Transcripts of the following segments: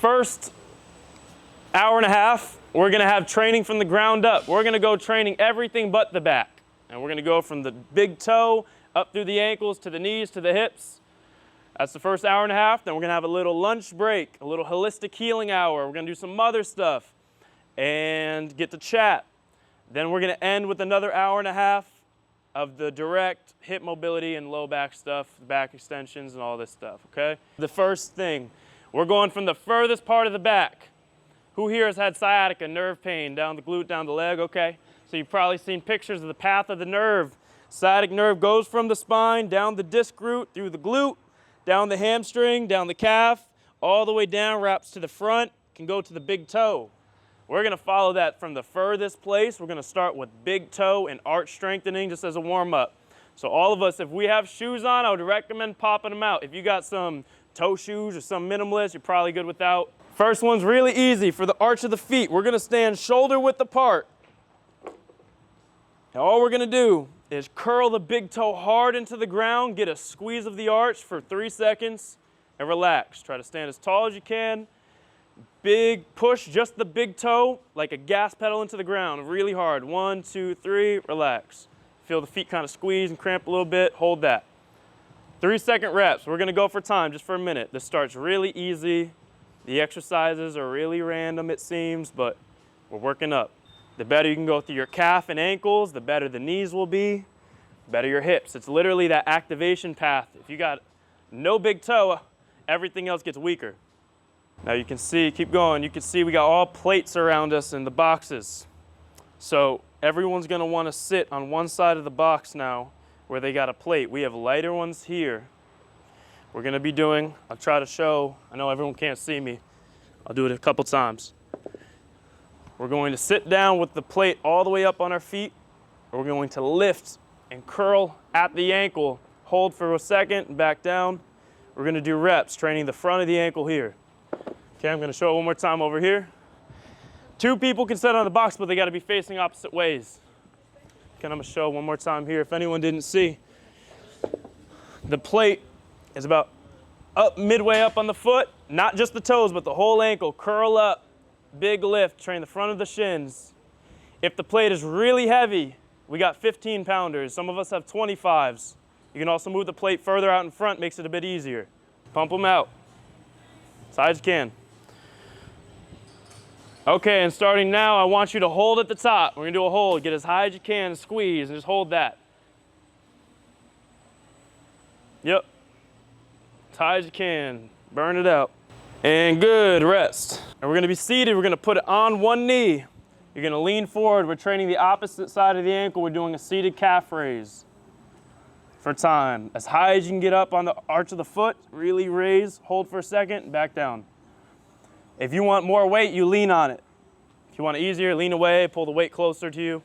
First hour and a half, we're gonna have training from the ground up. We're gonna go training everything but the back. And we're gonna go from the big toe up through the ankles to the knees to the hips. That's the first hour and a half. Then we're gonna have a little lunch break, a little holistic healing hour. We're gonna do some mother stuff and get to chat. Then we're gonna end with another hour and a half of the direct hip mobility and low back stuff, back extensions and all this stuff, okay? The first thing, we're going from the furthest part of the back. Who here has had sciatica, nerve pain, down the glute, down the leg? Okay, so you've probably seen pictures of the path of the nerve. Sciatic nerve goes from the spine, down the disc root, through the glute, down the hamstring, down the calf, all the way down, wraps to the front, can go to the big toe. We're gonna follow that from the furthest place. We're gonna start with big toe and arch strengthening just as a warm-up. So all of us, if we have shoes on, I would recommend popping them out. If you got some toe shoes or some minimalist, you're probably good without. First one's really easy for the arch of the feet. We're gonna stand shoulder width apart. Now all we're gonna do is curl the big toe hard into the ground, get a squeeze of the arch for 3 seconds, and relax. Try to stand as tall as you can. Big push, just the big toe, like a gas pedal into the ground, really hard. 1, 2, 3, relax. Feel the feet kind of squeeze and cramp a little bit, hold that. 3-second reps, we're gonna go for time, just for a minute. This starts really easy. The exercises are really random, it seems, but we're working up. The better you can go through your calf and ankles, the better the knees will be, the better your hips. It's literally that activation path. If you got no big toe, everything else gets weaker. Now you can see, keep going, you can see we got all plates around us in the boxes. So everyone's gonna wanna sit on one side of the box now where they got a plate. We have lighter ones here. We're gonna be doing, I'll try to show, I know everyone can't see me. I'll do it a couple times. We're going to sit down with the plate all the way up on our feet. We're going to lift and curl at the ankle. Hold for a second and back down. We're gonna do reps, training the front of the ankle here. Okay, I'm gonna show it one more time over here. 2 people can sit on the box, but they gotta be facing opposite ways. Okay, I'm gonna show one more time here if anyone didn't see. The plate is about up midway up on the foot, not just the toes, but the whole ankle. Curl up. Big lift, train the front of the shins. If the plate is really heavy, we got 15 pounders. Some of us have 25s. You can also move the plate further out in front, makes it a bit easier. Pump them out, as high as you can. Okay, and starting now, I want you to hold at the top. We're gonna do a hold, get as high as you can, squeeze, and just hold that. Yep, as high as you can, burn it out. And good, rest. And we're gonna be seated, we're gonna put it on one knee. You're gonna lean forward, we're training the opposite side of the ankle, we're doing a seated calf raise. For time, as high as you can get up on the arch of the foot, really raise, hold for a second, and back down. If you want more weight, you lean on it. If you want it easier, lean away, pull the weight closer to you.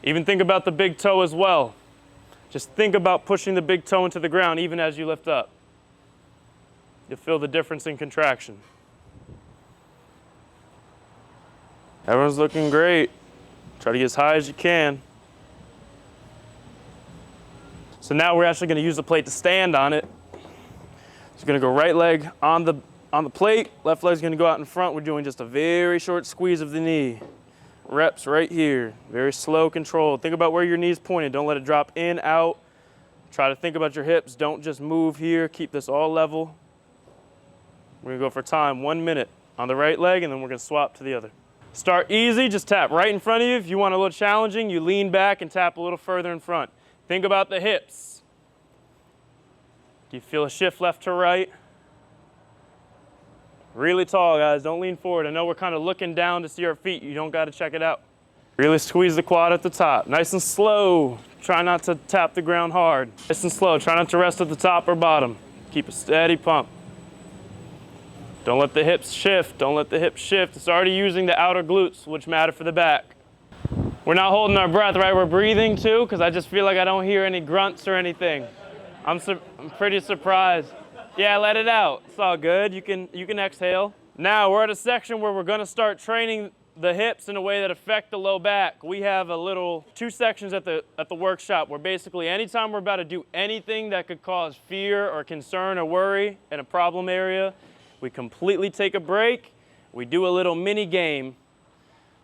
Even think about the big toe as well. Just think about pushing the big toe into the ground even as you lift up. You'll feel the difference in contraction. Everyone's looking great. Try to get as high as you can. So now we're actually going to use the plate to stand on it. It's going to go right leg on the plate, left leg's going to go out in front. We're doing just a very short squeeze of the knee. Reps right here, very slow, controlled. Think about where your knee's pointed. Don't let it drop in, out. Try to think about your hips. Don't just move here. Keep this all level. We're going to go for time, 1 minute on the right leg, and then we're going to swap to the other. Start easy, just tap right in front of you. If you want a little challenging, you lean back and tap a little further in front. Think about the hips. Do you feel a shift left to right? Really tall, guys. Don't lean forward. I know we're kind of looking down to see our feet. You don't got to check it out. Really squeeze the quad at the top. Nice and slow. Try not to tap the ground hard. Nice and slow. Try not to rest at the top or bottom. Keep a steady pump. Don't let the hips shift. Don't let the hips shift. It's already using the outer glutes, which matter for the back. We're not holding our breath, right? We're breathing too, because I just feel like I don't hear any grunts or anything. I'm pretty surprised. Yeah, let it out. It's all good. You can exhale. Now we're at a section where we're going to start training the hips in a way that affect the low back. We have a little 2 sections at the workshop where basically anytime we're about to do anything that could cause fear or concern or worry in a problem area, we completely take a break. We do a little mini game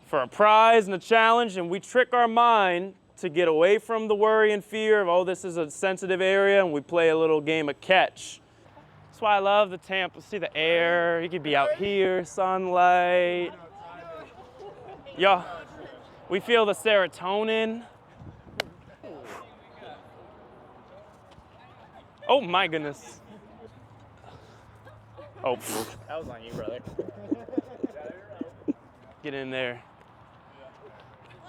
for a prize and a challenge, and we trick our mind to get away from the worry and fear of, oh, this is a sensitive area, and we play a little game of catch. That's why I love the Tampa. See the air, you could be out here, sunlight. Yeah, we feel the serotonin. Oh my goodness. Oh, that was on you, brother. Get in there.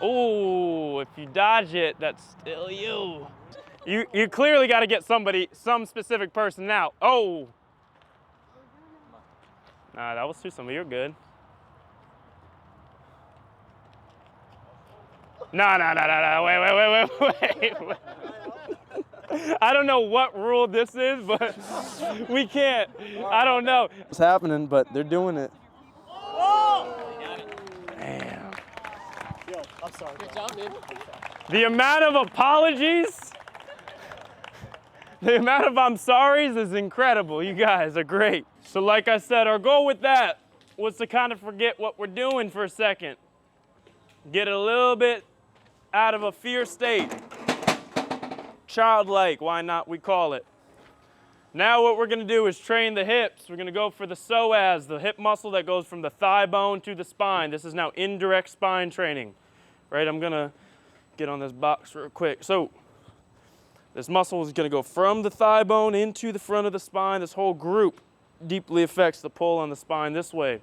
Oh, if you dodge it, that's still you. You clearly got to get some specific person out. Oh. Nah, that was too simple. You're good. No. Wait. I don't know what rule this is, but we can't. I don't know. It's happening, but they're doing it. Damn. Yo, I'm sorry. Good job, dude. The amount of apologies, the amount of I'm sorries is incredible. You guys are great. So like I said, our goal with that was to kind of forget what we're doing for a second. Get a little bit out of a fear state. Childlike, why not we call it. Now what we're going to do is train the hips. We're going to go for the psoas, the hip muscle that goes from the thigh bone to the spine. This is now indirect spine training. Right, I'm going to get on this box real quick. So this muscle is going to go from the thigh bone into the front of the spine. This whole group deeply affects the pull on the spine this way.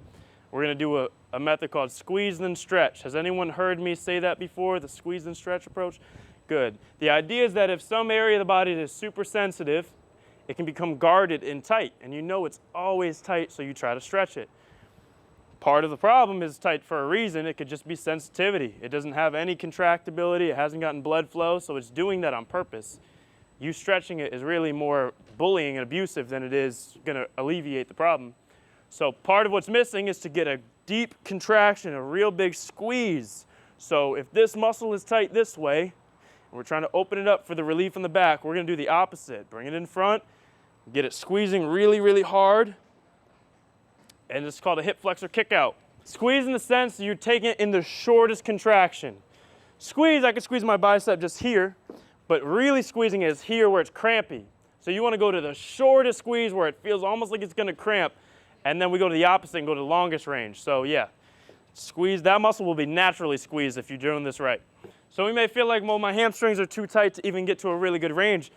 We're going to do a method called squeeze and stretch. Has anyone heard me say that before, the squeeze and stretch approach? Good. The idea is that if some area of the body is super sensitive, it can become guarded and tight, and you know it's always tight, so you try to stretch it. Part of the problem is tight for a reason. It could just be sensitivity. It doesn't have any contractibility. It hasn't gotten blood flow, so it's doing that on purpose. You stretching it is really more bullying and abusive than it is going to alleviate the problem. So part of what's missing is to get a deep contraction, a real big squeeze. So if this muscle is tight this way, and we're trying to open it up for the relief in the back, we're going to do the opposite. Bring it in front, get it squeezing really, really hard, and it's called a hip flexor kick out. Squeeze in the sense that you're taking it in the shortest contraction. Squeeze, I could squeeze my bicep just here, but really squeezing is here where it's crampy. So you want to go to the shortest squeeze where it feels almost like it's going to cramp, and then we go to the opposite and go to the longest range. So yeah, squeeze, that muscle will be naturally squeezed if you're doing this right. So we may feel like, well, my hamstrings are too tight to even get to a really good range.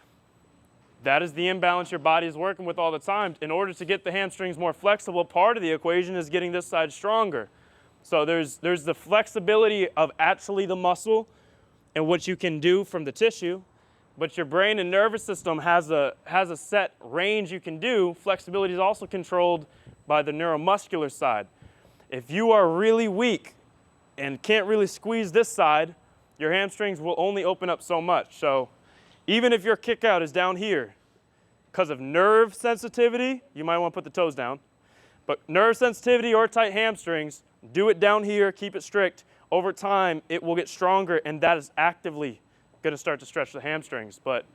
That is the imbalance your body is working with all the time. In order to get the hamstrings more flexible, part of the equation is getting this side stronger. So there's the flexibility of actually the muscle and what you can do from the tissue, but your brain and nervous system has a set range you can do. Flexibility is also controlled by the neuromuscular side. If you are really weak and can't really squeeze this side, your hamstrings will only open up so much. So even if your kick out is down here, because of nerve sensitivity, you might want to put the toes down, but nerve sensitivity or tight hamstrings, do it down here, keep it strict. Over time, it will get stronger, and that is actively going to start to stretch the hamstrings. But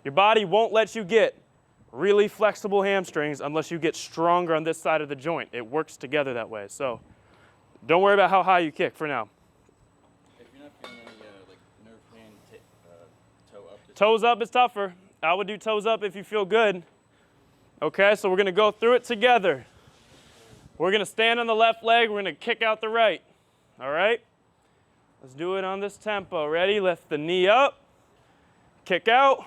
your body won't let you get really flexible hamstrings unless you get stronger on this side of the joint. It works together that way. So don't worry about how high you kick for now. If you're not feeling any like nerve pain, toe up. Toes up is tougher. I would do toes up if you feel good. Okay, so we're going to go through it together. We're going to stand on the left leg. We're going to kick out the right. All right? Let's do it on this tempo. Ready? Lift the knee up. Kick out.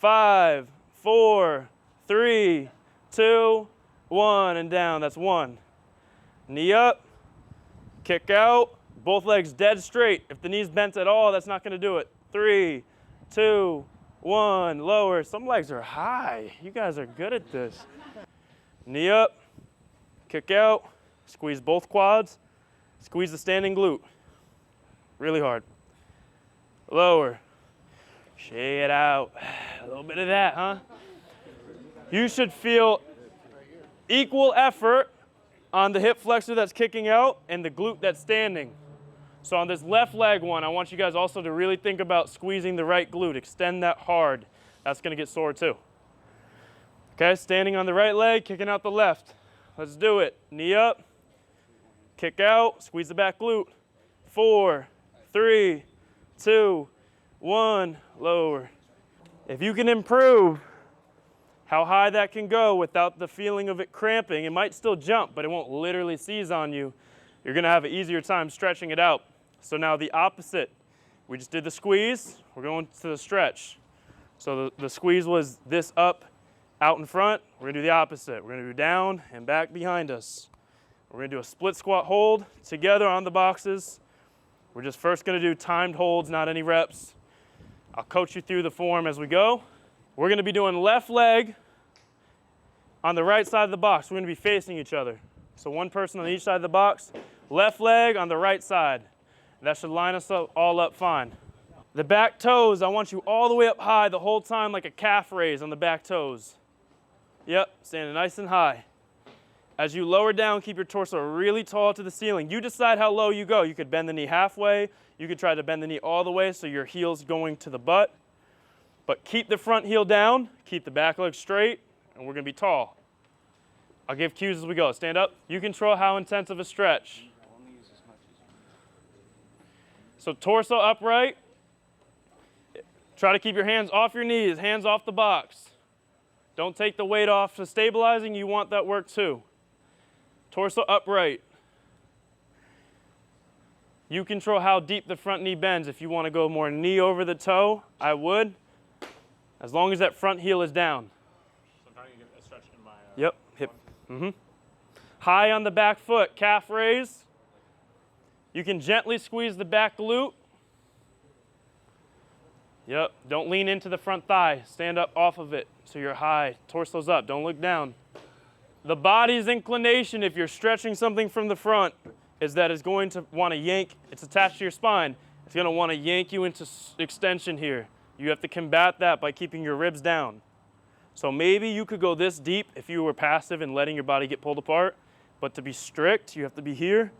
5, 4, 3, 2, 1, and down. That's 1. Knee up. Kick out. Both legs dead straight. If the knee's bent at all, that's not going to do it. 3, 2, 1. Lower. Some legs are high. You guys are good at this. Knee up. Kick out. Squeeze both quads. Squeeze the standing glute. Really hard. Lower. Shake it out. A little bit of that, huh? You should feel equal effort on the hip flexor that's kicking out and the glute that's standing. So on this left leg one, I want you guys also to really think about squeezing the right glute. Extend that hard. That's going to get sore too. Okay, standing on the right leg, kicking out the left. Let's do it. Knee up, kick out, squeeze the back glute. 4, 3, 2, 1, lower. If you can improve how high that can go without the feeling of it cramping, it might still jump, but it won't literally seize on you. You're gonna have an easier time stretching it out. So now the opposite. We just did the squeeze, we're going to the stretch. So the squeeze was this up, out in front. We're gonna do the opposite. We're gonna do down and back behind us. We're gonna do a split squat hold together on the boxes. We're just first gonna do timed holds, not any reps. I'll coach you through the form as we go. We're gonna be doing left leg on the right side of the box. We're gonna be facing each other. So one person on each side of the box, left leg on the right side. That should line us up, all up fine. The back toes, I want you all the way up high the whole time like a calf raise on the back toes. Yep, standing nice and high. As you lower down, keep your torso really tall to the ceiling. You decide how low you go. You could bend the knee halfway. You could try to bend the knee all the way so your heel's going to the butt. But keep the front heel down, keep the back leg straight, and we're gonna be tall. I'll give cues as we go. Stand up. You control how intense of a stretch. So torso upright. Try to keep your hands off your knees, hands off the box. Don't take the weight off for stabilizing. You want that work too. Torso upright. You control how deep the front knee bends. If you want to go more knee over the toe, I would, as long as that front heel is down. So I'm trying to get a stretch in my... Yep, hip. High on the back foot, calf raise. You can gently squeeze the back glute. Yep, don't lean into the front thigh. Stand up off of it so you're high. Torso's up, don't look down. The body's inclination, if you're stretching something from the front, is that it's going to want to yank. It's attached to your spine. It's going to want to yank you into extension here. You have to combat that by keeping your ribs down. So maybe you could go this deep if you were passive and letting your body get pulled apart. But to be strict, you have to be here.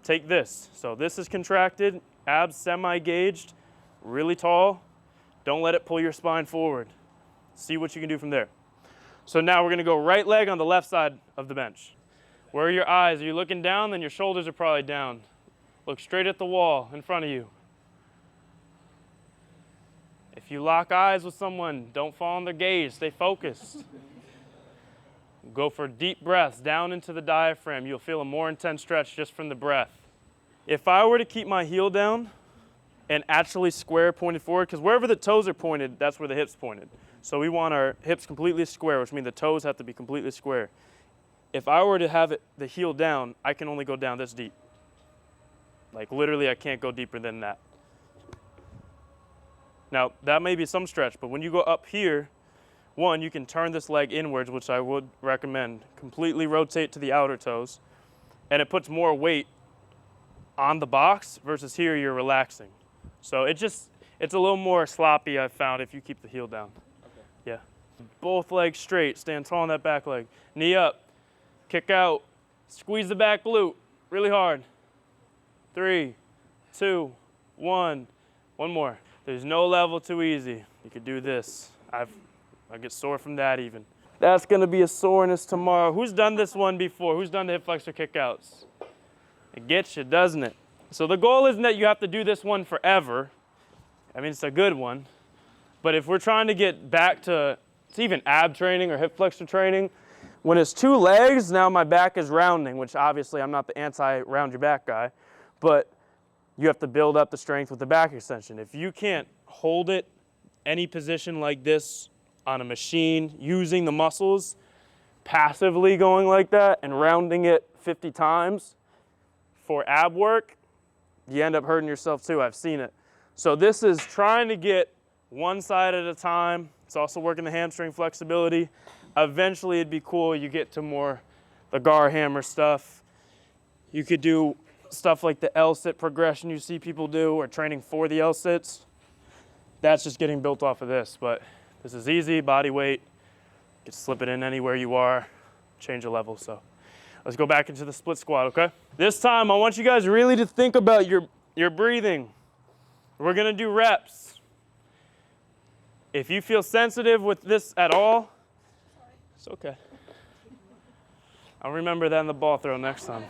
Take this. So this is contracted, abs semi-gauged, really tall. Don't let it pull your spine forward. See what you can do from there. So now we're going to go right leg on the left side of the bench. Where are your eyes? Are you looking down? Then your shoulders are probably down. Look straight at the wall in front of you. If you lock eyes with someone, don't fall on their gaze. Stay focused. Go for deep breaths down into the diaphragm. You'll feel a more intense stretch just from the breath. If I were to keep my heel down and actually square pointed forward, because wherever the toes are pointed, that's where the hips pointed. So we want our hips completely square, which means the toes have to be completely square. If I were to have the heel down, I can only go down this deep. Like literally, I can't go deeper than that. Now, that may be some stretch, but when you go up here, one, you can turn this leg inwards, which I would recommend. Completely rotate to the outer toes, and it puts more weight on the box versus here you're relaxing. So it's a little more sloppy, I've found, if you keep the heel down. Okay. Yeah. Both legs straight, stand tall on that back leg. Knee up, kick out, squeeze the back glute really hard. 3, 2, 1. One more. There's no level too easy. You could do this. I get sore from that even. That's gonna be a soreness tomorrow. Who's done this one before? Who's done the hip flexor kickouts? It gets you, doesn't it? So the goal isn't that you have to do this one forever. I mean, it's a good one. But if we're trying to get back to, it's even ab training or hip flexor training, when it's 2 legs, now my back is rounding, which obviously I'm not the anti-round your back guy, but you have to build up the strength with the back extension. If you can't hold it any position like this on a machine, using the muscles, passively going like that and rounding it 50 times for ab work, you end up hurting yourself too. I've seen it. So this is trying to get one side at a time. It's also working the hamstring flexibility. Eventually it'd be cool, you get to more the Gar hammer stuff. You could do stuff like the L-sit progression you see people do, or training for the L-sits. That's just getting built off of this, but this is easy, body weight. You can slip it in anywhere you are, change the level. So let's go back into the split squat, okay? This time I want you guys really to think about your breathing. We're gonna do reps. If you feel sensitive with this at all, it's okay. I'll remember that in the ball throw next time.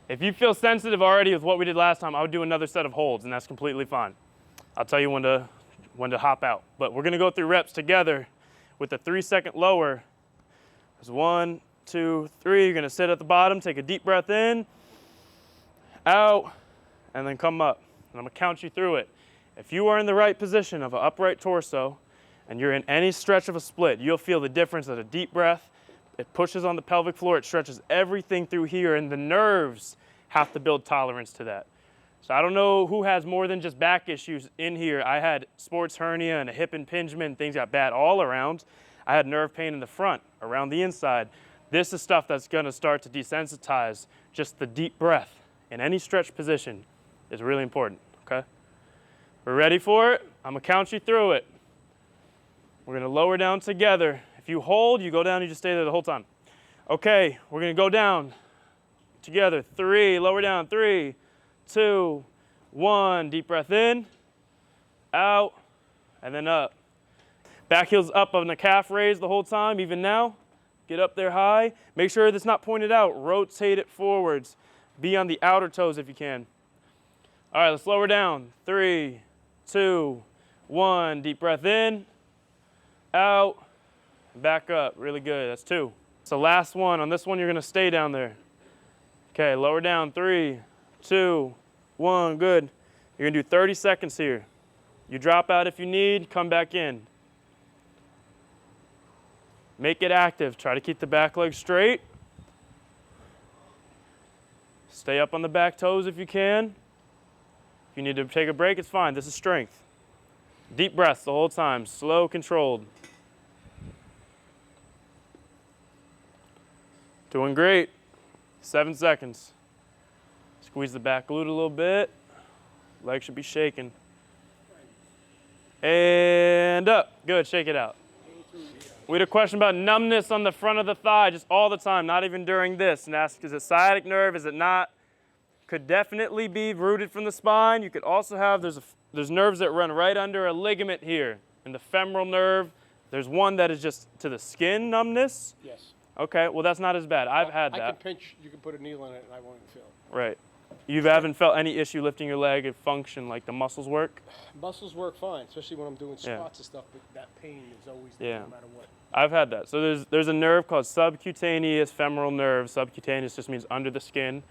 If you feel sensitive already with what we did last time, I would do another set of holds, and that's completely fine. I'll tell you when to hop out. But we're gonna go through reps together with a 3-second lower. There's 1, 2, 3. You're gonna sit at the bottom, take a deep breath in, out, and then come up. And I'm gonna count you through it. If you are in the right position of an upright torso, and you're in any stretch of a split, you'll feel the difference of a deep breath. It pushes on the pelvic floor, it stretches everything through here, and the nerves have to build tolerance to that. So I don't know who has more than just back issues in here. I had sports hernia and a hip impingement, things got bad all around. I had nerve pain in the front, around the inside. This is stuff that's gonna start to desensitize. Just the deep breath in any stretch position is really important, okay? We're ready for it? I'm gonna count you through it. We're gonna lower down together. If you hold, you go down, you just stay there the whole time. Okay, we're gonna go down together. 3, lower down, 3, 2, 1. Deep breath in, out, and then up. Back heel's up on the calf raise the whole time, even now. Get up there high. Make sure it's not pointed out. Rotate it forwards. Be on the outer toes if you can. All right, let's lower down. 3, 2, 1. Deep breath in, out, back up. Really good. That's 2. So last one. On this one, you're going to stay down there. Okay, lower down. 3, 2, 1. Good. You're going to do 30 seconds here. You drop out if you need. Come back in. Make it active. Try to keep the back leg straight. Stay up on the back toes if you can. If you need to take a break, it's fine. This is strength. Deep breaths the whole time. Slow, controlled. Doing great. 7 seconds. Squeeze the back glute a little bit. Leg should be shaking. And up. Good, shake it out. We had a question about numbness on the front of the thigh just all the time, not even during this. And ask, is it sciatic nerve, is it not? Could definitely be rooted from the spine. You could also have, there's nerves that run right under a ligament here. In the femoral nerve, there's one that is just to the skin numbness. Yes. Okay, well that's not as bad. I've had that. I can pinch, you can put a needle in it and I won't even feel it. Right. You haven't felt any issue lifting your leg and function like the muscles work? Muscles work fine, especially when I'm doing squats and stuff, but that pain is always there no matter what. I've had that. So there's a nerve called subcutaneous femoral nerve. Subcutaneous just means under the skin.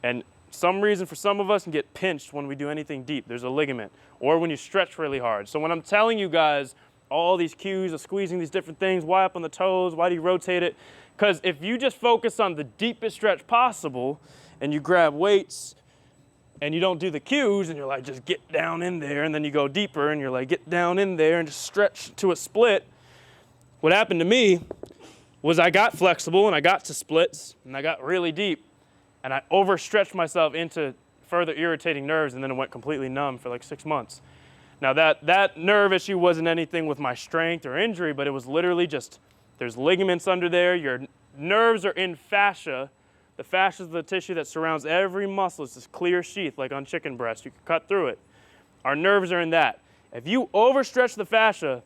And some reason for some of us can get pinched when we do anything deep. There's a ligament. Or when you stretch really hard. So when I'm telling you guys all these cues of squeezing these different things, why up on the toes, why do you rotate it? Because if you just focus on the deepest stretch possible and you grab weights and you don't do the cues and you're like, just get down in there, and then you go deeper and you're like, get down in there and just stretch to a split. What happened to me was I got flexible and I got to splits and I got really deep and I overstretched myself into further irritating nerves, and then it went completely numb for like 6 months. Now that nerve issue wasn't anything with my strength or injury, but it was literally just, there's ligaments under there, your nerves are in fascia. The fascia is the tissue that surrounds every muscle. It's this clear sheath like on chicken breast. You can cut through it. Our nerves are in that. If you overstretch the fascia,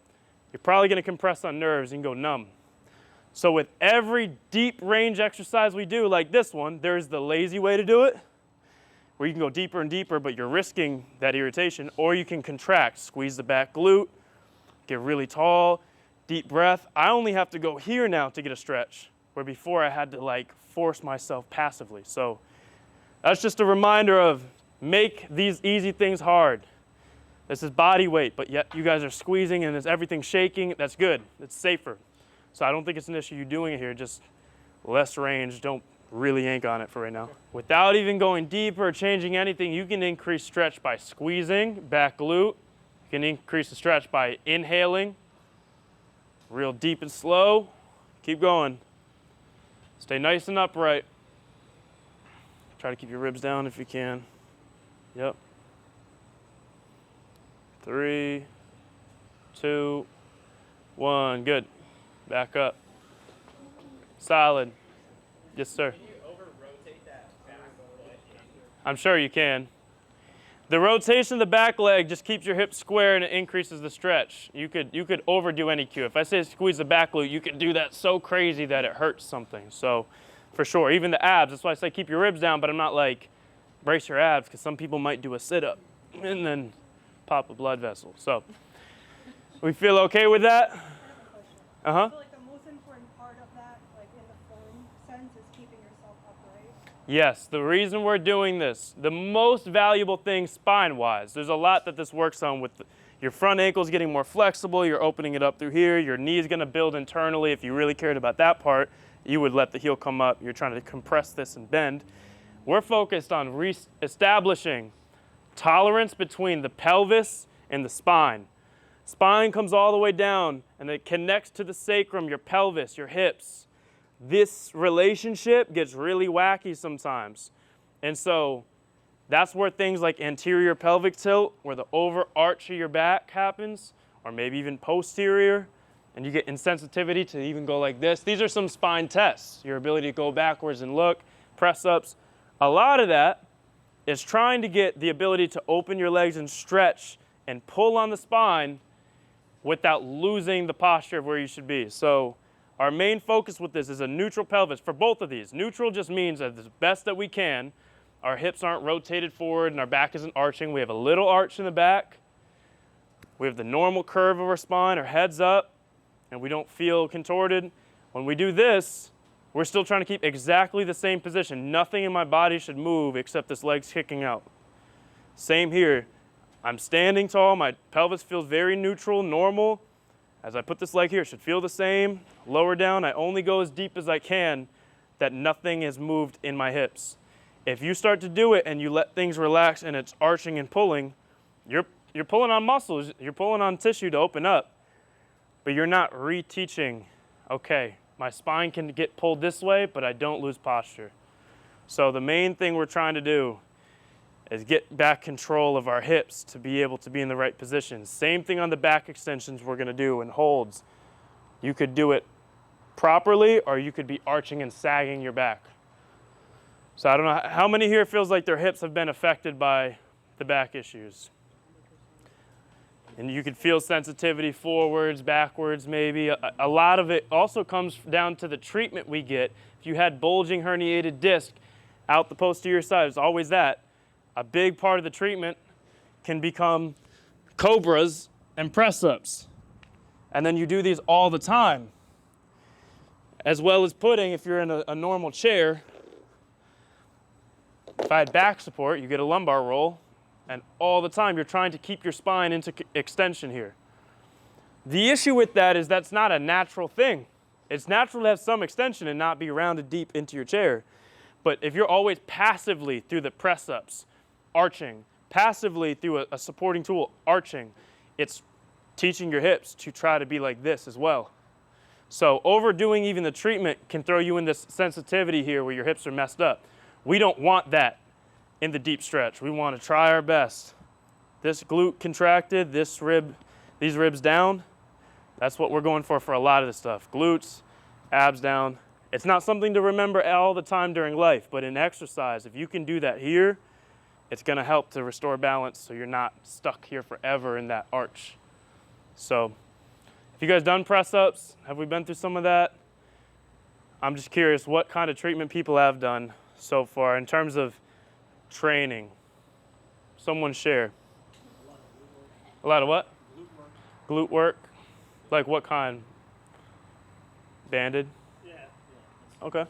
you're probably gonna compress on nerves and go numb. So with every deep range exercise we do, like this one, there's the lazy way to do it, where you can go deeper and deeper, but you're risking that irritation, or you can contract, squeeze the back glute, get really tall, deep breath. I only have to go here now to get a stretch, where before I had to like force myself passively. So that's just a reminder of make these easy things hard. This is body weight, but yet you guys are squeezing and everything shaking. That's good, it's safer. So I don't think it's an issue you doing it here, just less range. Don't really yank on it for right now. Without even going deeper or changing anything, you can increase stretch by squeezing, back glute. You can increase the stretch by inhaling, real deep and slow. Keep going. Stay nice and upright. Try to keep your ribs down if you can. Yep. 3, 2, 1. Good. Back up. Solid. Yes, sir. Can you over-rotate that back foot? I'm sure you can. The rotation of the back leg just keeps your hips square and it increases the stretch. You could overdo any cue. If I say squeeze the back glute, you could do that so crazy that it hurts something. So for sure, even the abs, that's why I say keep your ribs down, but I'm not like brace your abs, because some people might do a sit-up and then pop a blood vessel. So we feel okay with that? Uh-huh. So like the most important part of that, like in the form sense, is keeping yourself upright. Yes, the reason we're doing this, the most valuable thing spine-wise, there's a lot that this works on with your front ankles getting more flexible, you're opening it up through here, your knee's gonna build internally. If you really cared about that part, you would let the heel come up. You're trying to compress this and bend. We're focused on establishing tolerance between the pelvis and the spine. Spine comes all the way down and it connects to the sacrum, your pelvis, your hips. This relationship gets really wacky sometimes. And so that's where things like anterior pelvic tilt, where the overarch of your back happens, or maybe even posterior, and you get insensitivity to even go like this. These are some spine tests, your ability to go backwards and look, press ups. A lot of that is trying to get the ability to open your legs and stretch and pull on the spine without losing the posture of where you should be. So our main focus with this is a neutral pelvis for both of these. Neutral just means that the best that we can, our hips aren't rotated forward and our back isn't arching. We have a little arch in the back. We have the normal curve of our spine, our head's up, and we don't feel contorted. When we do this, we're still trying to keep exactly the same position. Nothing in my body should move except this leg's kicking out. Same here. I'm standing tall, my pelvis feels very neutral, normal. As I put this leg here, it should feel the same. Lower down, I only go as deep as I can, that nothing is moved in my hips. If you start to do it and you let things relax and it's arching and pulling, you're pulling on muscles, you're pulling on tissue to open up, but you're not reteaching, okay, my spine can get pulled this way, but I don't lose posture. So the main thing we're trying to do is get back control of our hips to be able to be in the right position. Same thing on the back extensions we're gonna do and holds. You could do it properly, or you could be arching and sagging your back. So I don't know, how many here feels like their hips have been affected by the back issues? And you could feel sensitivity forwards, backwards maybe. A lot of it also comes down to the treatment we get. If you had bulging herniated disc out the posterior side, it's always that. A big part of the treatment can become cobras and press-ups. And then you do these all the time. As well as putting, if you're in a normal chair, if I had back support, you get a lumbar roll, and all the time you're trying to keep your spine into extension here. The issue with that is that's not a natural thing. It's natural to have some extension and not be rounded deep into your chair. But if you're always passively through the press-ups, arching, passively through a supporting tool, arching, it's teaching your hips to try to be like this as well. So overdoing even the treatment can throw you in this sensitivity here where your hips are messed up. We don't want that in the deep stretch. We want to try our best. This glute contracted, these ribs down. That's what we're going for a lot of this stuff. Glutes, abs down. It's not something to remember all the time during life, but in exercise, if you can do that here, it's going to help to restore balance so you're not stuck here forever in that arch. So, have you guys done press-ups? Have we been through some of that? I'm just curious what kind of treatment people have done so far in terms of training. Someone share. A lot of what? Glute work. Like what kind? Banded? Yeah. Okay.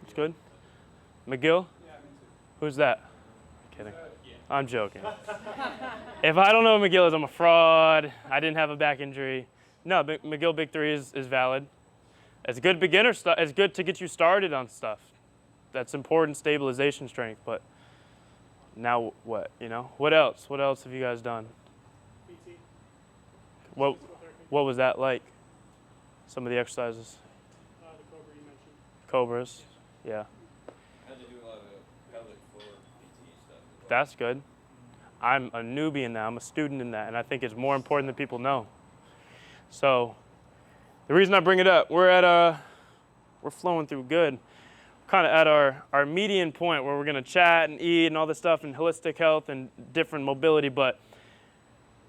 That's good. McGill? Who's that? Kidding. I'm joking. If I don't know who McGill is, I'm a fraud. I didn't have a back injury. No, McGill Big 3 is valid. It's good beginner stuff. It's good to get you started on stuff. That's important stabilization strength, but now what, you know? What else? What else have you guys done? PT. What was that like? Some of the exercises? The Cobra you mentioned. Cobras, yeah. I had to do a lot of pelvic floor PT stuff as well. That's good. I'm a newbie in that. I'm a student in that, and I think it's more important than people know. So the reason I bring it up, we're flowing through good. kind of at our median point where we're going to chat and eat and all this stuff and holistic health and different mobility. But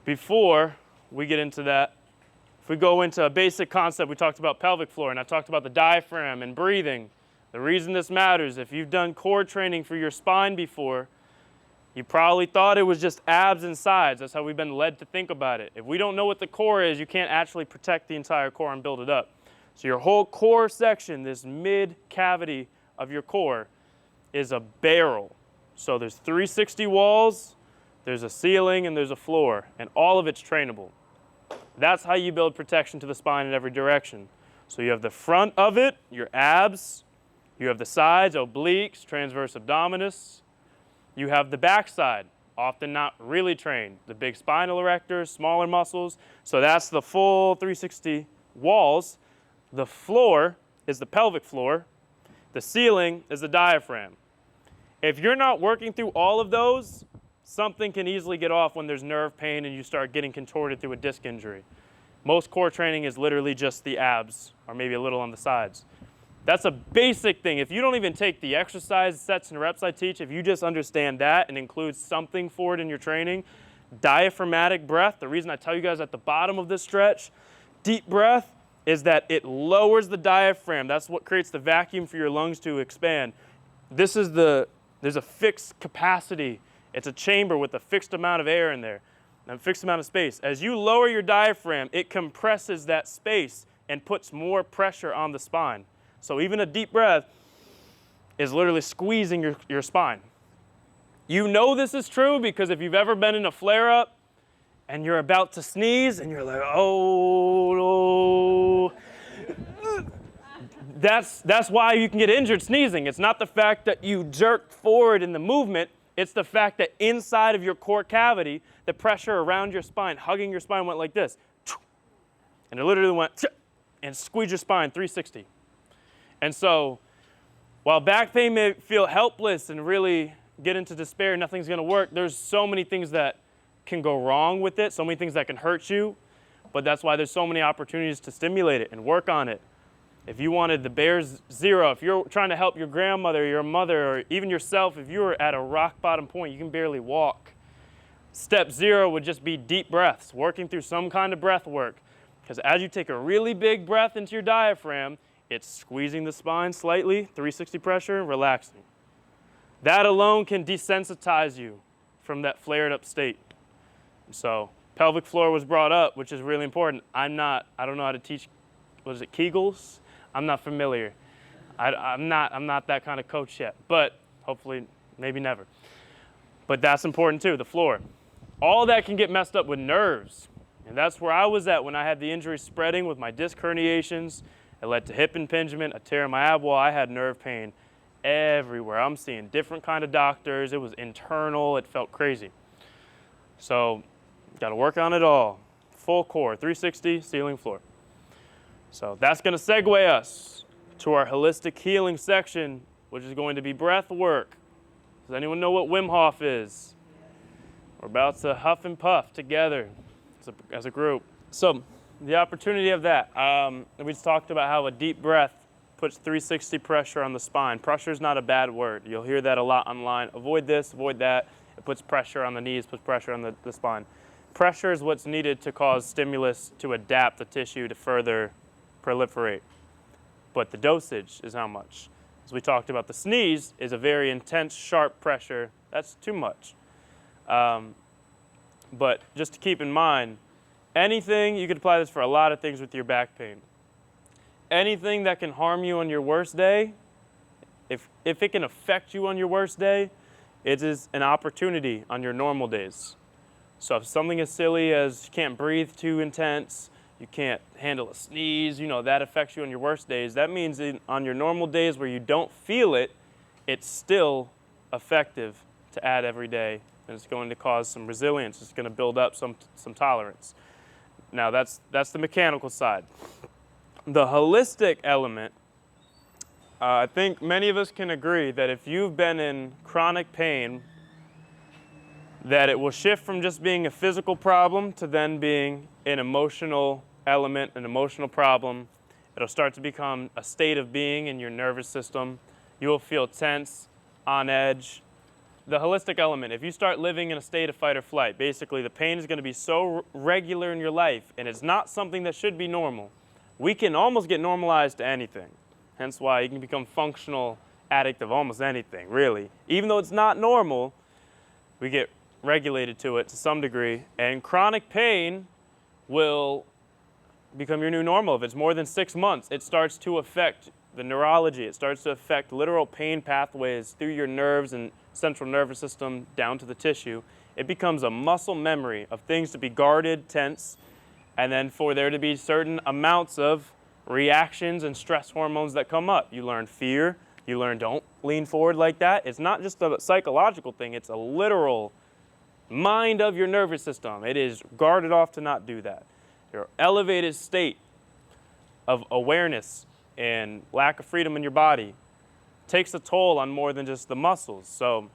before we get into that, if we go into a basic concept, we talked about pelvic floor, and I talked about the diaphragm and breathing. The reason this matters, if you've done core training for your spine before, you probably thought it was just abs and sides. That's how we've been led to think about it. If we don't know what the core is, you can't actually protect the entire core and build it up. So your whole core section, this mid cavity of your core, is a barrel. So there's 360 walls, there's a ceiling, and there's a floor, and all of it's trainable. That's how you build protection to the spine in every direction. So you have the front of it, your abs, you have the sides, obliques, transverse abdominis. You have the back side, often not really trained. The big spinal erectors, smaller muscles. So that's the full 360 walls. The floor is the pelvic floor. The ceiling is the diaphragm. If you're not working through all of those, something can easily get off when there's nerve pain and you start getting contorted through a disc injury. Most core training is literally just the abs, or maybe a little on the sides. That's a basic thing. If you don't even take the exercise sets and reps I teach, if you just understand that and include something for it in your training, diaphragmatic breath, the reason I tell you guys at the bottom of this stretch, deep breath, is that it lowers the diaphragm. That's what creates the vacuum for your lungs to expand. There's a fixed capacity. It's a chamber with a fixed amount of air in there, and a fixed amount of space. As you lower your diaphragm, it compresses that space and puts more pressure on the spine. So even a deep breath is literally squeezing your spine. You know this is true because if you've ever been in a flare-up and you're about to sneeze and you're like, oh, no. That's why you can get injured sneezing. It's not the fact that you jerked forward in the movement. It's the fact that inside of your core cavity, the pressure around your spine, hugging your spine went like this. And it literally went and squeezed your spine 360. And so, while back pain may feel helpless and really get into despair, nothing's going to work, there's so many things that can go wrong with it, so many things that can hurt you, but that's why there's so many opportunities to stimulate it and work on it. If you wanted the Bears Zero, if you're trying to help your grandmother, your mother, or even yourself, if you were at a rock bottom point, you can barely walk, step 0 would just be deep breaths, working through some kind of breath work. Because as you take a really big breath into your diaphragm, it's squeezing the spine slightly, 360 pressure, relaxing. That alone can desensitize you from that flared up state. So pelvic floor was brought up, which is really important. I don't know how to teach, what is it, Kegels? I'm not familiar. I'm not that kind of coach yet, but hopefully, maybe never. But that's important too, the floor. All that can get messed up with nerves. And that's where I was at when I had the injury spreading with my disc herniations. It led to hip impingement, a tear in my ab wall. I had nerve pain everywhere. I'm seeing different kind of doctors. It was internal. It felt crazy. So, got to work on it all. Full core, 360, ceiling, floor. So that's going to segue us to our holistic healing section, which is going to be breath work. Does anyone know what Wim Hof is? We're about to huff and puff together as a group. So the opportunity of that, we just talked about how a deep breath puts 360 pressure on the spine. Pressure is not a bad word. You'll hear that a lot online. Avoid this, avoid that. It puts pressure on the knees, puts pressure on the spine. Pressure is what's needed to cause stimulus to adapt the tissue to further proliferate. But the dosage is how much. As we talked about, the sneeze is a very intense, sharp pressure. That's too much. But just to keep in mind, anything, you could apply this for a lot of things with your back pain. Anything that can harm you on your worst day, if it can affect you on your worst day, it is an opportunity on your normal days. So if something as silly as you can't breathe too intense, you can't handle a sneeze, that affects you on your worst days, that means on your normal days where you don't feel it, it's still effective to add every day, and it's going to cause some resilience. It's going to build up some tolerance. Now that's the mechanical side. The holistic element, I think many of us can agree that if you've been in chronic pain, that it will shift from just being a physical problem to then being an emotional element, an emotional problem. It'll start to become a state of being in your nervous system. You will feel tense, on edge. The holistic element, if you start living in a state of fight or flight, basically the pain is going to be so regular in your life, and it's not something that should be normal. We can almost get normalized to anything. Hence why you can become functional addict of almost anything, really. Even though it's not normal, we get regulated to it to some degree, and chronic pain will become your new normal. If it's more than 6 months, it starts to affect the neurology. It starts to affect literal pain pathways through your nerves and central nervous system down to the tissue. It becomes a muscle memory of things to be guarded, tense, and then for there to be certain amounts of reactions and stress hormones that come up. You learn fear. You learn don't lean forward like that. It's not just a psychological thing. It's a literal mind of your nervous system. It is guarded off to not do that. Your elevated state of awareness and lack of freedom in your body takes a toll on more than just the muscles. So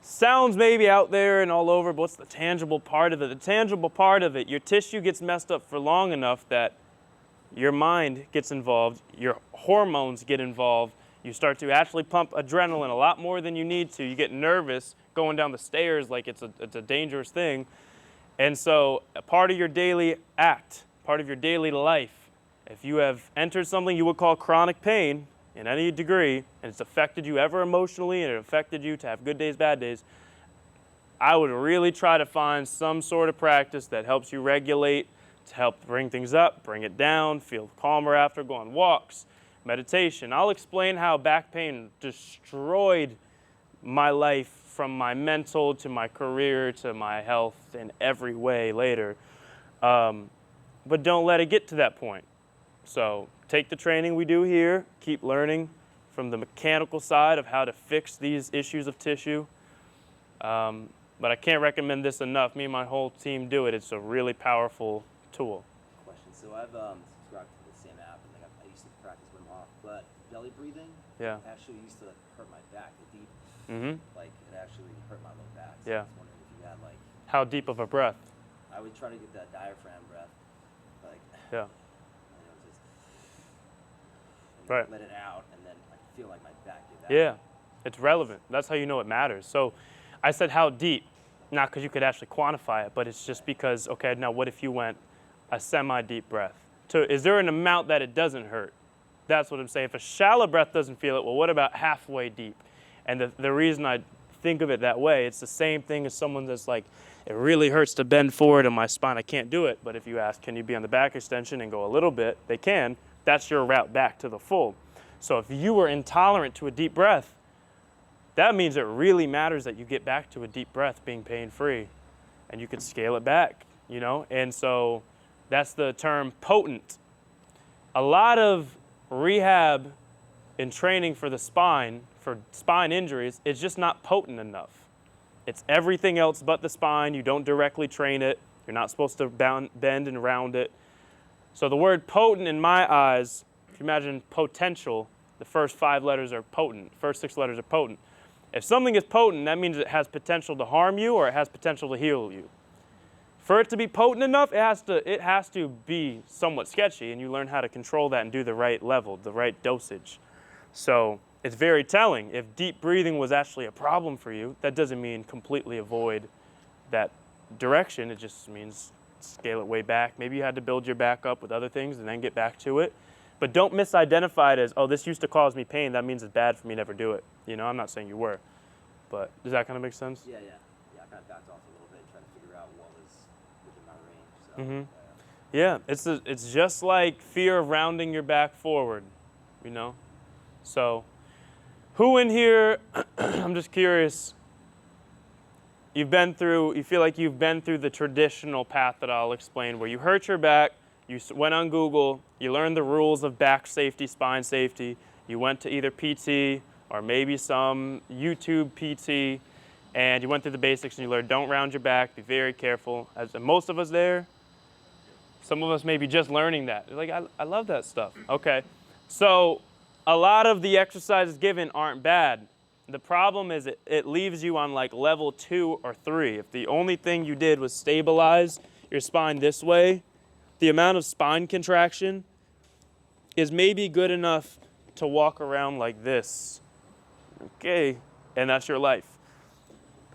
sounds maybe out there and all over, but what's the tangible part of it? The tangible part of it, your tissue gets messed up for long enough that your mind gets involved, your hormones get involved, you start to actually pump adrenaline a lot more than you need to. You get nervous going down the stairs like it's a dangerous thing. And so a part of your daily act, part of your daily life, if you have entered something you would call chronic pain in any degree, and it's affected you ever emotionally, and it affected you to have good days, bad days, I would really try to find some sort of practice that helps you regulate, to help bring things up, bring it down, feel calmer after, go on walks, meditation. I'll explain how back pain destroyed my life from my mental to my career to my health in every way later. But don't let it get to that point. So take the training we do here, keep learning from the mechanical side of how to fix these issues of tissue. But I can't recommend this enough. Me and my whole team do it. It's a really powerful tool. Question. So I've subscribed to the same app, and like I used to practice Wim Hof, but belly breathing actually used to hurt my back. The deep, like it actually hurt my low back. So I was wondering if you had like how deep of a breath? I would try to get that diaphragm breath, like just let it out, and then I feel like my back get out. It's relevant. That's how you know it matters. So I said how deep, not because you could actually quantify it, but it's just because, okay, now what if you went a semi-deep breath? Is there an amount that it doesn't hurt? That's what I'm saying. If a shallow breath doesn't feel it, well, what about halfway deep? And the reason I think of it that way, it's the same thing as someone that's like, it really hurts to bend forward in my spine. I can't do it. But if you ask, can you be on the back extension and go a little bit? They can. That's your route back to the full. So if you were intolerant to a deep breath, that means it really matters that you get back to a deep breath being pain-free. And you can scale it back, you know? And so that's the term potent. A lot of rehab and training for the spine, for spine injuries, is just not potent enough. It's everything else but the spine. You don't directly train it. You're not supposed to bend and round it. So the word potent in my eyes, if you imagine potential, the first 5 letters are potent. First 6 letters are potent. If something is potent, that means it has potential to harm you or it has potential to heal you. For it to be potent enough, it has to be somewhat sketchy, and you learn how to control that and do the right level, the right dosage. So it's very telling. If deep breathing was actually a problem for you, that doesn't mean completely avoid that direction. It just means scale it way back. Maybe you had to build your back up with other things and then get back to it. But don't misidentify it as, oh, this used to cause me pain. That means it's bad for me to never do it. You know, I'm not saying you were. But does that kind of make sense? Yeah, I kind of backed off a little bit trying to figure out what was within my range. So, Yeah, it's just like fear of rounding your back forward, you know? So who in here, I'm just curious, you feel like you've been through the traditional path that I'll explain, where you hurt your back, you went on Google, you learned the rules of back safety, spine safety, you went to either PT or maybe some YouTube PT, and you went through the basics and you learned don't round your back, be very careful. As most of us there, some of us may be just learning that. You're like, I love that stuff. Okay, so a lot of the exercises given aren't bad. The problem is it leaves you on like level 2 or 3. If the only thing you did was stabilize your spine this way, the amount of spine contraction is maybe good enough to walk around like this. Okay, and that's your life.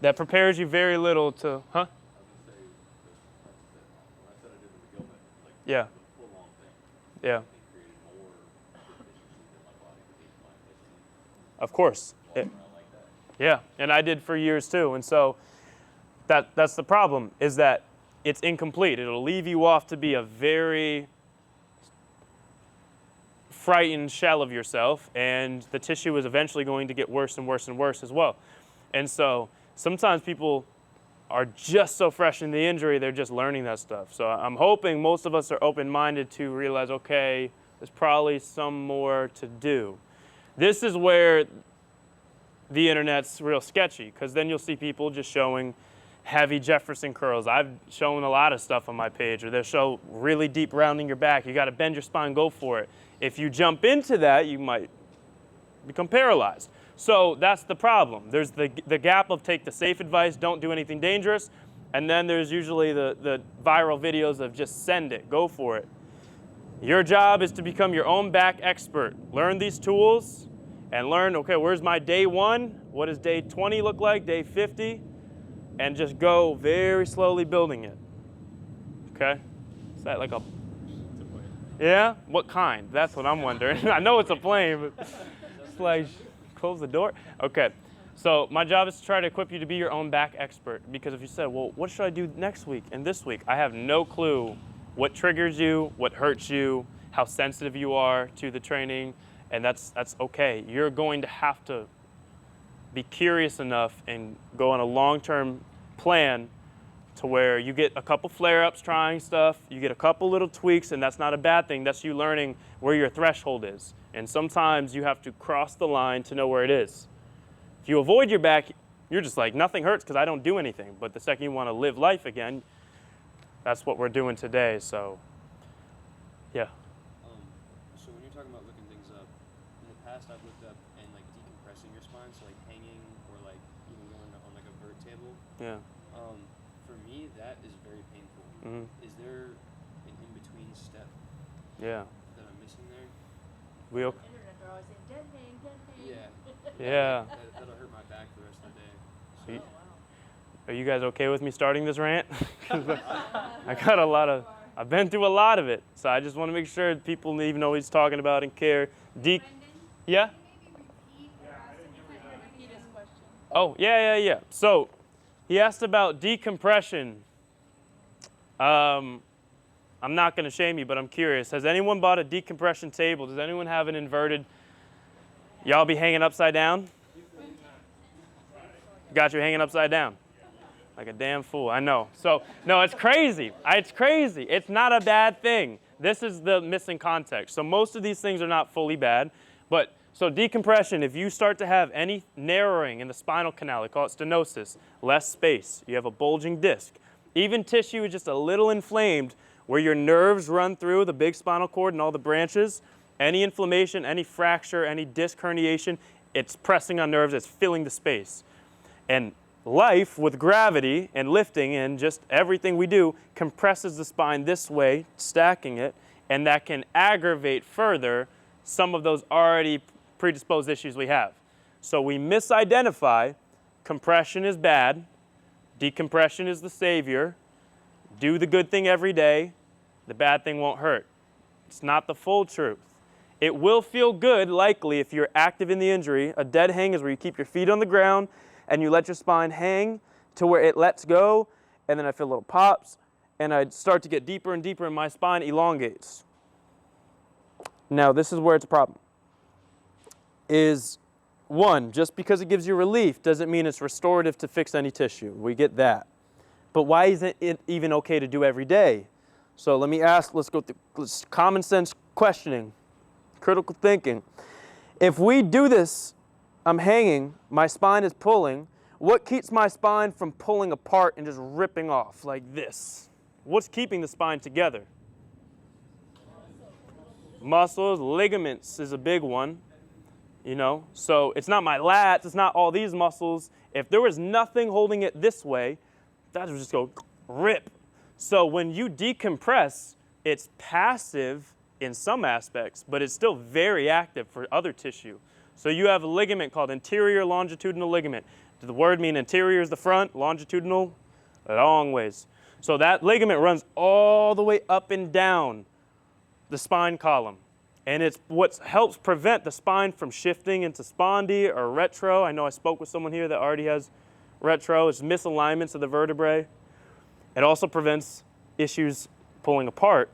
That prepares you very little to, huh? Yeah. Yeah. Of course. Yeah, and I did for years too. And so that's the problem, is that it's incomplete. It'll leave you off to be a very frightened shell of yourself, and the tissue is eventually going to get worse and worse and worse as well. And so sometimes people are just so fresh in the injury, they're just learning that stuff. So I'm hoping most of us are open-minded to realize, okay, there's probably some more to do. This is where the internet's real sketchy, because then you'll see people just showing heavy Jefferson curls. I've shown a lot of stuff on my page, or they'll show really deep rounding your back. You got to bend your spine, go for it. If you jump into that, you might become paralyzed. So that's the problem. There's the gap of take the safe advice, don't do anything dangerous, and then there's usually the viral videos of just send it, go for it. Your job is to become your own back expert. Learn these tools and learn, okay, where's my day 1? What does day 20 look like, day 50? And just go very slowly building it. Okay? Is that like a... Yeah? What kind? That's what I'm wondering. I know it's a plane, but it's like, close the door? Okay. So my job is to try to equip you to be your own back expert. Because if you said, well, what should I do next week and this week? I have no clue what triggers you, what hurts you, how sensitive you are to the training, and that's okay. You're going to have to be curious enough and go on a long-term plan to where you get a couple flare-ups trying stuff, you get a couple little tweaks, and that's not a bad thing. That's you learning where your threshold is. And sometimes you have to cross the line to know where it is. If you avoid your back, you're just like, nothing hurts because I don't do anything. But the second you want to live life again, that's what we're doing today, so yeah. So when you're talking about looking things up, in the past I've looked up and like decompressing your spine, so like hanging or like even going on like a vert table. Yeah. For me, that is very painful. Mm-hmm. Is there an in-between step Yeah. that I'm missing there? We'll. Internet, they're always saying, dead hang, dead hang. Yeah. Yeah. That'll hurt my back the rest of the day. So you, are you guys okay with me starting this rant? 'Cause I got a lot of, I've been through a lot of it, so I just want to make sure people even know what he's talking about and care. Yeah? Oh, yeah. So he asked about decompression. I'm not going to shame you, but I'm curious. Has anyone bought a decompression table? Does anyone have an inverted? Y'all be hanging upside down? Got you hanging upside down. Like a damn fool, I know. So, no, it's crazy. It's crazy. It's not a bad thing. This is the missing context. So most of these things are not fully bad. But, so decompression, if you start to have any narrowing in the spinal canal, they call it stenosis, less space, you have a bulging disc, even tissue is just a little inflamed where your nerves run through the big spinal cord and all the branches, any inflammation, any fracture, any disc herniation, it's pressing on nerves, it's filling the space. And life with gravity and lifting and just everything we do compresses the spine this way, stacking it, and that can aggravate further some of those already predisposed issues we have. So we misidentify compression is bad, decompression is the savior, do the good thing every day, the bad thing won't hurt. It's not the full truth. It will feel good, likely, if you're active in the injury. A dead hang is where you keep your feet on the ground and you let your spine hang to where it lets go, and then I feel little pops, and I start to get deeper and deeper, and my spine elongates. Now, this is where it's a problem. Is one, just because it gives you relief doesn't mean it's restorative to fix any tissue. We get that. But why isn't it even okay to do every day? So let me ask, let's go through common sense questioning, critical thinking. If we do this, I'm hanging, my spine is pulling, what keeps my spine from pulling apart and just ripping off like this? What's keeping the spine together? Muscles, ligaments is a big one, you know? So it's not my lats, it's not all these muscles. If there was nothing holding it this way, that would just go rip. So when you decompress, it's passive in some aspects, but it's still very active for other tissue. So you have a ligament called anterior longitudinal ligament. Does the word mean anterior is the front, longitudinal, long ways. So that ligament runs all the way up and down the spine column. And it's what helps prevent the spine from shifting into spondy or retro. I know I spoke with someone here that already has retro. It's misalignments of the vertebrae. It also prevents issues pulling apart.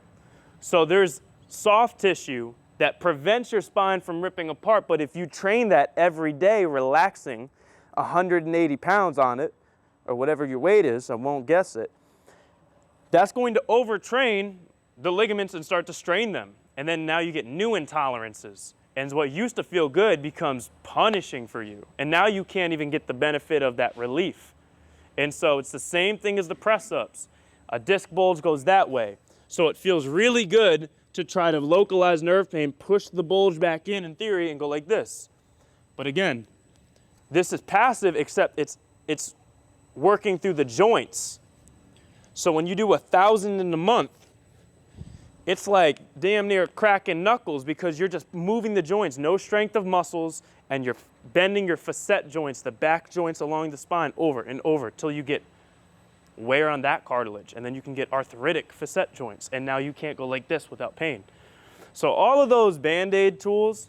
So there's soft tissue that prevents your spine from ripping apart, but if you train that every day, relaxing 180 pounds on it, or whatever your weight is, I won't guess it, that's going to overtrain the ligaments and start to strain them. And then now you get new intolerances. And what used to feel good becomes punishing for you. And now you can't even get the benefit of that relief. And so it's the same thing as the press-ups. A disc bulge goes that way. So it feels really good to try to localize nerve pain, push the bulge back in theory, and go like this. But again, this is passive, except it's working through the joints. So when you do 1,000 in a month, it's like damn near cracking knuckles because you're just moving the joints, no strength of muscles, and you're bending your facet joints, the back joints along the spine, over and over till you get wear on that cartilage, and then you can get arthritic facet joints, and now you can't go like this without pain. So all of those Band-Aid tools,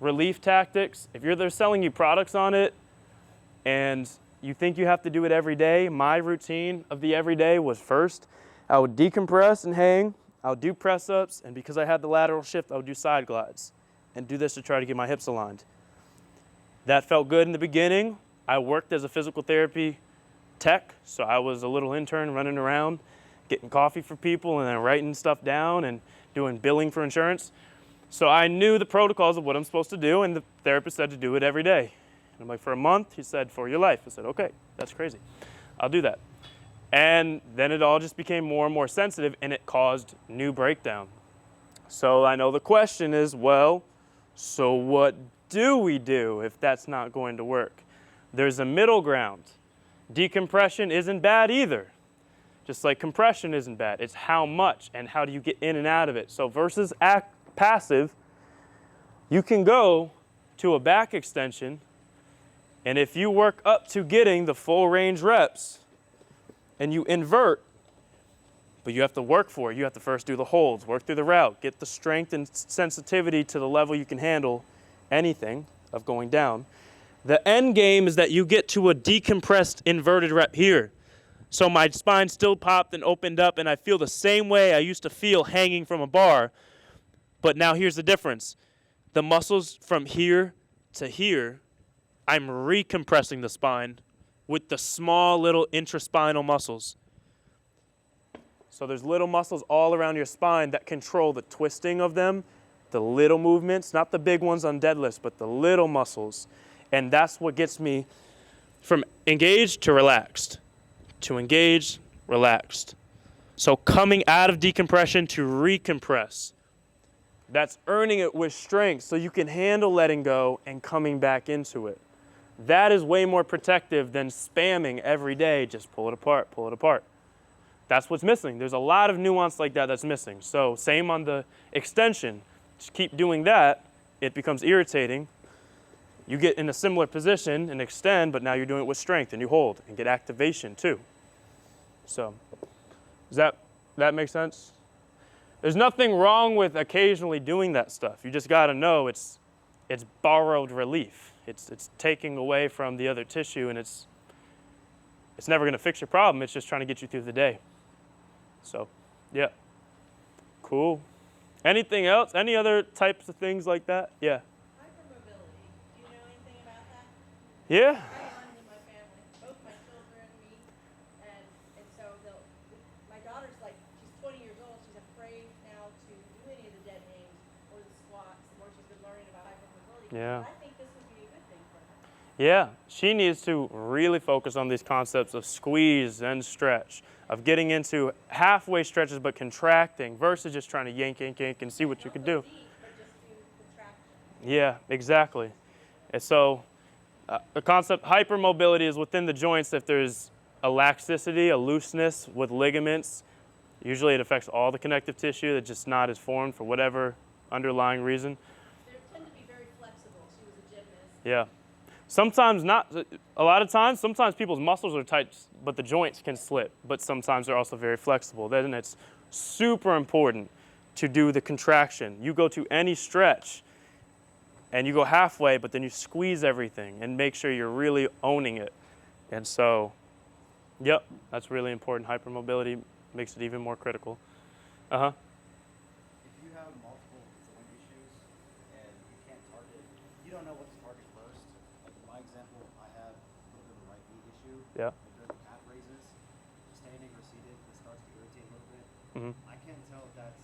relief tactics, if they're selling you products on it and you think you have to do it every day, my routine of the everyday was first, I would decompress and hang, I would do press-ups, and because I had the lateral shift, I would do side glides and do this to try to get my hips aligned. That felt good in the beginning. I worked as a physical therapy tech, so I was a little intern running around, getting coffee for people and then writing stuff down and doing billing for insurance. So I knew the protocols of what I'm supposed to do, and the therapist said to do it every day. And I'm like, for a month, he said, for your life. I said, okay, that's crazy. I'll do that. And then it all just became more and more sensitive, and it caused new breakdown. So I know the question is, well, so what do we do if that's not going to work? There's a middle ground. Decompression isn't bad either. Just like compression isn't bad. It's how much and how do you get in and out of it. So versus passive, you can go to a back extension, and if you work up to getting the full range reps and you invert, but you have to work for it. You have to first do the holds, work through the route, get the strength and sensitivity to the level you can handle anything of going down. The end game is that you get to a decompressed inverted rep here. So my spine still popped and opened up, and I feel the same way I used to feel hanging from a bar. But now here's the difference. The muscles from here to here, I'm recompressing the spine with the small little intraspinal muscles. So there's little muscles all around your spine that control the twisting of them, the little movements, not the big ones on deadlifts, but the little muscles. And that's what gets me from engaged to relaxed, to engaged, relaxed. So coming out of decompression to recompress. That's earning it with strength so you can handle letting go and coming back into it. That is way more protective than spamming every day, just pull it apart, pull it apart. That's what's missing. There's a lot of nuance like that that's missing. So same on the extension. Just keep doing that, it becomes irritating. You get in a similar position and extend, but now you're doing it with strength and you hold and get activation too. So does that make sense? There's nothing wrong with occasionally doing that stuff. You just got to know it's borrowed relief. It's taking away from the other tissue, and it's never going to fix your problem. It's just trying to get you through the day. So, yeah. Cool. Anything else? Any other types of things like that? Yeah. Hypermobility. Do you know anything about that? Yeah. I have one in my family, both my children, me, and so my daughter's like, she's 20 years old. She's afraid now to do any of the dead hangs or the squats, the more she's been learning about hypermobility. Yeah. But I think this would be a good thing for her. Yeah, she needs to really focus on these concepts of squeeze and stretch, of getting into halfway stretches but contracting versus just trying to yank and see what you can do. Deep, but just do contraction. Yeah, exactly. And so the concept hypermobility is within the joints if there's a laxicity, a looseness with ligaments. Usually it affects all the connective tissue that just not is formed for whatever underlying reason. They tend to be very flexible. She was a gymnast. Yeah. Sometimes not, a lot of times, sometimes people's muscles are tight, but the joints can slip, but sometimes they're also very flexible. Then it's super important to do the contraction. You go to any stretch and you go halfway, but then you squeeze everything and make sure you're really owning it. And so, yep, that's really important. Hypermobility makes it even more critical. Uh-huh. If you have multiple joint issues and you can't target, you don't know what to target first. Like in my example, I have a little bit of a right knee issue. Yeah. Like during the calf raises, standing or seated, it starts to irritate a little bit. Mm-hmm. I can't tell if that's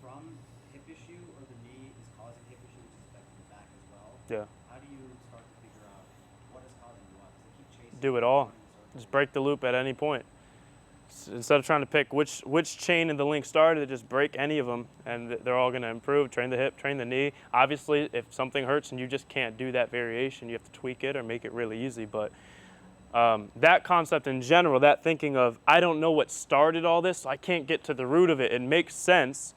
from hip issue or the knee is causing hip issue, which is affecting the back as well. Yeah. How do you start to figure out what is causing what? Because they keep chasing. Do it all. Just break the loop at any point. Instead of trying to pick which chain in the link started, just break any of them, and they're all going to improve. Train the hip, train the knee. Obviously, if something hurts and you just can't do that variation, you have to tweak it or make it really easy. But that concept in general, that thinking of, I don't know what started all this, so I can't get to the root of it, it makes sense.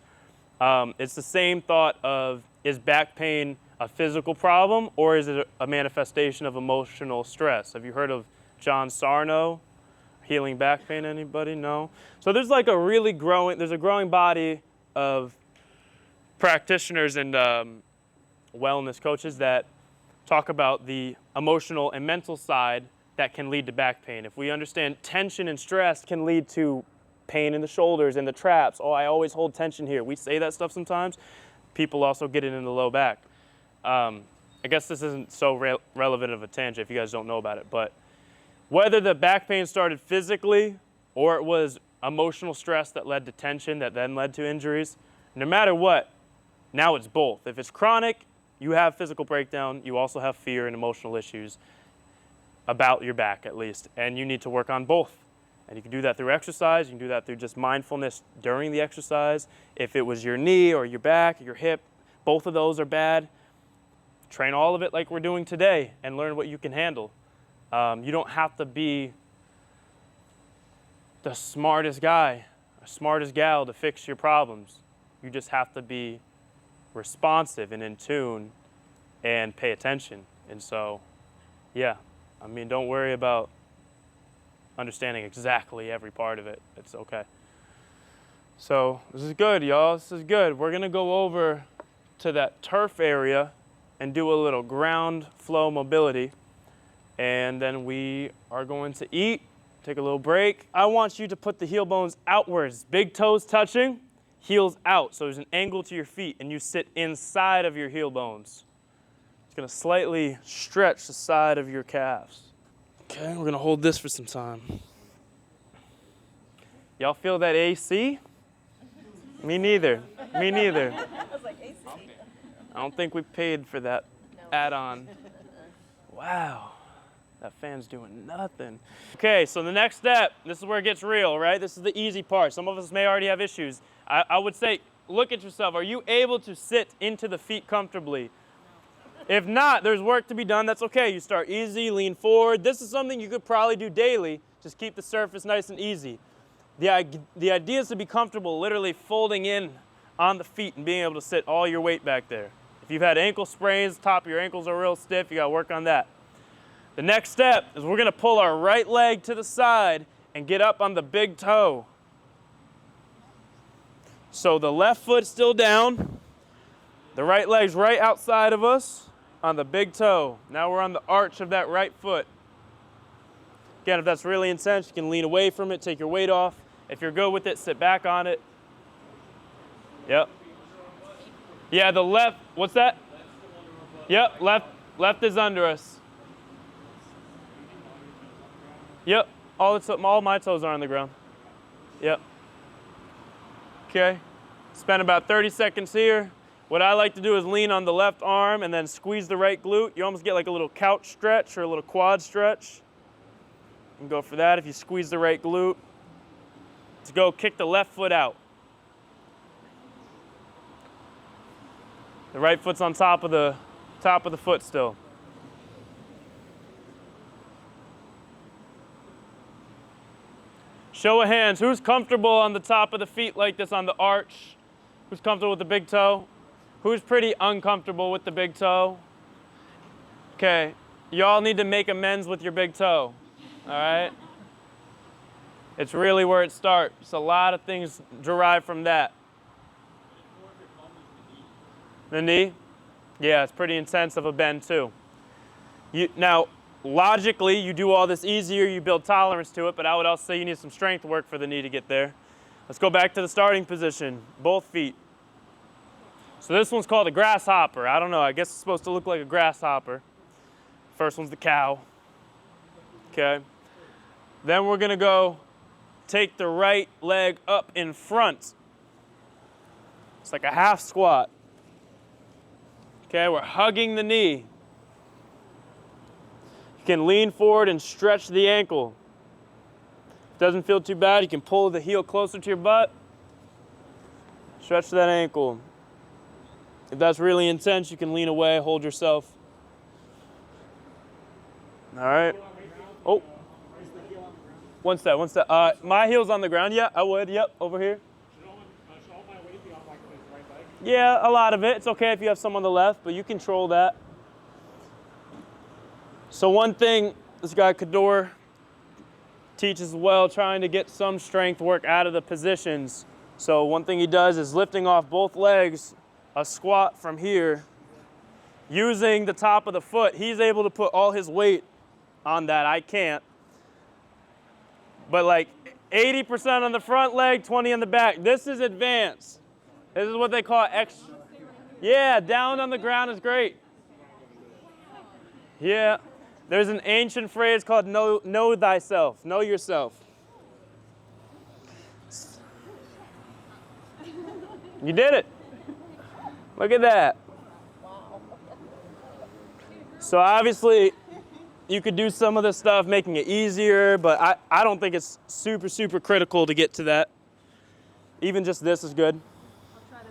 It's the same thought of, is back pain a physical problem or is it a manifestation of emotional stress? Have you heard of John Sarno? Healing back pain, anybody? No? So there's like there's a growing body of practitioners and wellness coaches that talk about the emotional and mental side that can lead to back pain. If we understand tension and stress can lead to pain in the shoulders and the traps. Oh, I always hold tension here. We say that stuff sometimes. People also get it in the low back. I guess this isn't so relevant of a tangent if you guys don't know about it, but whether the back pain started physically or it was emotional stress that led to tension that then led to injuries, no matter what, now it's both. If it's chronic, you have physical breakdown, you also have fear and emotional issues about your back at least, and you need to work on both. And you can do that through exercise, you can do that through just mindfulness during the exercise. If it was your knee or your back, your hip, both of those are bad. Train all of it like we're doing today and learn what you can handle. You don't have to be the smartest guy or smartest gal to fix your problems. You just have to be responsive and in tune and pay attention. And so, yeah, I mean, don't worry about understanding exactly every part of it. It's okay. So this is good, y'all. This is good. We're going to go over to that turf area and do a little ground flow mobility. And then we are going to eat, take a little break. I want you to put the heel bones outwards, big toes touching, heels out. So there's an angle to your feet and you sit inside of your heel bones. It's gonna slightly stretch the side of your calves. Okay, we're gonna hold this for some time. Y'all feel that AC? Me neither, me neither. I was like, AC. I don't think we paid for that add-on. Wow. That fan's doing nothing. Okay, so the next step, this is where it gets real, right? This is the easy part. Some of us may already have issues. I would say, look at yourself. Are you able to sit into the feet comfortably? If not, there's work to be done. That's okay. You start easy, lean forward. This is something you could probably do daily. Just keep the surface nice and easy. The idea is to be comfortable literally folding in on the feet and being able to sit all your weight back there. If you've had ankle sprains, top of your ankles are real stiff, you got to work on that. The next step is we're going to pull our right leg to the side and get up on the big toe. So the left foot's still down. The right leg's right outside of us on the big toe. Now we're on the arch of that right foot. Again, if that's really intense, you can lean away from it, take your weight off. If you're good with it, sit back on it. Yep. Yeah, the left, what's that? Yep, left is under us. Yep, all my toes are on the ground. Yep. Okay, spend about 30 seconds here. What I like to do is lean on the left arm and then squeeze the right glute. You almost get like a little couch stretch or a little quad stretch. You can go for that if you squeeze the right glute. Let's go kick the left foot out. The right foot's on top of the foot still. Show of hands, who's comfortable on the top of the feet like this on the arch? Who's comfortable with the big toe? Who's pretty uncomfortable with the big toe? Okay, y'all need to make amends with your big toe, all right? It's really where it starts. A lot of things derive from that. The knee? Yeah, it's pretty intense of a bend too. Now, logically, you do all this easier, you build tolerance to it, but I would also say you need some strength work for the knee to get there. Let's go back to the starting position, both feet. So this one's called a grasshopper. I don't know, I guess it's supposed to look like a grasshopper. First one's the cow. Okay. Then we're gonna go take the right leg up in front. It's like a half squat. Okay, we're hugging the knee. You can lean forward and stretch the ankle. If it doesn't feel too bad, you can pull the heel closer to your butt. Stretch that ankle. If that's really intense, you can lean away, hold yourself. All right. Oh. One step, one step. My heel's on the ground. Yeah, I would. Yep, over here. Should all my weight be on like this right leg? Yeah, a lot of it. It's okay if you have some on the left, but you control that. So one thing this guy Kador teaches well, trying to get some strength work out of the positions. So one thing he does is lifting off both legs, a squat from here, using the top of the foot. He's able to put all his weight on that. I can't. But like 80% on the front leg, 20 on the back. This is advanced. This is what they call extra. Yeah, down on the ground is great. Yeah. There's an ancient phrase called know thyself, know yourself. You did it. Look at that. So obviously, you could do some of this stuff making it easier, but I don't think it's super, super critical to get to that. Even just this is good. I'll try to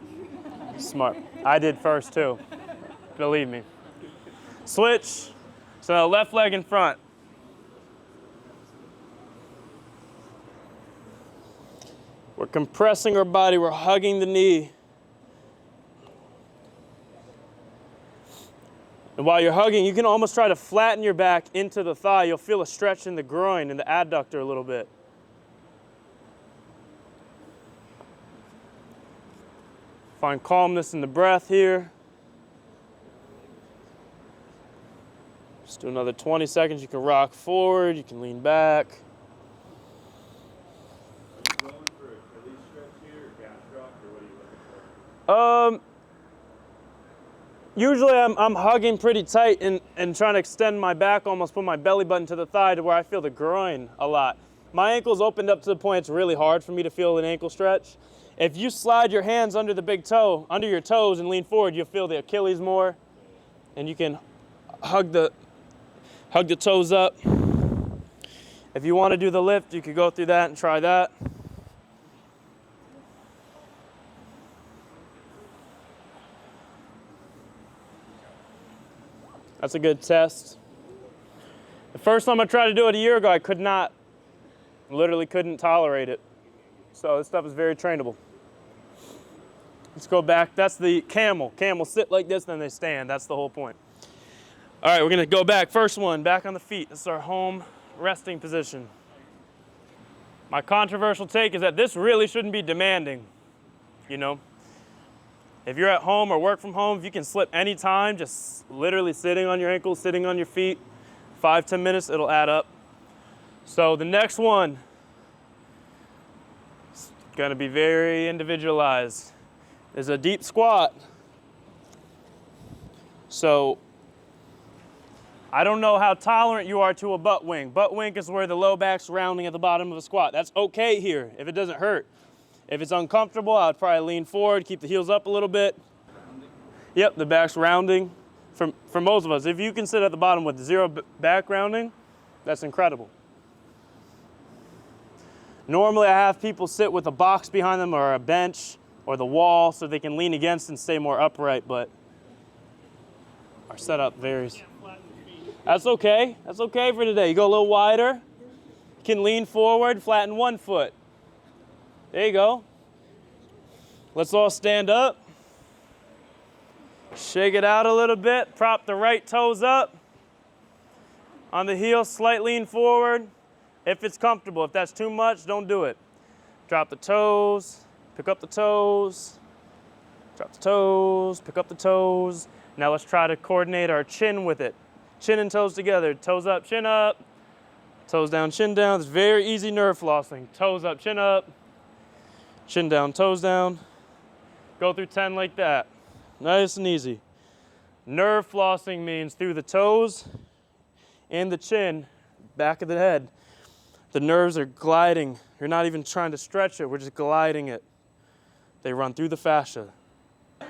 in privacy. Smart. I did first too. Believe me. Switch. So now left leg in front. We're compressing our body. We're hugging the knee. And while you're hugging, you can almost try to flatten your back into the thigh. You'll feel a stretch in the groin and the adductor a little bit. Find calmness in the breath here. Just do another 20 seconds. You can rock forward, you can lean back. Are you going for Achilles stretch here, or gastroc, or what are you looking for? Usually I'm hugging pretty tight and trying to extend my back, almost put my belly button to the thigh to where I feel the groin a lot. My ankle's opened up to the point it's really hard for me to feel an ankle stretch. If you slide your hands under the big toe, under your toes and lean forward, you'll feel the Achilles more. And you can hug the toes up. If you want to do the lift, you could go through that and try that. That's a good test. The first time I tried to do it a year ago, I could not, literally couldn't tolerate it. So this stuff is very trainable. Let's go back. That's the camel. Camels sit like this, then they stand. That's the whole point. All right, we're gonna go back. First one, back on the feet. This is our home resting position. My controversial take is that this really shouldn't be demanding, you know? If you're at home or work from home, if you can slip anytime, just literally sitting on your ankles, sitting on your feet, 5-10 minutes, it'll add up. So the next one is gonna be very individualized. Is a deep squat. So I don't know how tolerant you are to a butt wing. Butt wing is where the low back's rounding at the bottom of a squat. That's okay here if it doesn't hurt. If it's uncomfortable, I'd probably lean forward, keep the heels up a little bit. Yep, the back's rounding. For most of us, if you can sit at the bottom with zero back rounding, that's incredible. Normally I have people sit with a box behind them or a bench or the wall so they can lean against and stay more upright, but our setup varies. That's okay. That's okay for today. You go a little wider. You can lean forward, flatten one foot. There you go. Let's all stand up. Shake it out a little bit. Prop the right toes up. On the heel, slight lean forward. If it's comfortable. If that's too much, don't do it. Drop the toes. Pick up the toes. Drop the toes. Pick up the toes. Now let's try to coordinate our chin with it. Chin and toes together. Toes up, chin up. Toes down, chin down. It's very easy nerve flossing. Toes up, chin up. Chin down, toes down. Go through 10 like that. Nice and easy. Nerve flossing means through the toes and the chin, back of the head. The nerves are gliding. You're not even trying to stretch it. We're just gliding it. They run through the fascia.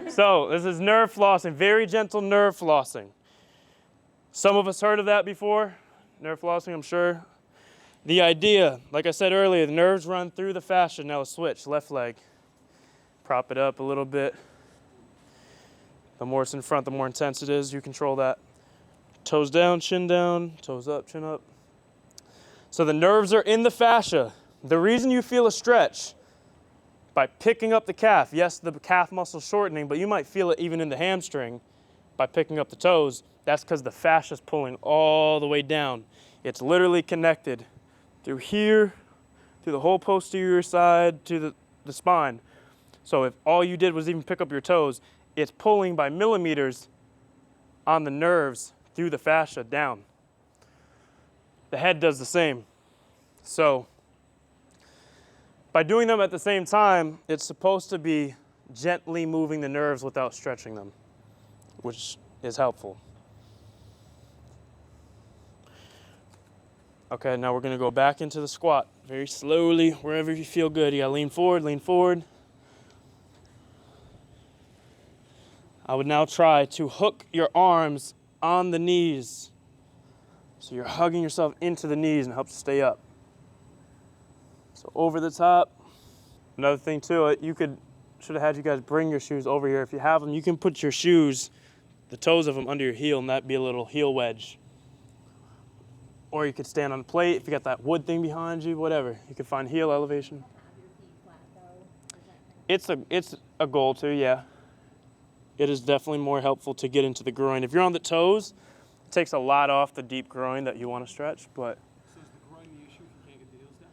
So this is nerve flossing, very gentle nerve flossing. Some of us heard of that before. Nerve flossing, I'm sure. The idea, like I said earlier, the nerves run through the fascia. Now let's switch, left leg. Prop it up a little bit. The more it's in front, the more intense it is. You control that. Toes down, toes up, chin up. So the nerves are in the fascia. The reason you feel a stretch by picking up the calf, yes, the calf muscle shortening, but you might feel it even in the hamstring by picking up the toes. That's because the fascia is pulling all the way down. It's literally connected through here, through the whole posterior side, to the spine. So if all you did was even pick up your toes, it's pulling by millimeters on the nerves through the fascia down. The head does the same. So by doing them at the same time, it's supposed to be gently moving the nerves without stretching them, which is helpful. Okay, now we're gonna go back into the squat very slowly, wherever you feel good. You gotta lean forward, lean forward. I would now try to hook your arms on the knees. So you're hugging yourself into the knees and helps you stay up. So over the top. Another thing too, should have had you guys bring your shoes over here. If you have them, you can put your shoes, the toes of them under your heel, and that'd be a little heel wedge. Or you could stand on the plate if you got that wood thing behind you, whatever. You can find heel elevation. It's a goal too, yeah. It is definitely more helpful to get into the groin. If you're on the toes, it takes a lot off the deep groin that you want to stretch, but. So is the groin the issue if you can't get the heels down?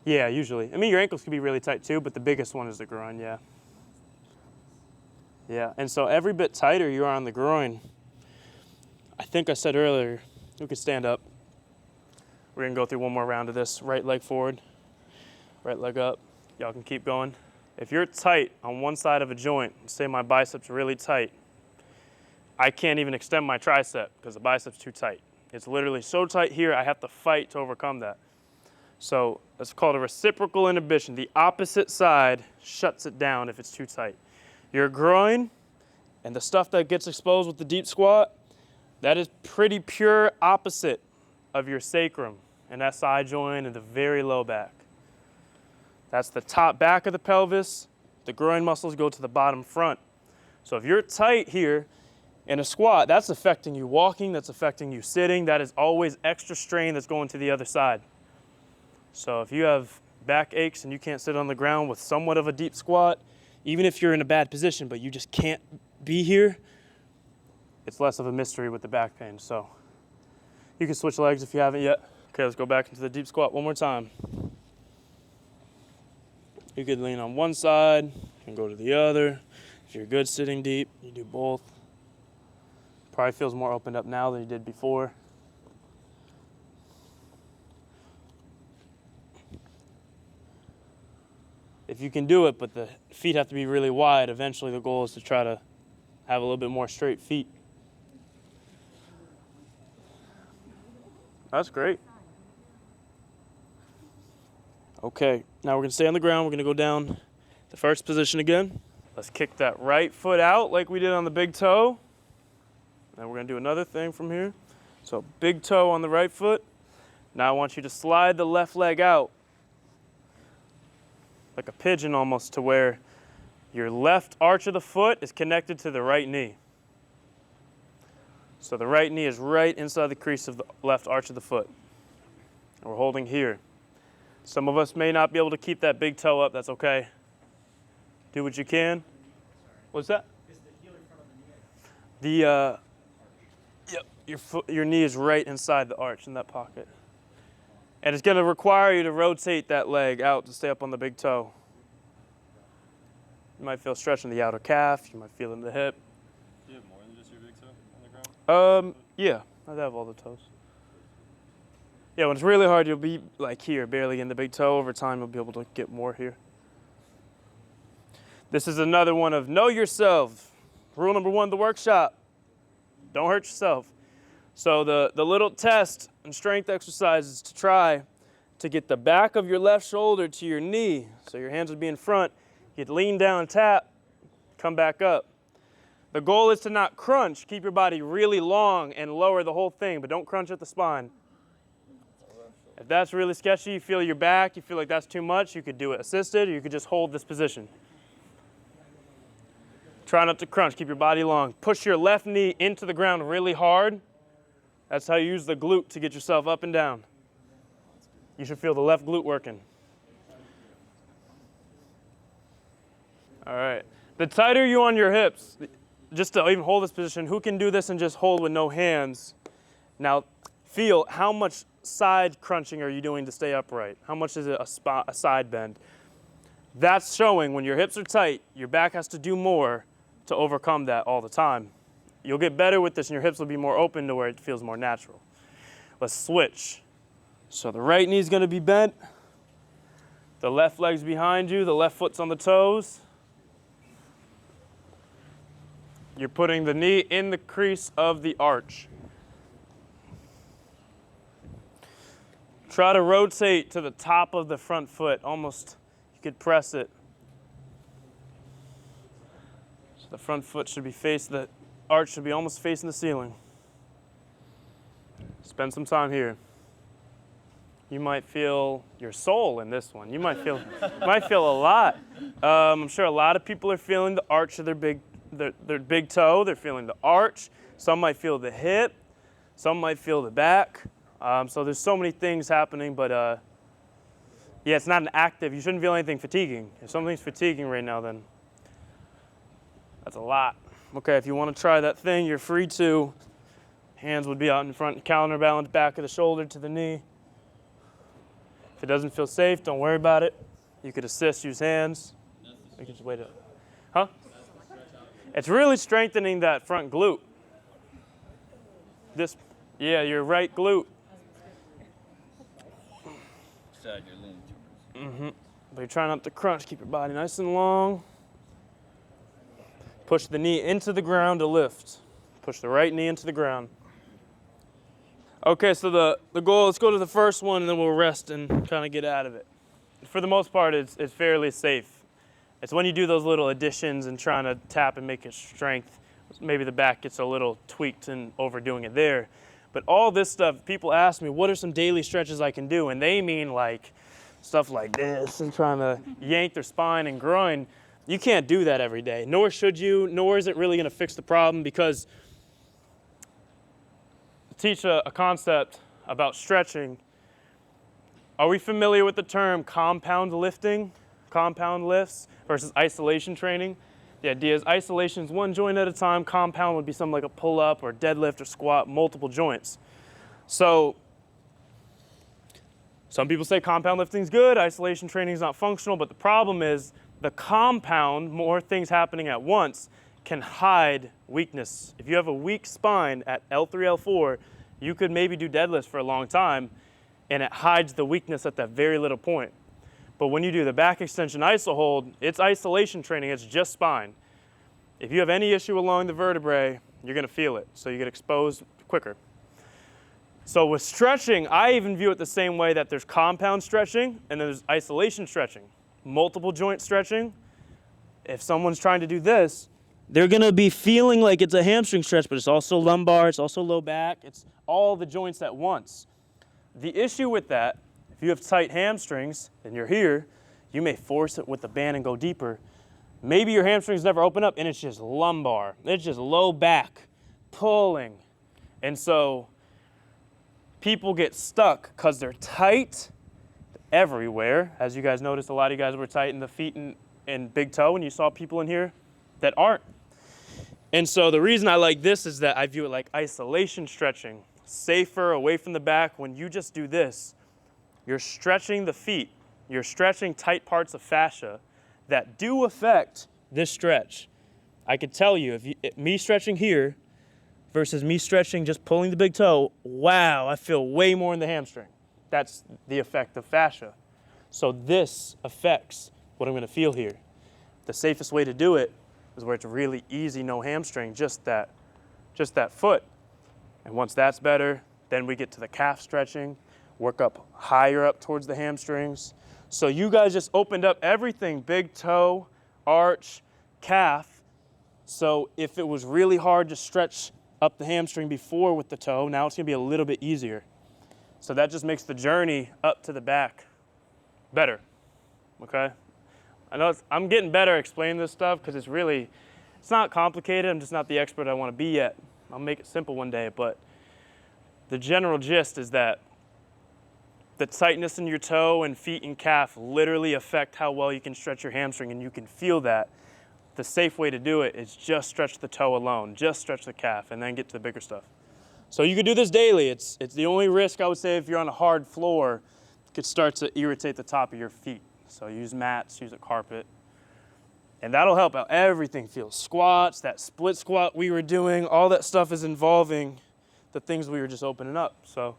Yeah, usually. I mean, your ankles can be really tight too, but the biggest one is the groin, yeah. Yeah, and so every bit tighter you are on the groin, I think I said earlier, we could stand up. We're gonna go through one more round of this. Right leg forward, right leg up. Y'all can keep going. If you're tight on one side of a joint, say my bicep's really tight, I can't even extend my tricep because the bicep's too tight. It's literally so tight here, I have to fight to overcome that. So it's called a reciprocal inhibition. The opposite side shuts it down if it's too tight. Your groin and the stuff that gets exposed with the deep squat, that is pretty pure opposite of your sacrum and that side joint and the very low back. That's the top back of the pelvis. The groin muscles go to the bottom front. So if you're tight here in a squat, that's affecting you walking, that's affecting you sitting. That is always extra strain that's going to the other side. So if you have back aches and you can't sit on the ground with somewhat of a deep squat, even if you're in a bad position, but you just can't be here, it's less of a mystery with the back pain. So you can switch legs if you haven't yet. Okay, let's go back into the deep squat one more time. You could lean on one side and go to the other. If you're good sitting deep, you do both. Probably feels more opened up now than you did before. If you can do it, but the feet have to be really wide, eventually the goal is to try to have a little bit more straight feet. That's great. Okay, now we're gonna stay on the ground. We're gonna go down the first position again. Let's kick that right foot out like we did on the big toe. And we're gonna do another thing from here. So big toe on the right foot. Now I want you to slide the left leg out like a pigeon almost, to where your left arch of the foot is connected to the right knee. So the right knee is right inside the crease of the left arch of the foot. And we're holding here. Some of us may not be able to keep that big toe up. That's okay. Do what you can. What's that? Is the heel in front of the knee? Yep, your knee is right inside the arch in that pocket. And it's going to require you to rotate that leg out to stay up on the big toe. You might feel stretch in the outer calf. You might feel it in the hip. Do you have more than just your big toe on the ground? Yeah, I have all the toes. Yeah, when it's really hard, you'll be like here, barely in the big toe. Over time, you'll be able to get more here. This is another one of know yourself. Rule number 1 of the workshop, don't hurt yourself. So the little test and strength exercises to try to get the back of your left shoulder to your knee. So your hands would be in front. You'd lean down, tap, come back up. The goal is to not crunch. Keep your body really long and lower the whole thing, but don't crunch at the spine. If that's really sketchy, you feel your back, you feel like that's too much, you could do it assisted, or you could just hold this position. Try not to crunch, keep your body long. Push your left knee into the ground really hard. That's how you use the glute to get yourself up and down. You should feel the left glute working. All right. The tighter you on your hips, just to even hold this position, who can do this and just hold with no hands? Now, feel how much side crunching are you doing to stay upright? How much is it a side bend? That's showing when your hips are tight, your back has to do more to overcome that all the time. You'll get better with this and your hips will be more open to where it feels more natural. Let's switch. So the right knee's gonna be bent. The left leg's behind you, the left foot's on the toes. You're putting the knee in the crease of the arch. Try to rotate to the top of the front foot, almost, you could press it. So the front foot should be facing, the arch should be almost facing the ceiling. Spend some time here. You might feel your soul in this one. You might feel a lot. I'm sure a lot of people are feeling the arch of their big toe. They're feeling the arch. Some might feel the hip. Some might feel the back. So there's so many things happening, but yeah, it's not an active. You shouldn't feel anything fatiguing. If something's fatiguing right now, then that's a lot. Okay, if you want to try that thing, you're free to. Hands would be out in front, counterbalance, back of the shoulder to the knee. If it doesn't feel safe, don't worry about it. You could assist, use hands. You can just wait it. Huh? It's really strengthening that front glute. Yeah, your right glute. Side you're leaning towards. But you're trying not to crunch. Keep your body nice and long. Push the knee into the ground to lift. Push the right knee into the ground. Okay, so the goal, let's go to the first one and then we'll rest and kind of get out of it. For the most part, it's fairly safe. It's when you do those little additions and trying to tap and make it strength, maybe the back gets a little tweaked and overdoing it there. But all this stuff, people ask me, what are some daily stretches I can do? And they mean like stuff like this and trying to yank their spine and groin. You can't do that every day, nor should you, nor is it really going to fix the problem, because to teach a concept about stretching, are we familiar with the term compound lifting, compound lifts versus isolation training? The idea is isolation is one joint at a time. Compound would be something like a pull-up or deadlift or squat, multiple joints. So some people say compound lifting is good, isolation training is not functional, but the problem is the compound, more things happening at once, can hide weakness. If you have a weak spine at L3, L4, you could maybe do deadlifts for a long time, and it hides the weakness at that very little point. But when you do the back extension iso hold, it's isolation training, it's just spine. If you have any issue along the vertebrae, you're gonna feel it, so you get exposed quicker. So with stretching, I even view it the same way that there's compound stretching and there's isolation stretching. Multiple joint stretching, if someone's trying to do this, they're gonna be feeling like it's a hamstring stretch, but it's also lumbar, it's also low back, it's all the joints at once. The issue with that, if you have tight hamstrings and you're here, you may force it with the band and go deeper. Maybe your hamstrings never open up and it's just lumbar, it's just low back, pulling. And so people get stuck because they're tight, everywhere. As you guys noticed, a lot of you guys were tight in the feet and big toe, and you saw people in here that aren't. And so the reason I like this is that I view it like isolation stretching, safer, away from the back. When you just do this, you're stretching the feet. You're stretching tight parts of fascia that do affect this stretch. I could tell you, me stretching here versus me stretching just pulling the big toe, wow, I feel way more in the hamstring. That's the effect of fascia. So this affects what I'm gonna feel here. The safest way to do it is where it's really easy, no hamstring, just that foot. And once that's better, then we get to the calf stretching, work up higher up towards the hamstrings. So you guys just opened up everything, big toe, arch, calf. So if it was really hard to stretch up the hamstring before with the toe, now it's gonna be a little bit easier. So that just makes the journey up to the back better, okay? I know I'm getting better at explaining this stuff because it's not complicated. I'm just not the expert I want to be yet. I'll make it simple one day, but the general gist is that the tightness in your toe and feet and calf literally affect how well you can stretch your hamstring, and you can feel that. The safe way to do it is just stretch the toe alone, just stretch the calf, and then get to the bigger stuff. So you could do this daily. It's the only risk I would say if you're on a hard floor, it could start to irritate the top of your feet. So use mats, use a carpet, and that'll help out. Everything feels. Squats, that split squat we were doing, all that stuff is involving the things we were just opening up. So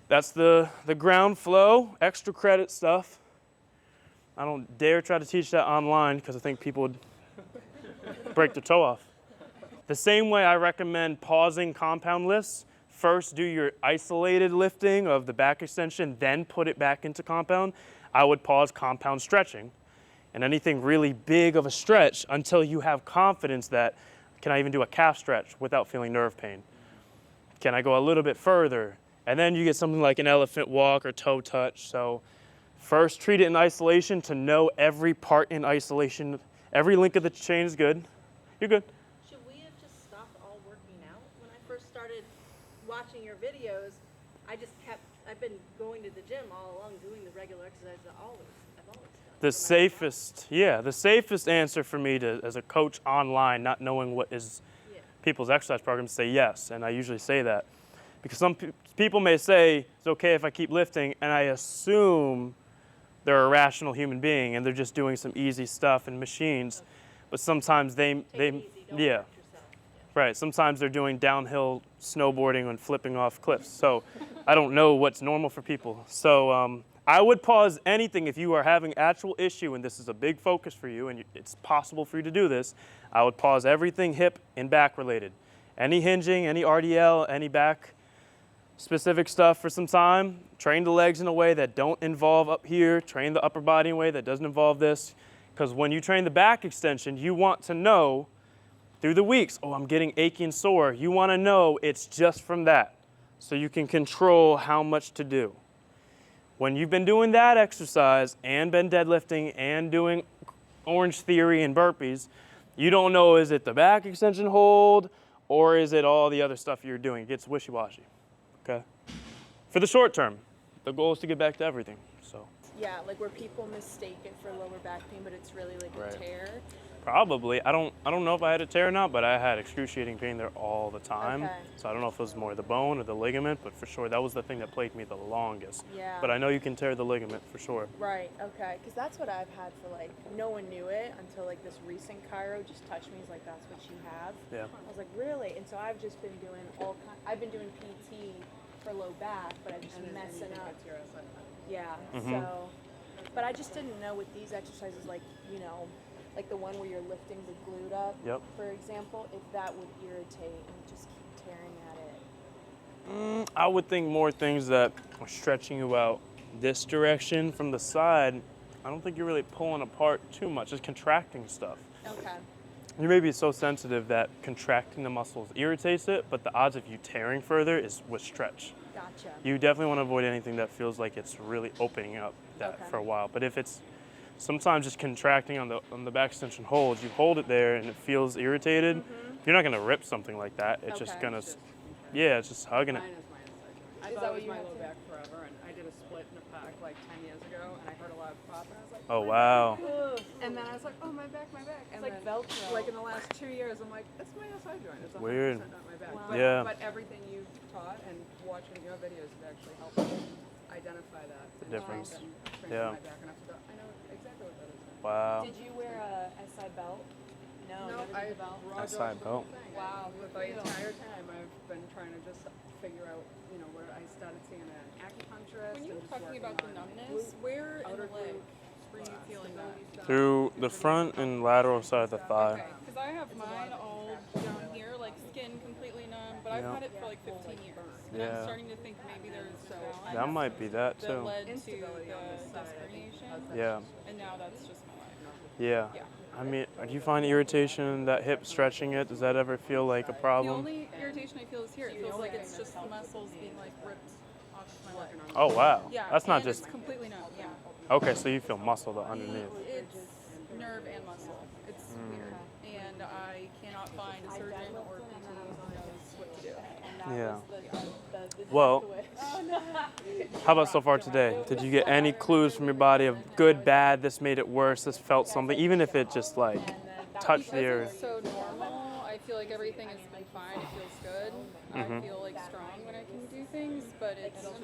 that's the ground flow, extra credit stuff. I don't dare try to teach that online because I think people would break their toe off. The same way I recommend pausing compound lifts. First do your isolated lifting of the back extension, then put it back into compound. I would pause compound stretching and anything really big of a stretch until you have confidence that, can I even do a calf stretch without feeling nerve pain? Can I go a little bit further? And then you get something like an elephant walk or toe touch. So first treat it in isolation to know every part in isolation. Every link of the chain is good. You're good. Should we have just stopped all working out? When I first started watching your videos, I've been going to the gym all along, doing the regular exercises I've always done. The safest answer for me as a coach online, not knowing what is people's exercise programs, say yes. And I usually say that because some people may say it's okay if I keep lifting, and I assume they're a rational human being and they're just doing some easy stuff in machines. But sometimes sometimes they're doing downhill snowboarding and flipping off cliffs. So I don't know what's normal for people. So I would pause anything if you are having actual issue and this is a big focus for you and it's possible for you to do this. I would pause everything hip and back related. Any hinging, any RDL, any back specific stuff for some time. Train the legs in a way that don't involve up here. Train the upper body in a way that doesn't involve this. Because when you train the back extension, you want to know through the weeks, oh, I'm getting achy and sore. You want to know it's just from that so you can control how much to do. When you've been doing that exercise and been deadlifting and doing Orange Theory and burpees, you don't know, is it the back extension hold or is it all the other stuff you're doing? It gets wishy-washy, okay? For the short term, the goal is to get back to everything, so. Yeah, like where people mistake it for lower back pain, but it's really like a tear. Probably. I don't know if I had a tear or not, but I had excruciating pain there all the time. Okay. So I don't know if it was more the bone or the ligament, but for sure that was the thing that plagued me the longest. Yeah. But I know you can tear the ligament for sure. Right, okay. Because that's what I've had for like, no one knew it until like this recent chiro just touched me. He's like, that's what you have. Yeah. I was like, really? And so I've just been doing I've been doing PT for low back, but I'm just messing up. Yeah, so, but I just didn't know with these exercises, like, you know, like the one where you're lifting the glute up, for example, if that would irritate and just keep tearing at it. I would think more things that are stretching you out this direction from the side. I don't think you're really pulling apart too much, just contracting stuff. Okay. You may be so sensitive that contracting the muscles irritates it, but the odds of you tearing further is with stretch. Gotcha. You definitely want to avoid anything that feels like it's really opening up that for a while. But if it's sometimes just contracting on the back extension holds, you hold it there and it feels irritated, you're not going to rip something like that. It's just going to, it's just hugging it. I thought it was my low back forever, and I did a split in a pack like 10 years ago, and I heard a loud pop, and I was like, Oh, my wow. back. And then I was like, oh, my back. And It's then, like Velcro. like in the last 2 years, I'm like, it's my SI joint. It's 100% Weird. not my back. Wow. But, Yeah. but everything you've taught and watching your videos have actually helped me identify that. The difference. And Yeah. my back, and I know exactly what that is. Wow. Did you wear a SI belt? No, never I did the belt. raw SI dog the belt. whole thing. Wow, But the entire time I've been trying to just figure out, you know, where I started seeing an acupuncturist. When you and were just talking working about the on numbness, where in outer the leg glute, were you feeling that? Through the front and lateral side of the thigh. Okay, because I have mine all down here, like skin completely numb, but I've Yeah. had it for like 15 years. And Yeah. I'm starting to think maybe there's balance That might be that that too. led to the disc herniation, Yeah. and now that's just my life. Yeah. Yeah. I mean, do you find irritation in that hip stretching it? Does that ever feel like a The problem? only irritation I feel is here. It feels like it's just the muscles being like ripped off my leg. Oh, wow. Yeah, That's not and just. it's completely numb, yeah. Okay, so you feel muscle though underneath. It's nerve and muscle. It's weird. And I cannot find a surgeon or PT who knows what to do. Yeah. Well, how about so far today? Did you get any clues from your body of good, bad, this made it worse, this felt something, even if it just like touched the area? Because it's so normal, I feel like everything has been fine. It feels good. I feel like strong when I can do things, but it's just,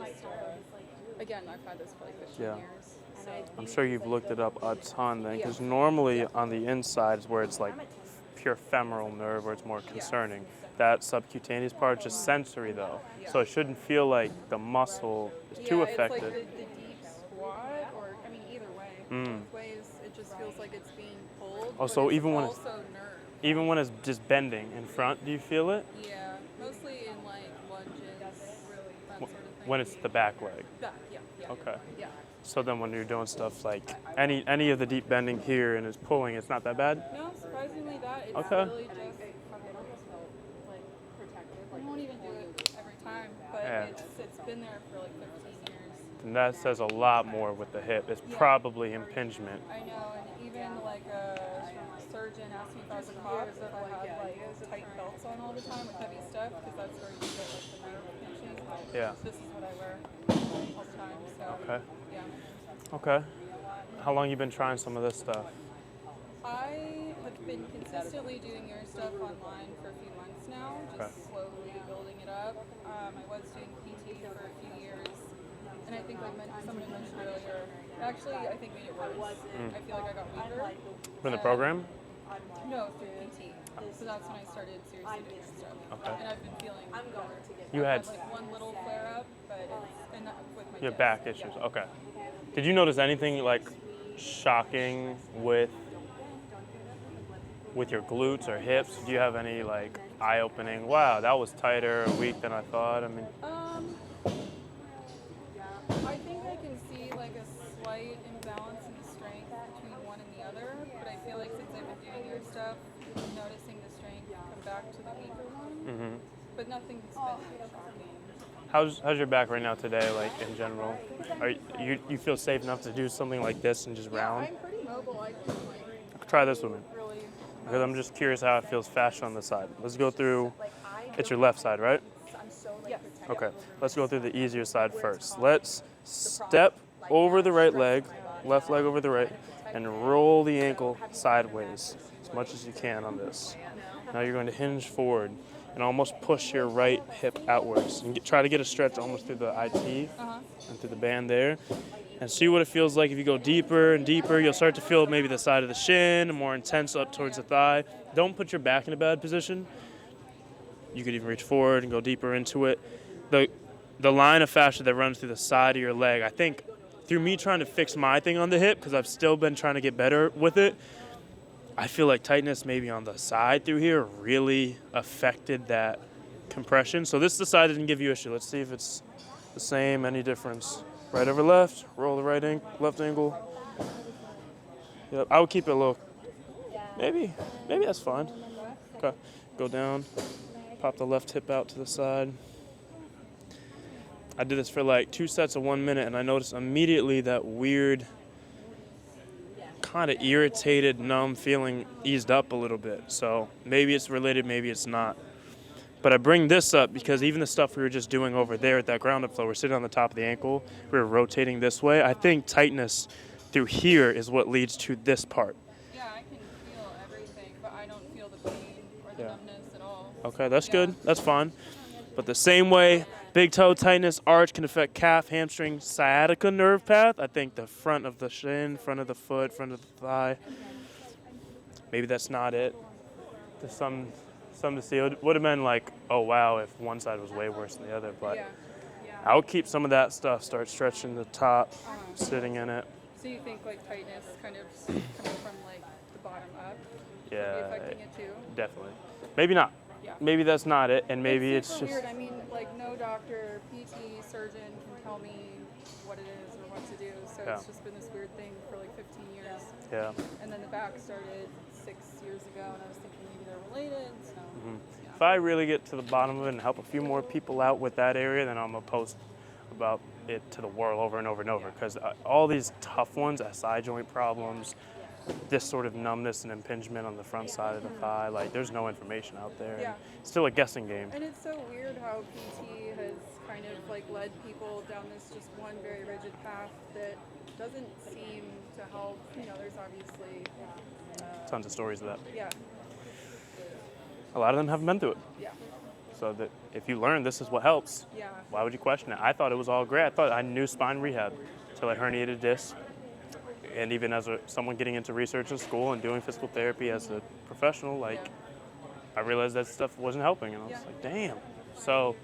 again, I've had this for like 15 Yeah. years. So. I'm sure you've looked it up a ton then, because normally on the inside is where it's like pure femoral nerve, where it's more concerning. That subcutaneous part is just sensory though, so it shouldn't feel like the muscle is too affected. It's like the deep squat, or I mean either way, both ways, it just feels like it's being pulled. Oh, so but even when it's it's also nerve. even when it's just bending in front, do you feel it? Yeah, mostly in like lunges, that sort of thing. When it's the back leg. Back, yeah. Okay. Yeah. So then when you're doing stuff like any of the deep bending here and is pulling, it's not that bad? No, surprisingly that it's Okay. really just. I won't even do it every time, but Yeah. it's been there for like 15 years. And that says a lot more with the hip. It's probably impingement. I know, and even like a surgeon asked me if I was a cop, if I had like tight belts on all the time with heavy stuff, because that's where you get like the nerve pinching. Yeah. This is what I wear all the time, so Okay. yeah. Okay. How long you been trying some of this stuff? I have been consistently doing your stuff online for a few months now, just slowly building it up. I was doing PT for a few years, and I think like somebody mentioned earlier, actually I think made it worse. I feel like I got weaker. From the program? No, through PT. So that's when I started seriously doing your stuff. Okay. And I've been feeling better. You had like one little flare up, but it's and with my your disc. back issues. Okay. Did you notice anything like shocking with your glutes or hips? Do you have any like eye-opening? Wow, that was tighter a week than I thought. I mean. I think I can see like a slight imbalance in the strength between one and the other, but I feel like since I've been doing your stuff, I'm noticing the strength come back to the weaker one. But nothing's been shocking. How's your back right now today, like in general? Are you feel safe enough to do something like this and just round? I'm pretty mobile. I can like Try this with me. really. Because I'm just curious how it feels fascia on the side. Let's go through, it's your left side, right? Yes. Okay, let's go through the easier side first. Let's step over the right leg, left leg over the right, and roll the ankle sideways as much as you can on this. Now you're going to hinge forward and almost push your right hip outwards. And try to get a stretch almost through the IT and through the band there. And see what it feels like if you go deeper and deeper. You'll start to feel maybe the side of the shin, more intense up towards the thigh. Don't put your back in a bad position. You could even reach forward and go deeper into it. The line of fascia that runs through the side of your leg, I think through me trying to fix my thing on the hip, because I've still been trying to get better with it, I feel like tightness maybe on the side through here really affected that compression. So this is the side that didn't give you issue. Let's see if it's the same, any difference. Right over left, roll the right ankle, left ankle. Yep, I would keep it low. Maybe that's fine. Okay, go down, pop the left hip out to the side. I did this for like 2 sets of 1 minute, and I noticed immediately that weird, kind of irritated, numb feeling eased up a little bit. So maybe it's related, maybe it's not. But I bring this up because even the stuff we were just doing over there at that ground up floor, we're sitting on the top of the ankle, we were rotating this way. I think tightness through here is what leads to this part. Yeah, I can feel everything, but I don't feel the pain or the numbness at all. Okay, that's good. That's fine. But the same way big toe tightness, arch can affect calf, hamstring, sciatica nerve path. I think the front of the shin, front of the foot, front of the thigh. Maybe that's not it. There's some to see. It would have been like, oh wow, if one side was way worse than the other. But I would keep some of that stuff, start stretching the top, sitting in it. So you think like tightness kind of coming from like the bottom up? Yeah, Would be affecting it too? definitely. Maybe not. Yeah. Maybe that's not it, and maybe it's super just. weird. I mean, like no doctor, PT, surgeon can tell me what it is or what to do. So it's just been this weird thing for like 15 years. Yeah. And then the back started 6 years ago, and I was thinking maybe they're related. So. If I really get to the bottom of it and help a few more people out with that area, then I'm gonna post about it to the world over and over and over. Because all these tough ones, SI joint problems, this sort of numbness and impingement on the front side of the thigh, like there's no information out there. Yeah. It's still a guessing game. And it's so weird how PT has kind of like led people down this just one very rigid path that doesn't seem to help. You know, there's obviously Tons of stories of that. Yeah. A lot of them haven't been through it. Yeah. So that if you learn this is what helps, why would you question it? I thought it was all great. I thought I knew spine rehab until I herniated a disc. And even as someone getting into research in school and doing physical therapy as a professional, like I realized that stuff wasn't helping, and I was like, damn. So,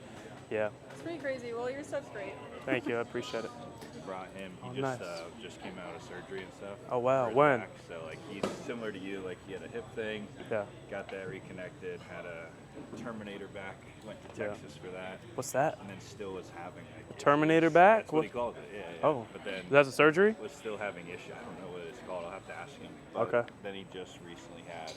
yeah. It's pretty crazy. Well, your stuff's great. Thank you. I appreciate it. Brought him. He just came out of surgery and stuff. Oh wow. for his When? back. So like he's similar to you. Like he had a hip thing. Yeah. Got that reconnected. Had a Terminator back. Went to Texas for that. What's that? And then still was having like Terminator back? That's what he called it. Yeah. Oh. But then That's a surgery? Was still having issues. I don't know what it's called. I'll have to ask him. Okay. Then he just recently had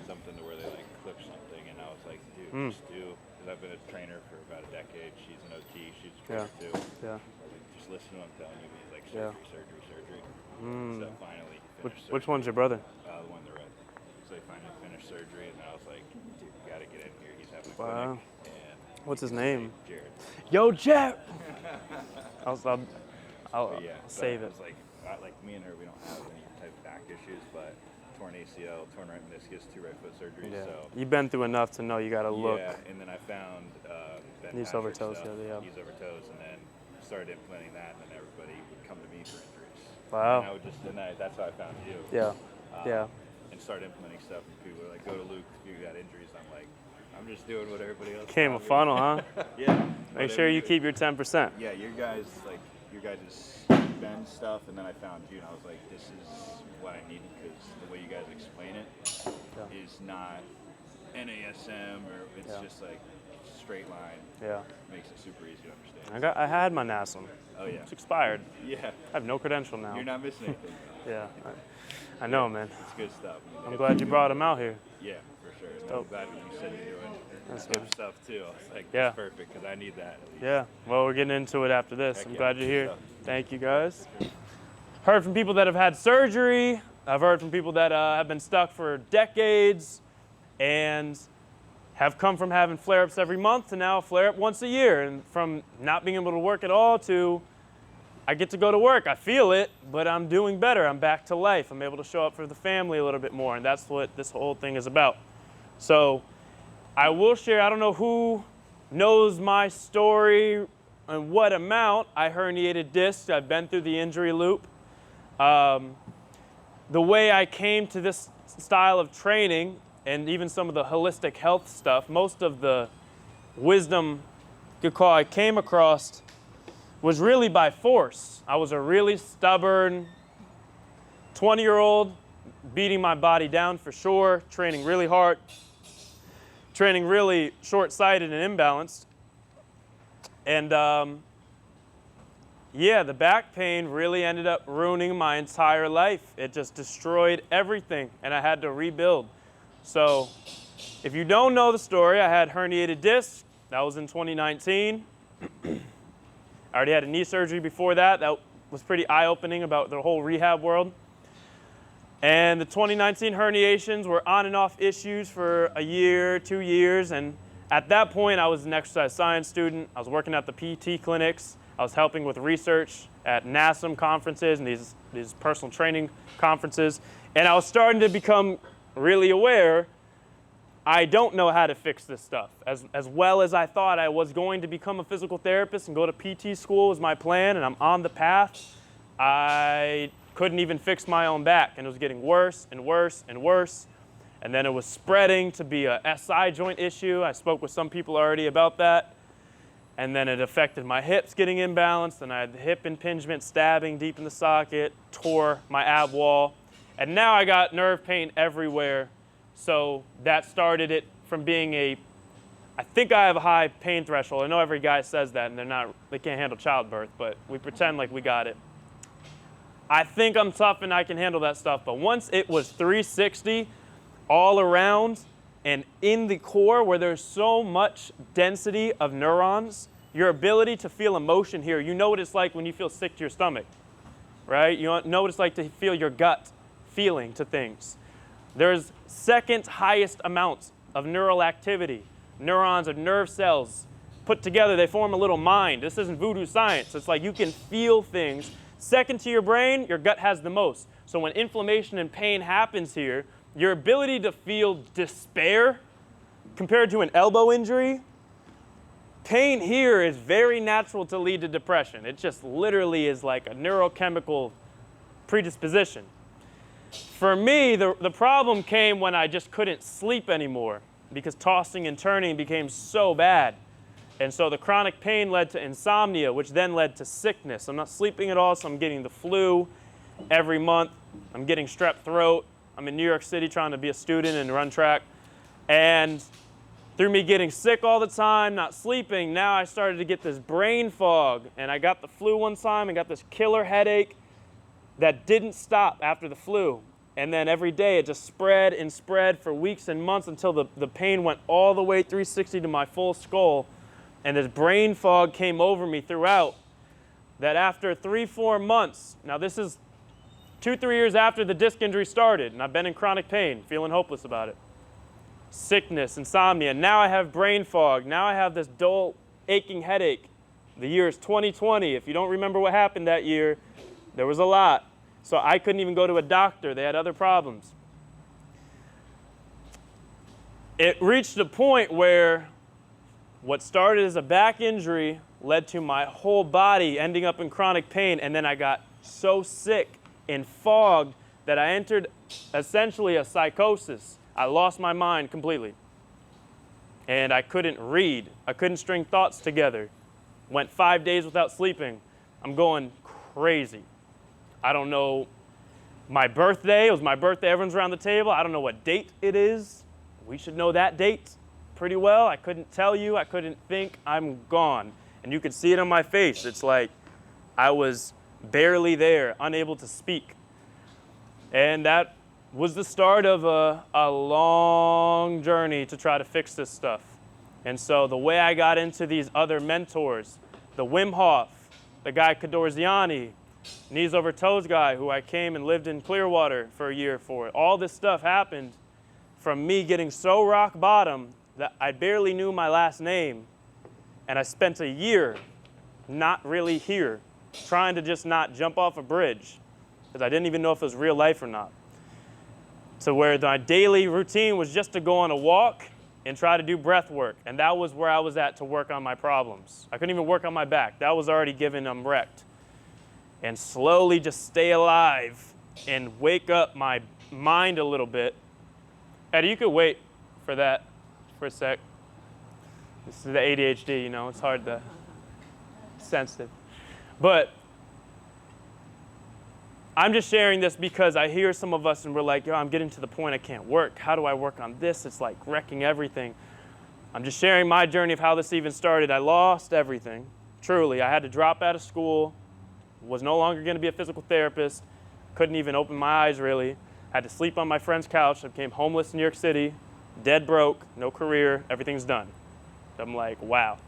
something to where they like clipped something, and I was like, dude, just do. Because I've been a trainer for about a decade. She's an OT. She's a trainer too. Yeah. Like, just listen to what I'm telling you. He's like surgery. So finally, Which one's your brother? the one in the red. So they finally finished surgery, and I was like, dude, you gotta get in here. He's having a clinic. And what's his name? Jared. Yo, Jared. I'll Yeah, save it. It's like me and her, we don't have any type of back issues, but torn ACL, torn right meniscus, 2 right foot surgeries. Yeah. So You've been through enough to know you gotta look. Yeah, and then I found Ben Knees over toes, Knees over toes, and then started implementing that, and then everybody would come to me for injuries. Wow. And I would just, that's how I found you. Yeah. And started implementing stuff, and people were like, go to Luke if you got injuries. I'm like, I'm just doing what everybody else Came a does. funnel, huh? Yeah. Make sure you keep your 10%. Yeah, your guys' bend stuff, and then I found you, and I was like, this is what I need, because the way you guys explain it is not NASM, or it's just like straight line. Yeah. Makes it super easy to understand. I had my NASM. Oh yeah. It's expired. Yeah. I have no credential now. You're not missing anything. Yeah. I know, man. It's good stuff. I'm glad you brought him out here. Yeah, for sure. And I'm Dope. glad you said you're doing That's hip good. stuff too. I was like, Yeah. that's perfect, because I need that. At least. Yeah. Well, we're getting into it after this. Heck I'm yeah. glad you're here. Stuff. Thank you, guys. Heard from people that have had surgery. I've heard from people that have been stuck for decades and have come from having flare-ups every month to now a flare-up once a year, and from not being able to work at all to I get to go to work. I feel it, but I'm doing better. I'm back to life. I'm able to show up for the family a little bit more, and that's what this whole thing is about. So I will share, I don't know who knows my story and what amount. I herniated discs. I've been through the injury loop. The way I came to this style of training and even some of the holistic health stuff, most of the wisdom you could call I came across was really by force. I was a really stubborn 20-year-old, beating my body down for sure, training really hard, training really short-sighted and imbalanced. And yeah, the back pain really ended up ruining my entire life. It just destroyed everything, and I had to rebuild. So if you don't know the story, I had herniated discs. That was in 2019. I already had a knee surgery before that. That was pretty eye-opening about the whole rehab world. And the 2019 herniations were on and off issues for a year, 2 years, and at that point, I was an exercise science student. I was working at the PT clinics. I was helping with research at NASM conferences and these personal training conferences. And I was starting to become really aware, I don't know how to fix this stuff. As well as I thought I was going to become a physical therapist and go to PT school was my plan, and I'm on the path. I couldn't even fix my own back, and it was getting worse and worse and worse. And then it was spreading to be a SI joint issue. I spoke with some people already about that. And then it affected my hips getting imbalanced, and I had the hip impingement, stabbing deep in the socket, tore my ab wall. And now I got nerve pain everywhere. So that started it from being I think I have a high pain threshold. I know every guy says that, and they can't handle childbirth, but we pretend like we got it. I think I'm tough and I can handle that stuff, but once it was 360 all around and in the core where there's so much density of neurons, your ability to feel emotion here, you know what it's like when you feel sick to your stomach, right? You know what it's like to feel your gut feeling to things. There's second highest amounts of neural activity. Neurons are nerve cells put together, they form a little mind. This isn't voodoo science. It's like you can feel things. Second to your brain, your gut has the most. So when inflammation and pain happens here, your ability to feel despair compared to an elbow injury, pain here is very natural to lead to depression. It just literally is like a neurochemical predisposition. For me, the problem came when I just couldn't sleep anymore because tossing and turning became so bad. And so the chronic pain led to insomnia, which then led to sickness. I'm not sleeping at all, so I'm getting the flu every month. I'm getting strep throat. I'm in New York City trying to be a student and run track. And through me getting sick all the time, not sleeping, now I started to get this brain fog. And I got the flu one time and got this killer headache that didn't stop after the flu. And then every day it just spread and spread for weeks and months until the pain went all the way 360 to my full skull. And this brain fog came over me throughout, that after 3-4 months, now this is 2-3 years after the disc injury started, and I've been in chronic pain, feeling hopeless about it. Sickness, insomnia, now I have brain fog, now I have this dull, aching headache. The year is 2020. If you don't remember what happened that year, there was a lot. So I couldn't even go to a doctor, they had other problems. It reached a point where what started as a back injury led to my whole body ending up in chronic pain, and then I got so sick and fogged that I entered essentially a psychosis. I lost my mind completely. And I couldn't read. I couldn't string thoughts together. Went 5 days without sleeping. I'm going crazy. I don't know my birthday. It was my birthday. Everyone's around the table. I don't know what date it is. We should know that date pretty well. I couldn't tell you. I couldn't think. I'm gone. And you could see it on my face. It's like I was barely there, unable to speak. And that was the start of a long journey to try to fix this stuff. And so the way I got into these other mentors, the Wim Hof, the guy Kadorziani, knees over toes guy who I came and lived in Clearwater for a year for, all this stuff happened from me getting so rock bottom that I barely knew my last name. And I spent a year not really here, trying to just not jump off a bridge, because I didn't even know if it was real life or not. So where my daily routine was just to go on a walk and try to do breath work. And that was where I was at to work on my problems. I couldn't even work on my back. That was already given, I'm wrecked. And slowly just stay alive and wake up my mind a little bit. Eddie, you could wait for that for a sec. This is the ADHD, you know, it's hard to, sensitive. But I'm just sharing this because I hear some of us and we're like, yo, I'm getting to the point I can't work. How do I work on this? It's like wrecking everything. I'm just sharing my journey of how this even started. I lost everything, truly. I had to drop out of school, was no longer going to be a physical therapist, couldn't even open my eyes really. Had to sleep on my friend's couch. I became homeless in New York City, dead broke, no career, everything's done. I'm like, wow.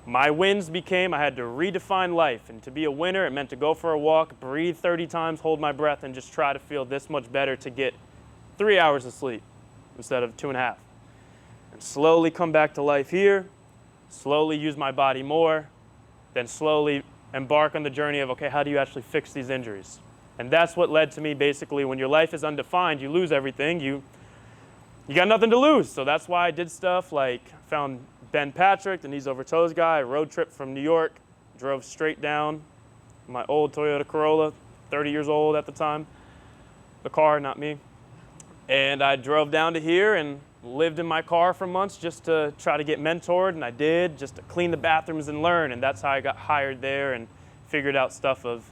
My wins became I had to redefine life, and to be a winner, it meant to go for a walk, breathe 30 times, hold my breath, and just try to feel this much better to get 3 hours of sleep instead of 2.5. slowly come back to life here, slowly use my body more, then slowly embark on the journey of, okay, how do you actually fix these injuries? And that's what led to me basically, when your life is undefined, you lose everything, you got nothing to lose. So that's why I did stuff like found Ben Patrick, the knees over toes guy, road trip from New York, drove straight down my old Toyota Corolla, 30 years old at the time, the car, not me. And I drove down to here and lived in my car for months just to try to get mentored, and I did, just to clean the bathrooms and learn. And that's how I got hired there and figured out stuff of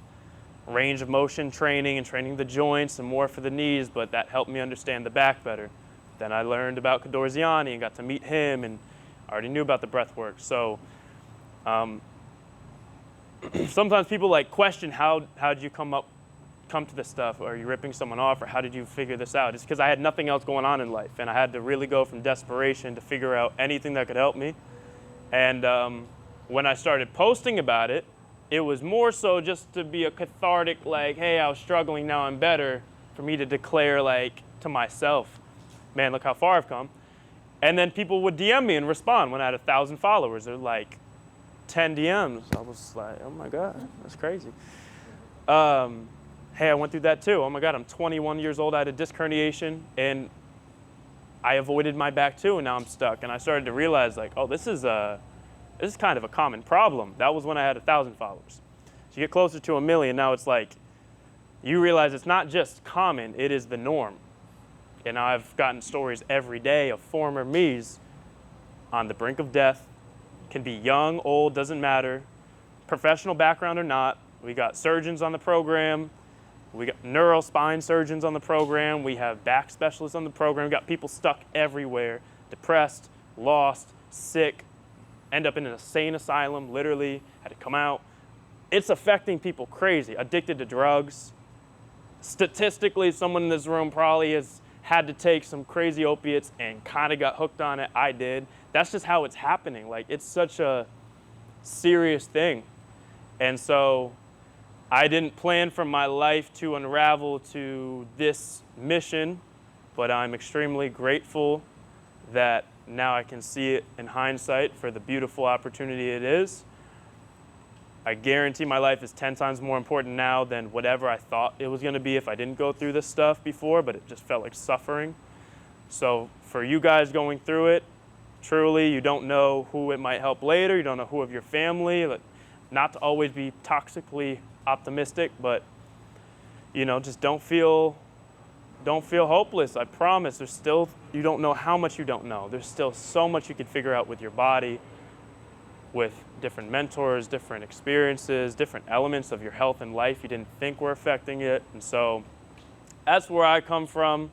range of motion training and training the joints and more for the knees, but that helped me understand the back better. Then I learned about Cadorziani and got to meet him, and I already knew about the breath work. So sometimes people like question how did you come to this stuff? Or are you ripping someone off? Or how did you figure this out? It's because I had nothing else going on in life, and I had to really go from desperation to figure out anything that could help me. And when I started posting about it, it was more so just to be a cathartic, like, hey, I was struggling, now I'm better, for me to declare like to myself, man, look how far I've come. And then people would DM me and respond when I had 1,000 followers. They're like 10 DMs. I was like, oh my God, that's crazy. Hey, I went through that too. Oh my God, I'm 21 years old. I had a disc herniation and I avoided my back too, and now I'm stuck. And I started to realize like, oh, this is kind of a common problem. That was when I had 1,000 followers. So you get closer to 1 million, now it's like, you realize it's not just common, it is the norm. And I've gotten stories every day of former me's on the brink of death. Can be young, old, doesn't matter. Professional background or not. We got surgeons on the program. We got neural spine surgeons on the program. We have back specialists on the program. We got people stuck everywhere, depressed, lost, sick, end up in an insane asylum, literally, had to come out. It's affecting people crazy, addicted to drugs. Statistically, someone in this room probably has had to take some crazy opiates and kind of got hooked on it. I did. That's just how it's happening. Like, it's such a serious thing. And so I didn't plan for my life to unravel to this mission, but I'm extremely grateful that now I can see it in hindsight for the beautiful opportunity it is. I guarantee my life is 10 times more important now than whatever I thought it was going to be if I didn't go through this stuff before, but it just felt like suffering. So for you guys going through it, truly, you don't know who it might help later. You don't know who of your family. Not to always be toxically optimistic, but you know, just don't feel hopeless. I promise. There's still, you don't know how much you don't know. There's still so much you can figure out with your body, with different mentors, different experiences, different elements of your health and life you didn't think were affecting it. And so that's where I come from.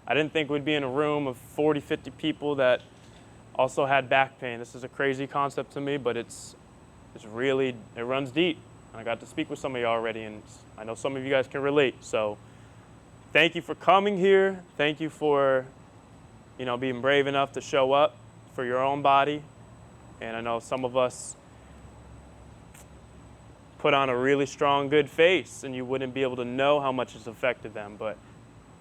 I didn't think we'd be in a room of 40, 50 people that also had back pain. This is a crazy concept to me, but it's really, it runs deep. And I got to speak with some of you already, and I know some of you guys can relate. So thank you for coming here. Thank you for, you know, being brave enough to show up for your own body. And I know some of us put on a really strong, good face, and you wouldn't be able to know how much it's affected them. But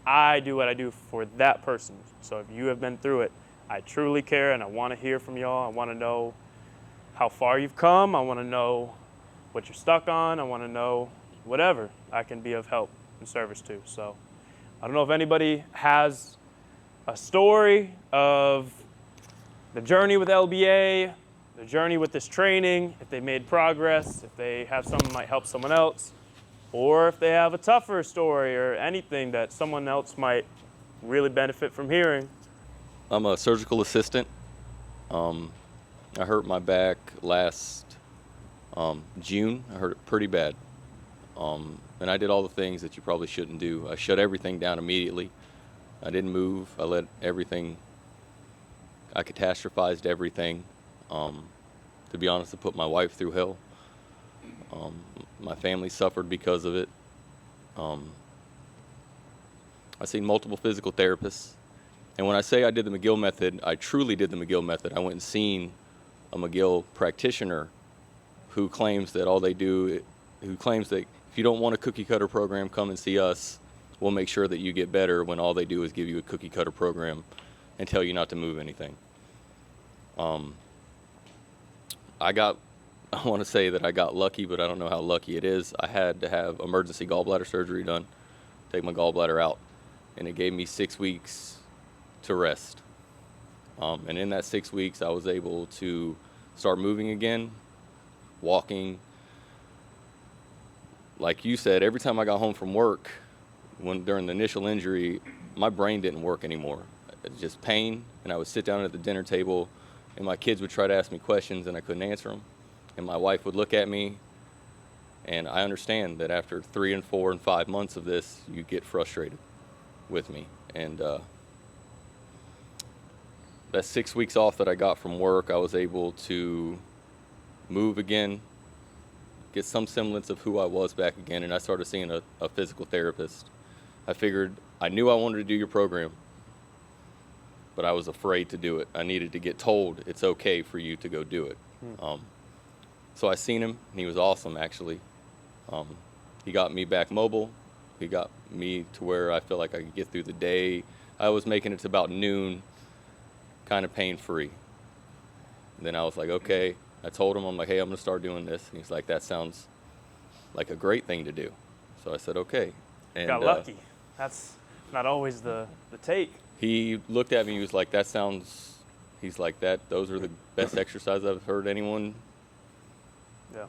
I do what I do for that person. So if you have been through it, I truly care, and I want to hear from y'all. I want to know how far you've come. I want to know what you're stuck on. I want to know whatever I can be of help and service to. So I don't know if anybody has a story of the journey with LBA, the journey with this training, if they made progress, if they have something that might help someone else, or if they have a tougher story or anything that someone else might really benefit from hearing. I'm a surgical assistant. I hurt my back last June. I hurt it pretty bad. And I did all the things that you probably shouldn't do. I shut everything down immediately. I didn't move. I let everything, I catastrophized everything. To be honest, I put my wife through hell. My family suffered because of it. I've seen multiple physical therapists. And when I say I did the McGill method, I truly did the McGill method. I went and seen a McGill practitioner who claims that all they do, who claims that if you don't want a cookie cutter program, come and see us. We'll make sure that you get better, when all they do is give you a cookie cutter program and tell you not to move anything. I want to say that I got lucky, but I don't know how lucky it is. I had to have emergency gallbladder surgery done, take my gallbladder out, and it gave me 6 weeks to rest. And in that 6 weeks, I was able to start moving again, walking. Like you said, every time I got home from work, during the initial injury, my brain didn't work anymore. It's just pain, and I would sit down at the dinner table, and my kids would try to ask me questions, and I couldn't answer them. And my wife would look at me, and I understand that after 3 and 4 and 5 months of this, you get frustrated with me. And that 6 weeks off that I got from work, I was able to move again, get some semblance of who I was back again, and I started seeing a physical therapist. I knew I wanted to do your program, but I was afraid to do it. I needed to get told it's okay for you to go do it. So I seen him, and he was awesome, actually. He got me back mobile. He got me to where I felt like I could get through the day. I was making it to about noon, kind of pain-free. Then I was like, okay. I told him, I'm like, hey, I'm going to start doing this. And he's like, that sounds like a great thing to do. So I said, okay. And got lucky. That's not always the take. He looked at me, he was like, he's like, those are the best exercises I've heard anyone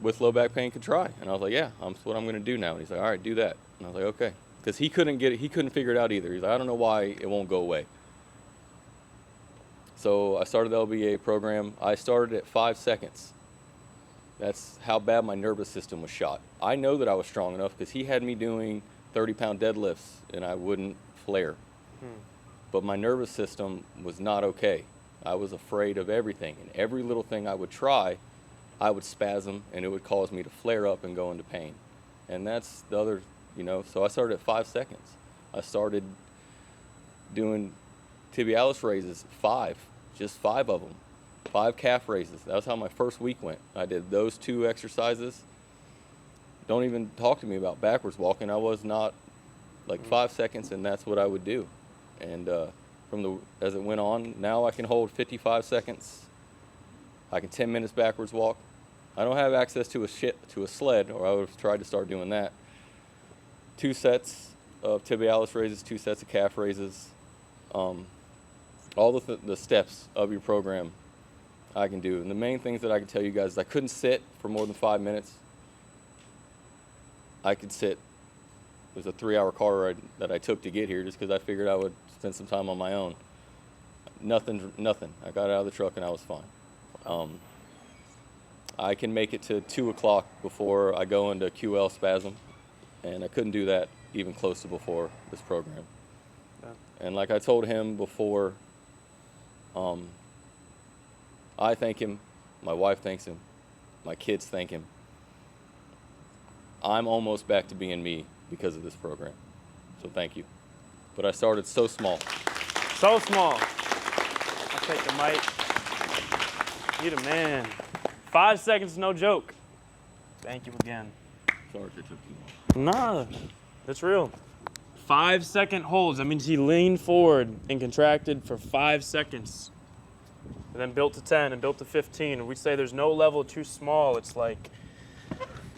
with low back pain could try. And I was like, yeah, that's what I'm going to do now. And he's like, all right, do that. And I was like, okay. Because he couldn't figure it out either. He's like, I don't know why it won't go away. So I started the LBA program. I started at 5 seconds. That's how bad my nervous system was shot. I know that I was strong enough because he had me doing 30-pound deadlifts and I wouldn't flare. But my nervous system was not okay. I was afraid of everything. And every little thing I would try, I would spasm and it would cause me to flare up and go into pain. And that's the other, so I started at 5 seconds. I started doing tibialis raises, just 5 of them. 5 calf raises. That was how my first week went. I did those 2 exercises. Don't even talk to me about backwards walking. I was not 5 seconds, and that's what I would do. And as it went on, now I can hold 55 seconds. I can 10 minutes backwards walk. I don't have access to a sled, or I would have tried to start doing that. 2 sets of tibialis raises, 2 sets of calf raises. All the steps of your program I can do. And the main things that I can tell you guys is I couldn't sit for more than 5 minutes. I could sit. It was a 3-hour car ride that I took to get here just because I figured I would spend some time on my own. Nothing. I got out of the truck and I was fine. I can make it to 2 o'clock before I go into QL spasm, and I couldn't do that even close to before this program. Yeah. And like I told him before, I thank him, my wife thanks him, my kids thank him. I'm almost back to being me because of this program. So thank you. But I started so small. So small. I'll take the mic. You the man. 5 seconds, no joke. Thank you again. Sorry if it took too long. Nah, that's real. 5-second holds. That means he leaned forward and contracted for 5 seconds. And then built to 10 and built to 15. And we say there's no level too small. It's like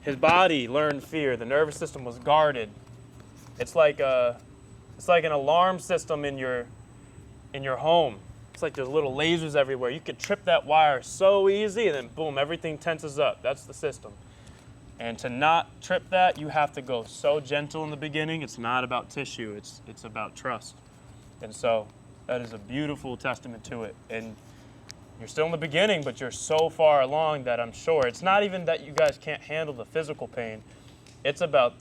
his body learned fear. The nervous system was guarded. It's like an alarm system in your home. It's like there's little lasers everywhere. You could trip that wire so easy, and then boom, everything tenses up. That's the system. And to not trip that, you have to go so gentle in the beginning. It's not about tissue. It's about trust. And so that is a beautiful testament to it. And you're still in the beginning, but you're so far along that I'm sure it's not even that you guys can't handle the physical pain. It's about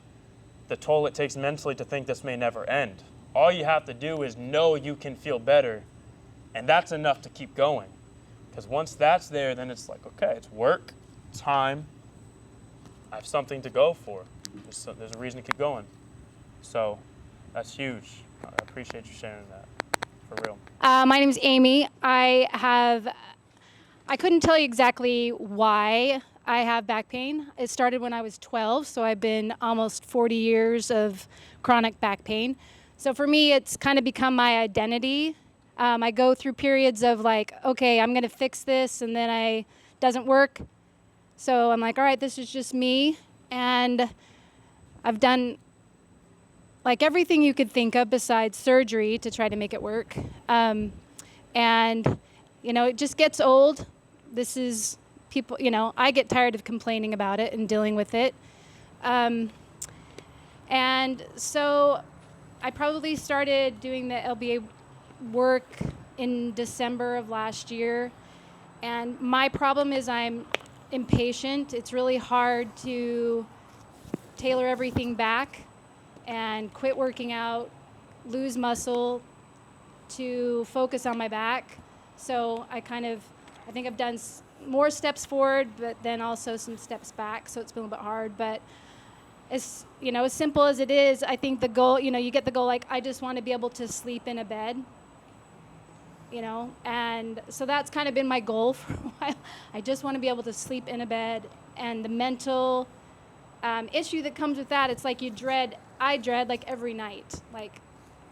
the toll it takes mentally to think this may never end. All you have to do is know you can feel better, and that's enough to keep going. Because once that's there, then it's like, okay, it's work, time, I have something to go for. There's a reason to keep going. So that's huge. I appreciate you sharing that, for real. My name is Amy. I couldn't tell you exactly why I have back pain. It started when I was 12, so I've been almost 40 years of chronic back pain. So for me, it's kind of become my identity. I go through periods of like, okay, I'm going to fix this, and then it doesn't work. So I'm like, all right, this is just me. And I've done like everything you could think of besides surgery to try to make it work. And, you know, it just gets old. This is people, you know, I get tired of complaining about it and dealing with it. And so I probably started doing the LBA work in December of last year. And my problem is I'm impatient. It's really hard to tailor everything back and quit working out, lose muscle to focus on my back. So I think I've done more steps forward, but then also some steps back. So it's been a little bit hard, but as you know, as simple as it is, I think the goal, you know, you get the goal like, I just want to be able to sleep in a bed, you know, and so that's kind of been my goal for a while. I just want to be able to sleep in a bed, and the mental issue that comes with that, it's like I dread like every night, like,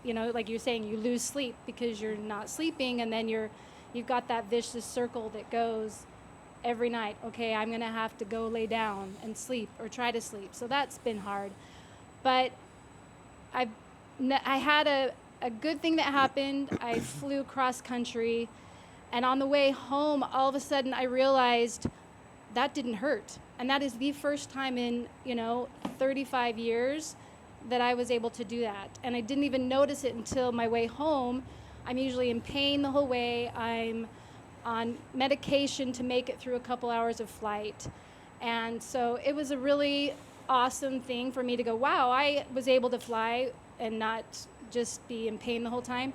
you know, like you're saying, you lose sleep because you're not sleeping, and then you've got that vicious circle that goes every night. Okay, I'm gonna have to go lay down and sleep or try to sleep. So that's been hard. But I had a good thing that happened. I flew cross country, and on the way home, all of a sudden I realized that didn't hurt. And that is the first time in, you know, 35 years that I was able to do that. And I didn't even notice it until my way home. I'm usually in pain the whole way. I'm on medication to make it through a couple hours of flight. And so it was a really awesome thing for me to go, wow, I was able to fly and not just be in pain the whole time.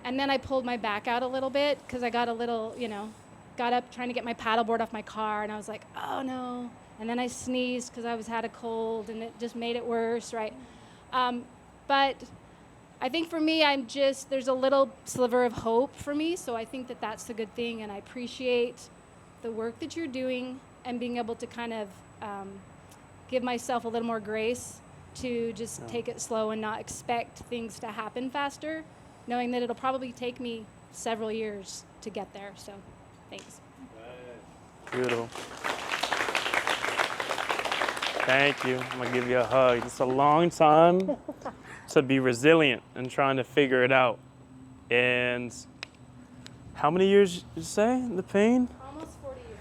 And then I pulled my back out a little bit because I got a little, you know, got up trying to get my paddleboard off my car, and I was like, oh no. And then I sneezed because I had a cold, and it just made it worse, right? But I think for me, there's a little sliver of hope for me, so I think that that's the good thing, and I appreciate the work that you're doing and being able to kind of give myself a little more grace to just take it slow and not expect things to happen faster, knowing that it'll probably take me several years to get there, so thanks. Beautiful. Thank you. I'm gonna give you a hug. It's a long time to be resilient and trying to figure it out. And how many years did you say the pain? Almost 40 years.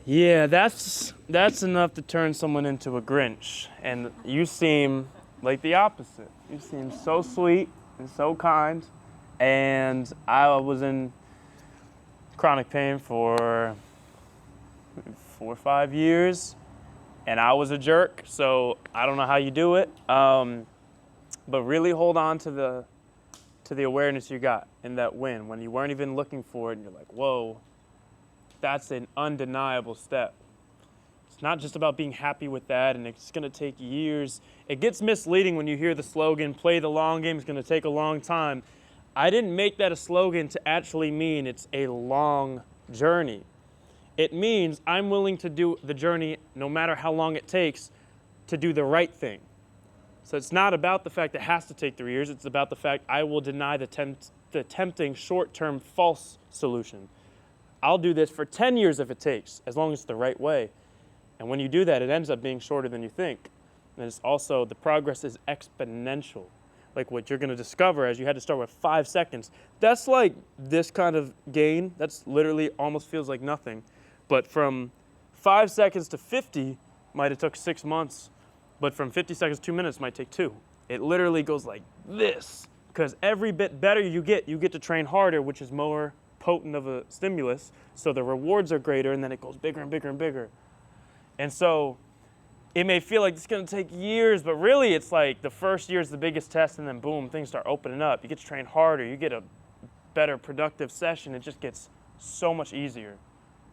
Yeah, that's enough to turn someone into a Grinch. And you seem like the opposite. You seem so sweet and so kind. And I was in chronic pain for 4 or 5 years. And I was a jerk, so I don't know how you do it. But really hold on to the awareness you got in that win when you weren't even looking for it, and you're like, whoa, that's an undeniable step. It's not just about being happy with that, and it's gonna take years. It gets misleading when you hear the slogan, play the long game, it's gonna take a long time. I didn't make that a slogan to actually mean it's a long journey. It means I'm willing to do the journey no matter how long it takes to do the right thing. So it's not about the fact that it has to take 3 years. It's about the fact I will deny the tempting short-term false solution. I'll do this for 10 years if it takes, as long as it's the right way. And when you do that, it ends up being shorter than you think. And it's also, the progress is exponential. Like what you're gonna discover as you had to start with 5 seconds. That's like this kind of gain. That's literally almost feels like nothing. But from 5 seconds to 50 might have took 6 months. But from 50 seconds to 2 minutes might take 2. It literally goes like this. Because every bit better you get to train harder, which is more potent of a stimulus. So the rewards are greater, and then it goes bigger and bigger and bigger. And so it may feel like it's gonna take years, but really it's like the first year is the biggest test, and then boom, things start opening up. You get to train harder, you get a better productive session. It just gets so much easier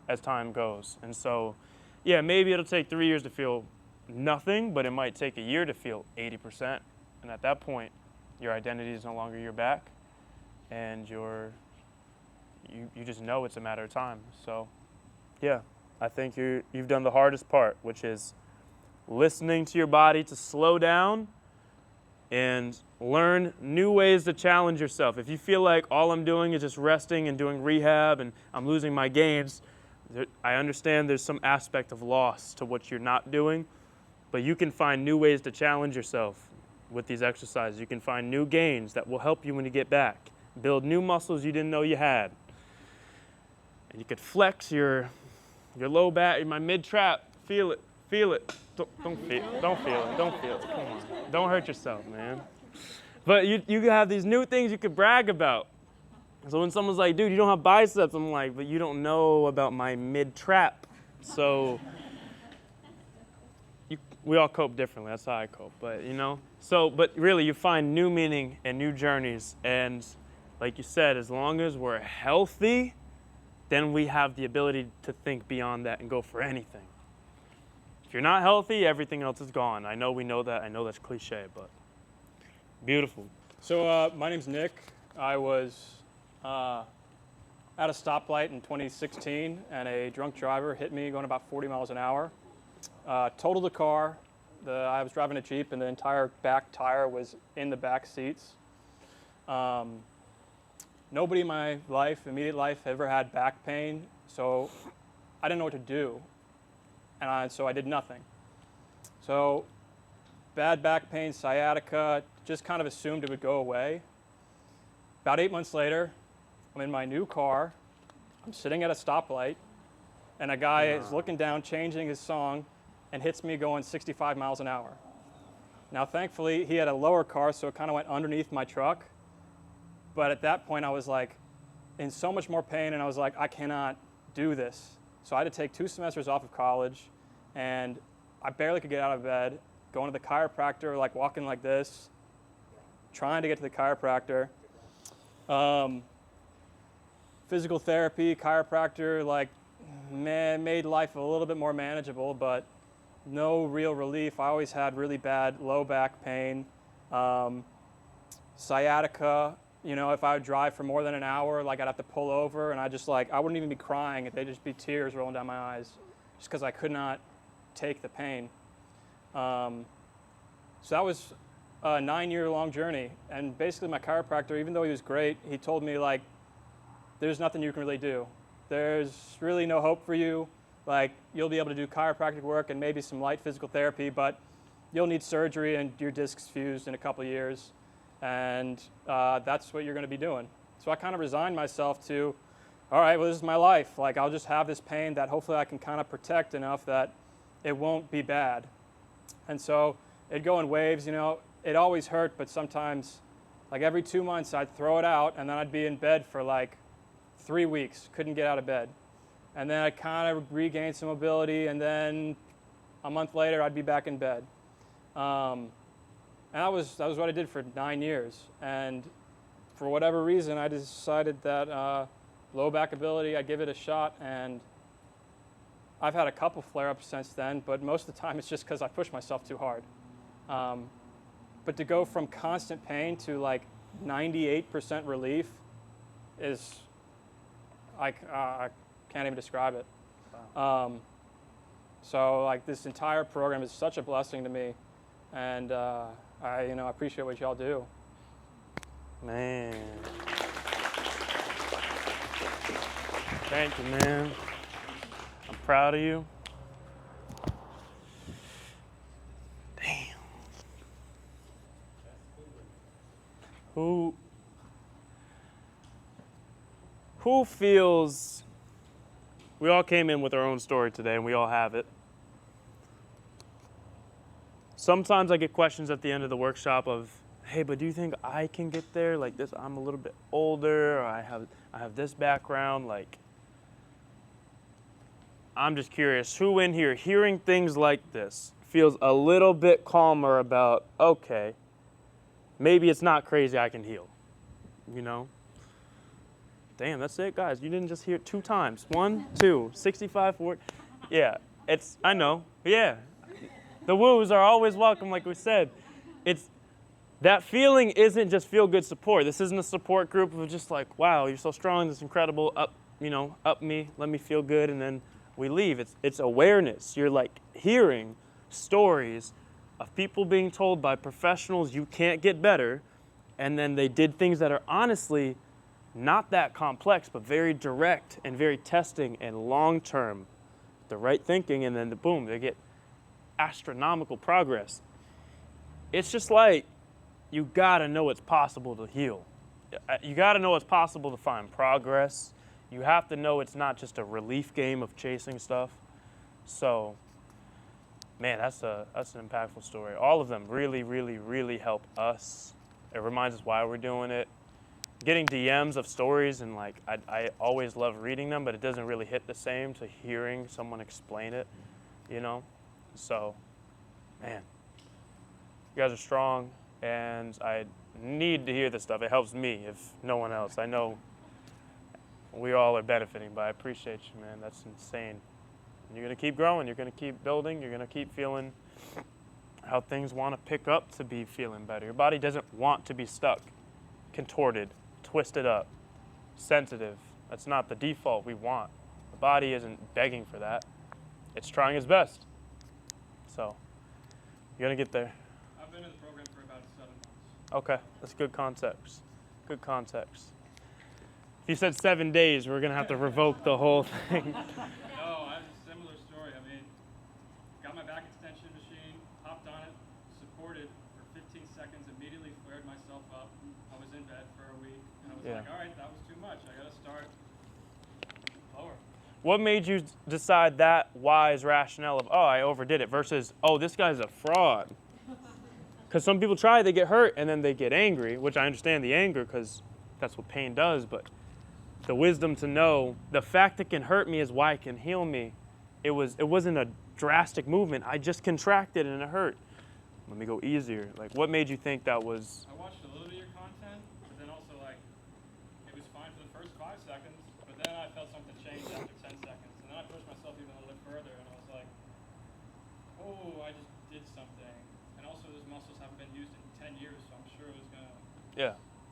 as time goes. And so, yeah, maybe it'll take 3 years to feel nothing, but it might take a year to feel 80%. And at that point, your identity is no longer your back, and you just know it's a matter of time. So, yeah, I think you've done the hardest part, which is listening to your body to slow down and learn new ways to challenge yourself. If you feel like all I'm doing is just resting and doing rehab and I'm losing my gains, I understand there's some aspect of loss to what you're not doing, but you can find new ways to challenge yourself with these exercises. You can find new gains that will help you when you get back, build new muscles you didn't know you had. And you could flex your low back, my mid-trap, feel it. Don't feel it. Come on. Don't hurt yourself, man. But you have these new things you could brag about. So when someone's like, dude, you don't have biceps, I'm like, but you don't know about my mid-trap. So we all cope differently. That's how I cope, but but really you find new meaning and new journeys. And like you said, as long as we're healthy, then we have the ability to think beyond that and go for anything. If you're not healthy, everything else is gone. I know we know that. I know that's cliche, but beautiful. So my name's Nick. I was at a stoplight in 2016, and a drunk driver hit me going about 40 miles an hour. Totaled the car. I was driving a Jeep, and the entire back tire was in the back seats. Nobody in my immediate life, ever had back pain, so I didn't know what to do. And so I did nothing. So bad back pain, sciatica, just kind of assumed it would go away. About 8 months later, I'm in my new car. I'm sitting at a stoplight, and a guy is looking down, changing his song, and hits me going 65 miles an hour. Now, thankfully, he had a lower car, so it kind of went underneath my truck. But at that point, I was like in so much more pain, and I was like, I cannot do this. So I had to take 2 semesters off of college, and I barely could get out of bed, going to the chiropractor, like walking like this, trying to get to the chiropractor. Physical therapy, chiropractor, like made life a little bit more manageable, but no real relief. I always had really bad low back pain, sciatica. If I would drive for more than an hour, like I'd have to pull over, and I wouldn't even be crying. They'd just be tears rolling down my eyes, just because I could not take the pain. So that was a 9-year-long journey, and basically my chiropractor, even though he was great, he told me like, there's nothing you can really do. There's really no hope for you. Like, you'll be able to do chiropractic work and maybe some light physical therapy, but you'll need surgery and your disc's fused in a couple of years. And that's what you're going to be doing. So I kind of resigned myself to, all right, well, this is my life. Like, I'll just have this pain that hopefully I can kind of protect enough that it won't be bad. And so it'd go in waves, it always hurt, but sometimes, like every 2 months, I'd throw it out, and then I'd be in bed for like 3 weeks, couldn't get out of bed. And then I'd kind of regain some mobility, and then a month later, I'd be back in bed. And that was what I did for 9 years. And for whatever reason, I decided that low back ability, I'd give it a shot. And I've had a couple flare-ups since then, but most of the time it's just because I push myself too hard. But to go from constant pain to like 98% relief is, I can't even describe it. So like this entire program is such a blessing to me. And I appreciate what y'all do. Man. Thank you, man. I'm proud of you. Damn. Who feels, we all came in with our own story today, and we all have it. Sometimes I get questions at the end of the workshop of, hey, but do you think I can get there? Like this, I'm a little bit older, or I have this background. Like, I'm just curious, who in here hearing things like this feels a little bit calmer about, okay, maybe it's not crazy, I can heal, Damn, that's it, guys. You didn't just hear it 2 times. 1, 2, 65, 40. Yeah, I know, yeah. The woos are always welcome, like we said. That feeling isn't just feel-good support. This isn't a support group of just like, wow, you're so strong, this is incredible, up me, let me feel good, and then we leave. It's awareness. You're like hearing stories of people being told by professionals you can't get better, and then they did things that are honestly not that complex, but very direct and very testing and long-term, the right thinking, and then boom, they get astronomical progress. It's just like, you gotta know it's possible to heal. You gotta know it's possible to find progress. You have to know it's not just a relief game of chasing stuff. So, man, that's an impactful story. All of them really, really, really help us. It reminds us why we're doing it. Getting DMs of stories, and like, I always love reading them, but it doesn't really hit the same to hearing someone explain it, you know? So, man, you guys are strong, and I need to hear this stuff. It helps me, if no one else. I know we all are benefiting, but I appreciate you, man. That's insane. And you're gonna keep growing, you're gonna keep building, you're gonna keep feeling how things wanna pick up to be feeling better. Your body doesn't want to be stuck, contorted, twisted up, sensitive. That's not the default we want. The body isn't begging for that. It's trying its best. So, you're gonna get there. I've been in the program for about 7 months. Okay, that's good context. Good context. If you said 7 days, we're gonna have to revoke the whole thing. No, I have a similar story. I mean, got my back extension machine, hopped on it, supported for 15 seconds, immediately flared myself up. I was in bed for a week, and I was like, all right, that was too much. I gotta start lower. What made you decide that wise rationale of, oh, I overdid it, versus, oh, this guy's a fraud? Because some people try, they get hurt, and then they get angry, which I understand the anger, because that's what pain does, but the wisdom to know the fact it can hurt me is why it can heal me. It wasn't a drastic movement. I just contracted and it hurt. Let me go easier. Like, what made you think that was? I watched a little bit of your content, but then also, like, it was fine for the first 5 seconds, but then I felt something change after 10 seconds. And then I pushed myself even a little bit further, and I was like, oh, I just did something. And also, those muscles haven't been used in 10 years, so I'm sure it was going to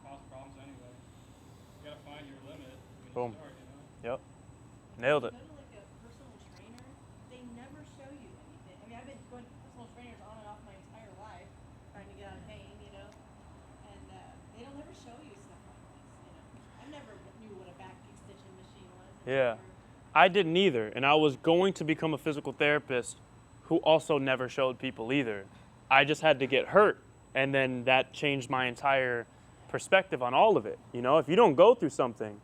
cause problems anyway. You got to find your limit when Boom. you start, you know? Yep. Nailed it. Go to like a personal trainer, they never show you anything. I mean, I've been going to personal trainers on and off my entire life, trying to get out of pain, you know, and they don't ever show you stuff like this, you know. I never knew what a back extension machine was. Yeah. I didn't either, and I was going to become a physical therapist who also never showed people either. I just had to get hurt, and then that changed my entire perspective on all of it. You know, if you don't go through something,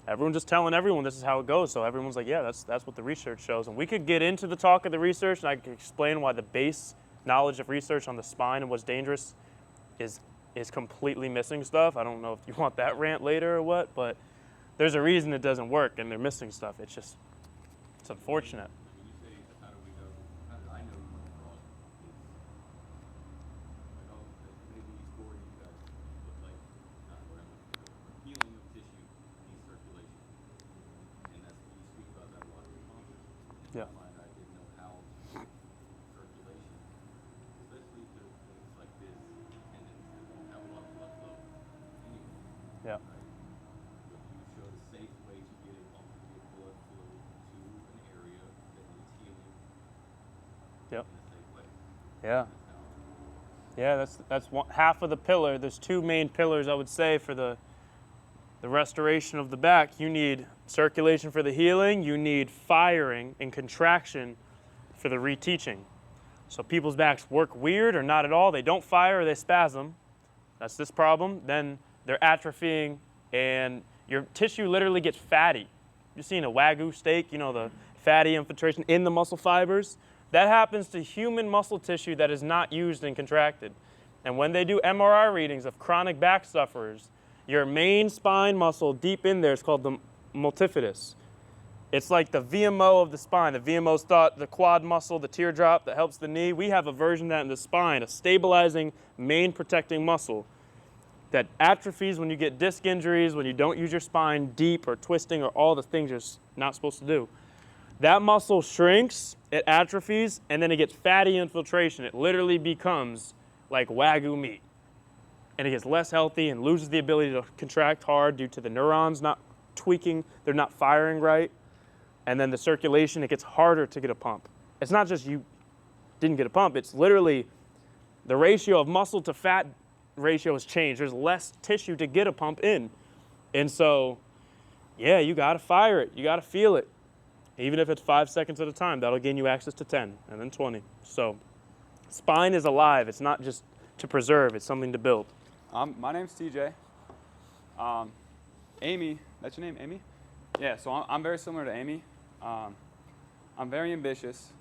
everyone's just telling everyone this is how it goes, so everyone's like, yeah, that's what the research shows. And we could get into the talk of the research, and I could explain why the base knowledge of research on the spine and what's dangerous is completely missing stuff. I don't know if you want that rant later or what, but there's a reason it doesn't work, and they're missing stuff. It's unfortunate. When you say, how do we know, how did I know you were fraud? It's, like, oh, maybe these 40 guys look like, not what I'm looking for, healing of tissue needs circulation. And that's, you speak about that a lot in your conference. Yeah. I didn't know how circulation, especially to things like this, tendons that don't have a lot of blood flow anyway. Yeah. Right? But you showed a safe way to get it off, to get blood flow to an area that needs healing Yep. in a safe way. Yeah. Yeah, that's half of the pillar. There's 2 main pillars, I would say, for the restoration of the back. You need circulation for the healing. You need firing and contraction for the reteaching. So people's backs work weird or not at all. They don't fire or they spasm. That's this problem. Then they're atrophying, and your tissue literally gets fatty. You've seen a Wagyu steak, you know, the fatty infiltration in the muscle fibers. That happens to human muscle tissue that is not used and contracted. And when they do MRI readings of chronic back sufferers, your main spine muscle deep in there is called the multifidus. It's like the VMO of the spine. The VMO is thought the quad muscle, the teardrop that helps the knee. We have a version of that in the spine, a stabilizing main protecting muscle that atrophies when you get disc injuries, when you don't use your spine deep or twisting or all the things you're not supposed to do. That muscle shrinks, it atrophies, and then it gets fatty infiltration. It literally becomes like Wagyu meat. And it gets less healthy and loses the ability to contract hard due to the neurons not tweaking, they're not firing right. And then the circulation, it gets harder to get a pump. It's not just you didn't get a pump. It's literally the ratio of muscle to fat ratio has changed. There's less tissue to get a pump in. And so, yeah, you got to fire it. You got to feel it. Even if it's 5 seconds at a time, that'll gain you access to 10 and then 20. So spine is alive. It's not just to preserve. It's something to build. My name's TJ. Amy, that's your name, Amy? Yeah, so I'm very similar to Amy. I'm very ambitious.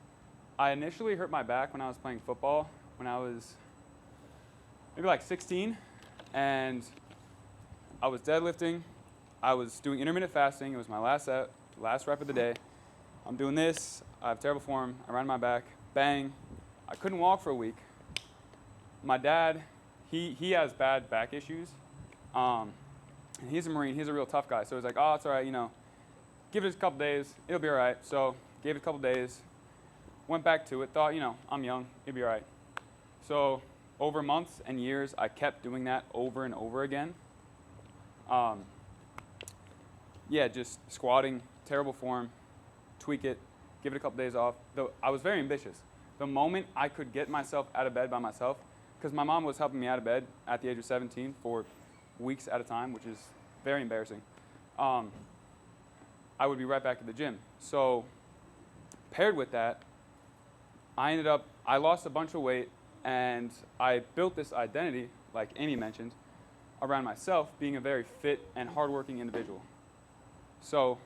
I initially hurt my back when I was playing football when I was maybe like 16, and I was deadlifting. I was doing intermittent fasting. It was my last rep of the day. I'm doing this. I have terrible form. I ran my back. Bang. I couldn't walk for a week. My dad, he has bad back issues. And he's a Marine. He's a real tough guy. So he's like, oh, it's all right, give it a couple days. It'll be all right. So gave it a couple days. Went back to it. Thought, I'm young. It'll be all right. So over months and years, I kept doing that over and over again. Yeah, just squatting, terrible form, tweak it, give it a couple days off. I was very ambitious. The moment I could get myself out of bed by myself, because my mom was helping me out of bed at the age of 17 for weeks at a time, which is very embarrassing, I would be right back at the gym. So paired with that, I lost a bunch of weight, and I built this identity, like Amy mentioned, around myself being a very fit and hardworking individual. So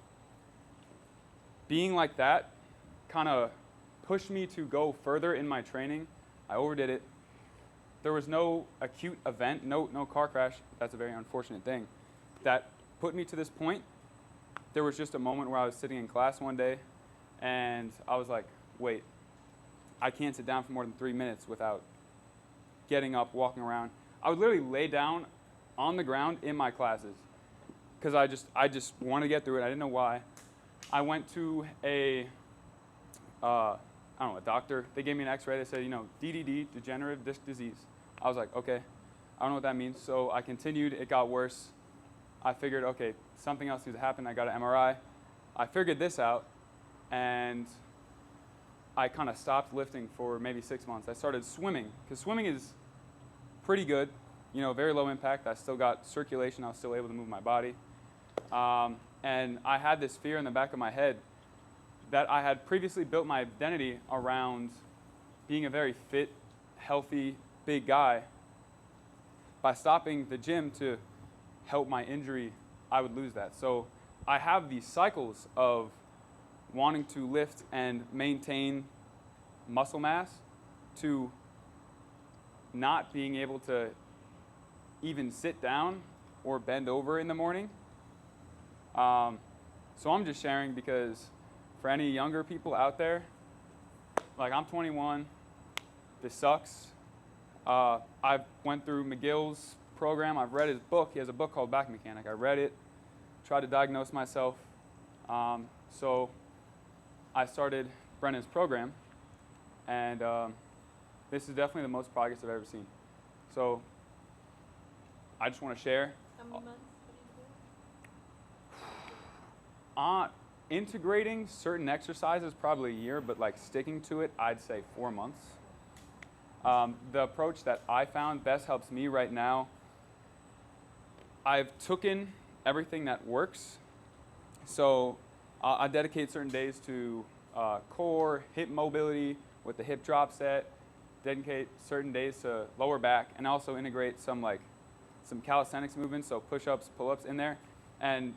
being like that kind of pushed me to go further in my training. I overdid it. There was no acute event, no car crash. That's a very unfortunate thing. That put me to this point. There was just a moment where I was sitting in class one day, and I was like, wait, I can't sit down for more than 3 minutes without getting up, walking around. I would literally lay down on the ground in my classes because I just wanted to get through it. I didn't know why. I went to a doctor. They gave me an x-ray. They said, DDD, degenerative disc disease. I was like, okay, I don't know what that means. So I continued. It got worse. I figured, okay, something else needs to happen. I got an MRI. I figured this out, and I kind of stopped lifting for maybe 6 months. I started swimming, because swimming is pretty good, very low impact. I still got circulation. I was still able to move my body. And I had this fear in the back of my head that I had previously built my identity around being a very fit, healthy, big guy. By stopping the gym to help my injury, I would lose that. So I have these cycles of wanting to lift and maintain muscle mass to not being able to even sit down or bend over in the morning. So I'm just sharing because for any younger people out there, like I'm 21, this sucks. I went through McGill's program. I've read his book. He has a book called Back Mechanic. I read it, tried to diagnose myself. So I started Brennan's program, and this is definitely the most progress I've ever seen. So I just want to share. How many months? What do you do? Integrating certain exercises, probably a year, but like sticking to it, I'd say 4 months. The approach that I found best helps me right now, I've taken everything that works. So I dedicate certain days to core, hip mobility with the hip drop set, dedicate certain days to lower back, and also integrate some calisthenics movements, so push-ups, pull-ups in there. And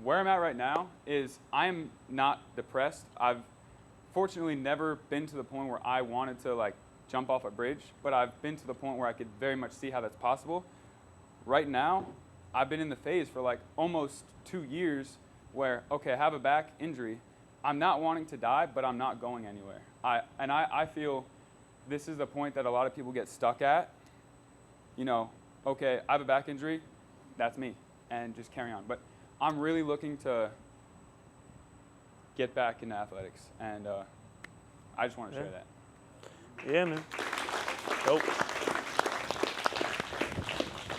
where I'm at right now is I'm not depressed. I've fortunately never been to the point where I wanted to jump off a bridge, but I've been to the point where I could very much see how that's possible. Right now, I've been in the phase for almost 2 years where, okay, I have a back injury. I'm not wanting to die, but I'm not going anywhere. I feel this is the point that a lot of people get stuck at. Okay, I have a back injury, that's me, and just carry on. But I'm really looking to get back into athletics, and I just want to share that. Yeah, man. Dope.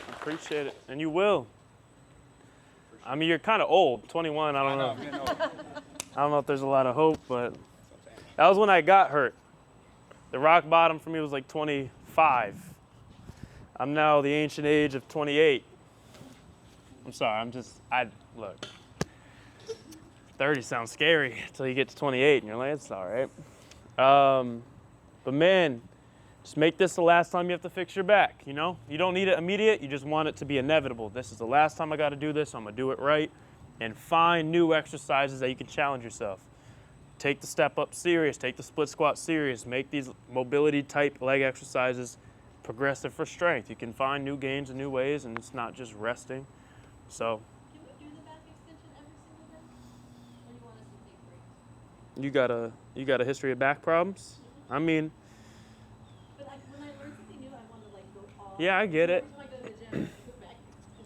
Appreciate it, and you will. I mean, you're kind of old, 21. I don't know if there's a lot of hope, but that was when I got hurt. The rock bottom for me was like 25. I'm now the ancient age of 28. I'm sorry, look. 30 sounds scary until you get to 28 and you're like, it's all right. But man, just make this the last time you have to fix your back, you know? You don't need it immediate, you just want it to be inevitable. This is the last time I gotta do this, I'm gonna do it right. And find new exercises that you can challenge yourself. Take the step up serious, take the split squat serious, make these mobility type leg exercises progressive for strength. You can find new gains in new ways and it's not just resting. So. Can we do the back extension every single day? Or do you want us to take breaks? You got a history of back problems? I mean. But when I learn something new, I want to like go all. Yeah, I get it. Every time I go to the gym, I go back.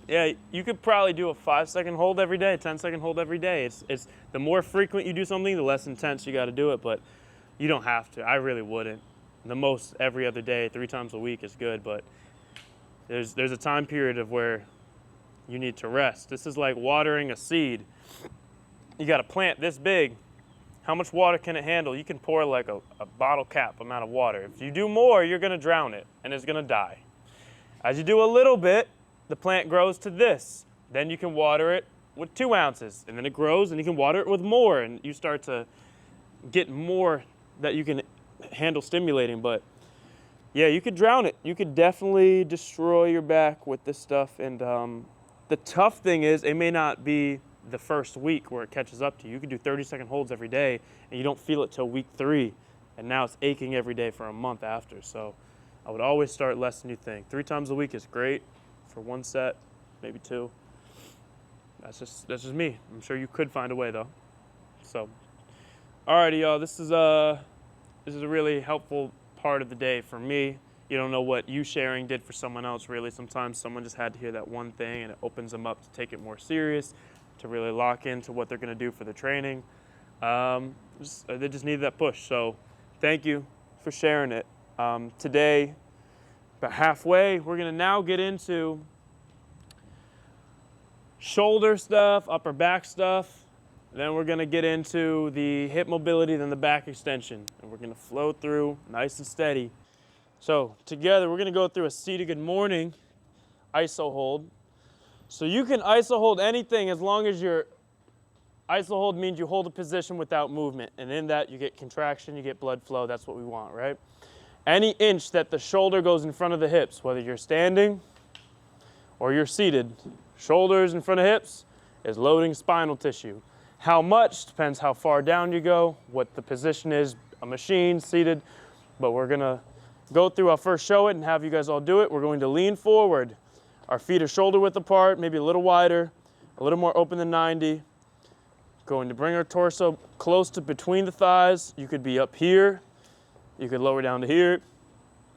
Yeah, you could probably do a 5-second hold every day, a 10-second hold every day. It's the more frequent you do something, the less intense you got to do it, but you don't have to. I really wouldn't. The most every other day, 3 times a week is good, but there's a time period of where you need to rest. This is like watering a seed. You got a plant this big. How much water can it handle? You can pour like a bottle cap amount of water. If you do more, you're gonna drown it and it's gonna die. As you do a little bit, the plant grows to this. Then you can water it with 2 ounces and then it grows and you can water it with more and you start to get more that you can handle stimulating. But yeah, you could drown it. You could definitely destroy your back with this stuff. And the tough thing is it may not be the first week where it catches up to you. You can do 30-second holds every day and you don't feel it till week 3. And now it's aching every day for a month after. So I would always start less than you think. 3 times a week is great for 1 set, maybe 2. That's just me. I'm sure you could find a way though. So, alrighty y'all, this is a really helpful part of the day for me. You don't know what you sharing did for someone else really. Sometimes someone just had to hear that one thing and it opens them up to take it more serious, to really lock into what they're gonna do for the training. They just needed that push. So thank you for sharing it. Today, about halfway, we're gonna now get into shoulder stuff, upper back stuff. Then we're gonna get into the hip mobility, then the back extension. And we're gonna flow through nice and steady. So together, we're gonna go through a seated good morning iso hold. So you can iso hold anything as long as your iso hold means you hold a position without movement. And in that, you get contraction, you get blood flow. That's what we want, right? Any inch that the shoulder goes in front of the hips, whether you're standing or you're seated, shoulders in front of hips is loading spinal tissue. How much depends how far down you go, what the position is, a machine, seated. But we're gonna go through, I'll first show it and have you guys all do it. We're going to lean forward. Our feet are shoulder width apart, maybe a little wider, a little more open than 90. Going to bring our torso close to between the thighs. You could be up here, you could lower down to here.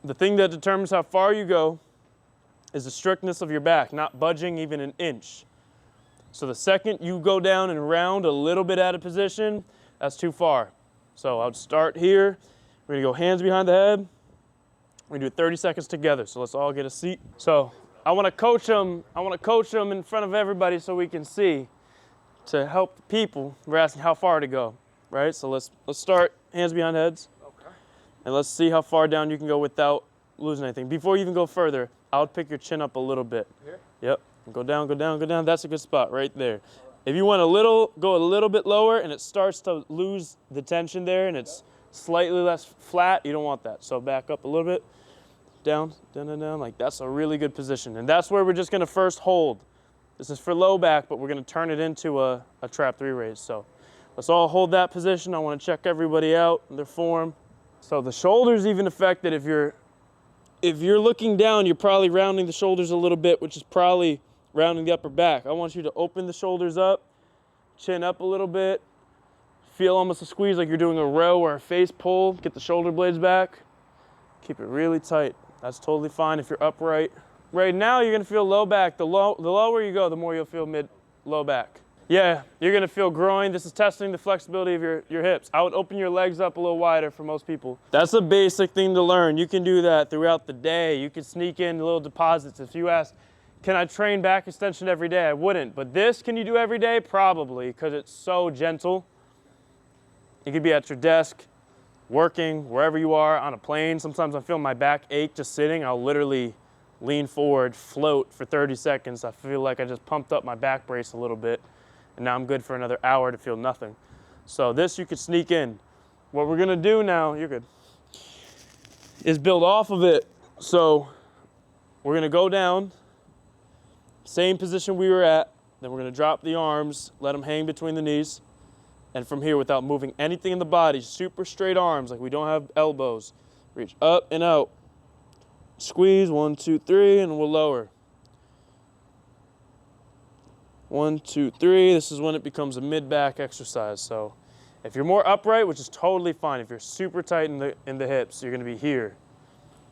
The thing that determines how far you go is the strictness of your back, not budging even an inch. So the second you go down and round a little bit out of position, that's too far. So I'll start here. We're gonna go hands behind the head. We're gonna do 30 seconds together. So let's all get a seat. So I wanna coach them in front of everybody so we can see. To help the people, we're asking how far to go, right? So let's start hands behind heads. Okay. And let's see how far down you can go without losing anything. Before you even go further, I would pick your chin up a little bit. Here? Yep. Go down, go down, go down. That's a good spot right there. If you want go a little bit lower and it starts to lose the tension there and it's slightly less flat, you don't want that. So back up a little bit, down, down, down, down. Like that's a really good position. And that's where we're just gonna first hold. This is for low back, but we're gonna turn it into a trap 3 raise. So let's all hold that position. I wanna check everybody out in their form. So the shoulders even affected. If you're looking down, you're probably rounding the shoulders a little bit, which is probably rounding the upper back. I want you to open the shoulders up, chin up a little bit, feel almost a squeeze like you're doing a row or a face pull. Get the shoulder blades back. Keep it really tight. That's totally fine if you're upright. Right now, you're gonna feel low back. The lower you go, the more you'll feel low back. Yeah, you're gonna feel groin. This is testing the flexibility of your hips. I would open your legs up a little wider for most people. That's a basic thing to learn. You can do that throughout the day. You can sneak in little deposits. If you ask, can I train back extension every day? I wouldn't. But this, can you do every day? Probably, because it's so gentle. You could be at your desk, working, wherever you are, on a plane. Sometimes I feel my back ache just sitting. I'll literally lean forward, float for 30 seconds. I feel like I just pumped up my back brace a little bit, and now I'm good for another hour to feel nothing. So this you could sneak in. What we're gonna do now, you're good, is build off of it. So we're gonna go down, same position we were at, then we're gonna drop the arms, let them hang between the knees, and from here, without moving anything in the body, super straight arms, like we don't have elbows. Reach up and out. Squeeze, 1, 2, 3, and we'll lower. 1, 2, 3. This is when it becomes a mid-back exercise. So if you're more upright, which is totally fine, if you're super tight in the hips, you're gonna be here.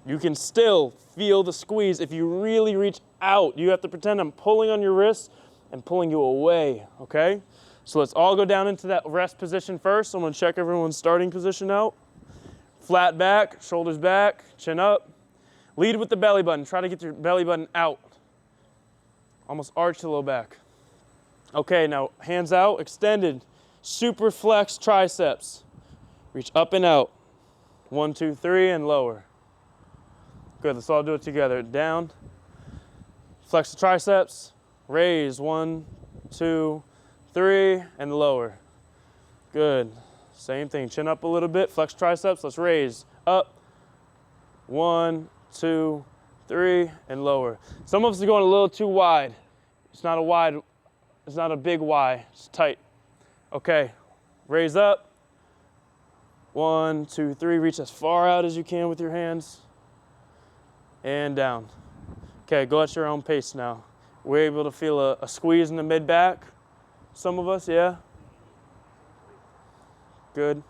You can still feel the squeeze if you really reach out. You have to pretend I'm pulling on your wrist and pulling you away, okay? So let's all go down into that rest position first. I'm gonna check everyone's starting position out. Flat back, shoulders back, chin up. Lead with the belly button. Try to get your belly button out. Almost arch the low back. Okay, now hands out, extended. Super flex triceps. Reach up and out. 1, 2, 3, and lower. Good, let's all do it together. Down, flex the triceps, raise, 1, 2, 3, and lower. Good, same thing, chin up a little bit, flex triceps, let's raise, up, 1, 2, 3, and lower. Some of us are going a little too wide. It's not a big Y, it's tight. Okay, raise up, 1, 2, 3, reach as far out as you can with your hands, and down. Okay, go at your own pace now. We're able to feel a squeeze in the mid-back. Some of us, yeah? Good.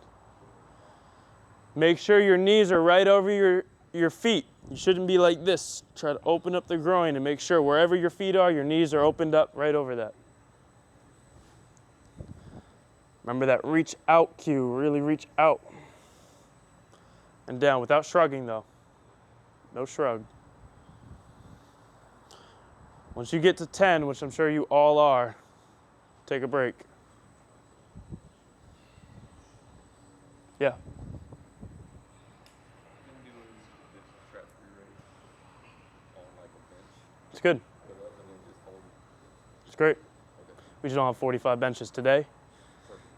Make sure your knees are right over your feet. You shouldn't be like this. Try to open up the groin and make sure wherever your feet are, your knees are opened up right over that. Remember that reach out cue, really reach out. And down without shrugging though. No shrug. Once you get to 10, which I'm sure you all are, take a break. Yeah. It's good. It's great. We just don't have 45 benches today.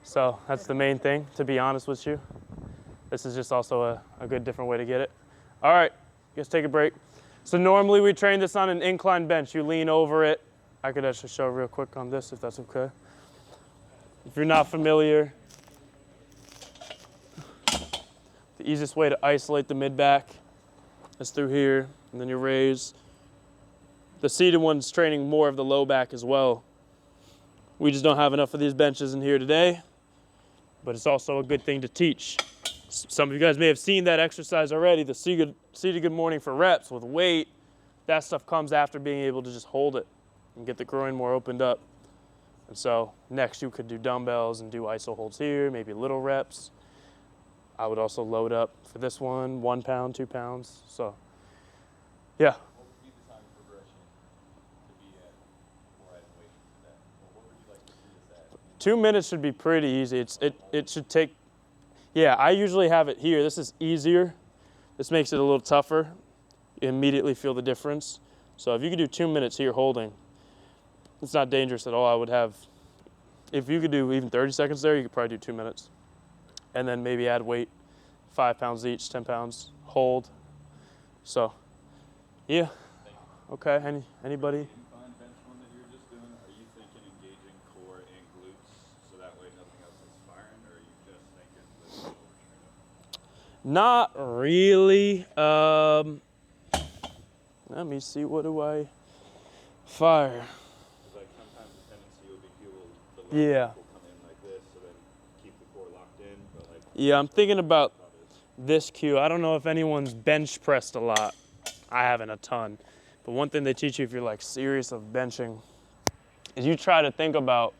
So that's the main thing, to be honest with you. This is just also a good different way to get it. All right, let's take a break. So normally we train this on an incline bench. You lean over it. I could actually show real quick on this if that's okay. If you're not familiar, the easiest way to isolate the mid-back is through here, and then you raise. The seated one's training more of the low back as well. We just don't have enough of these benches in here today, but it's also a good thing to teach. Some of you guys may have seen that exercise already, the seated good morning for reps with weight. That stuff comes after being able to just hold it and get the groin more opened up. And so next you could do dumbbells and do iso holds here, maybe little reps. I would also load up for this one, 1 pound, 2 pounds. So yeah. 2 minutes should be pretty easy. It should take, yeah, I usually have it here. This is easier. This makes it a little tougher. You immediately feel the difference. So if you could do 2 minutes here holding, it's not dangerous at all. I would have, if you could do even 30 seconds there, you could probably do 2 minutes. And then maybe add weight, 5 pounds each, 10 pounds, hold. So, yeah. Okay, anybody? Not really. Let me see, what do I fire? Like sometimes the tendency will be the leg Yeah. will come in like this, so then keep the core locked in. But like Yeah, I'm thinking about this cue. I don't know if anyone's bench pressed a lot. I haven't a ton. But one thing they teach you if you're like serious of benching is you try to think about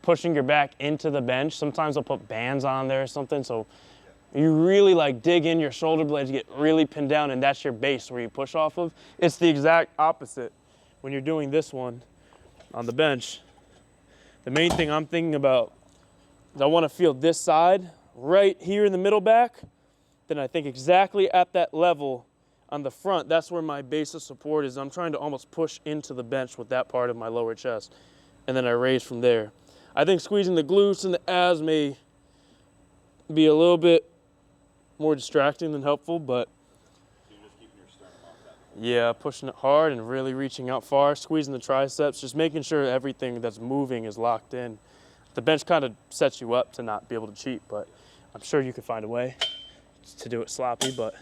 pushing your back into the bench. Sometimes they'll put bands on there or something, so you really like dig in, your shoulder blades get really pinned down, and that's your base where you push off of. It's the exact opposite when you're doing this one on the bench. The main thing I'm thinking about is I want to feel this side right here in the middle back, then I think exactly at that level on the front, that's where my base of support is. I'm trying to almost push into the bench with that part of my lower chest, and then I raise from there. I think squeezing the glutes and the abs may be a little bit more distracting than helpful, but yeah, pushing it hard and really reaching out far, squeezing the triceps, just making sure everything that's moving is locked in. The bench kind of sets you up to not be able to cheat, but I'm sure you could find a way to do it sloppy. But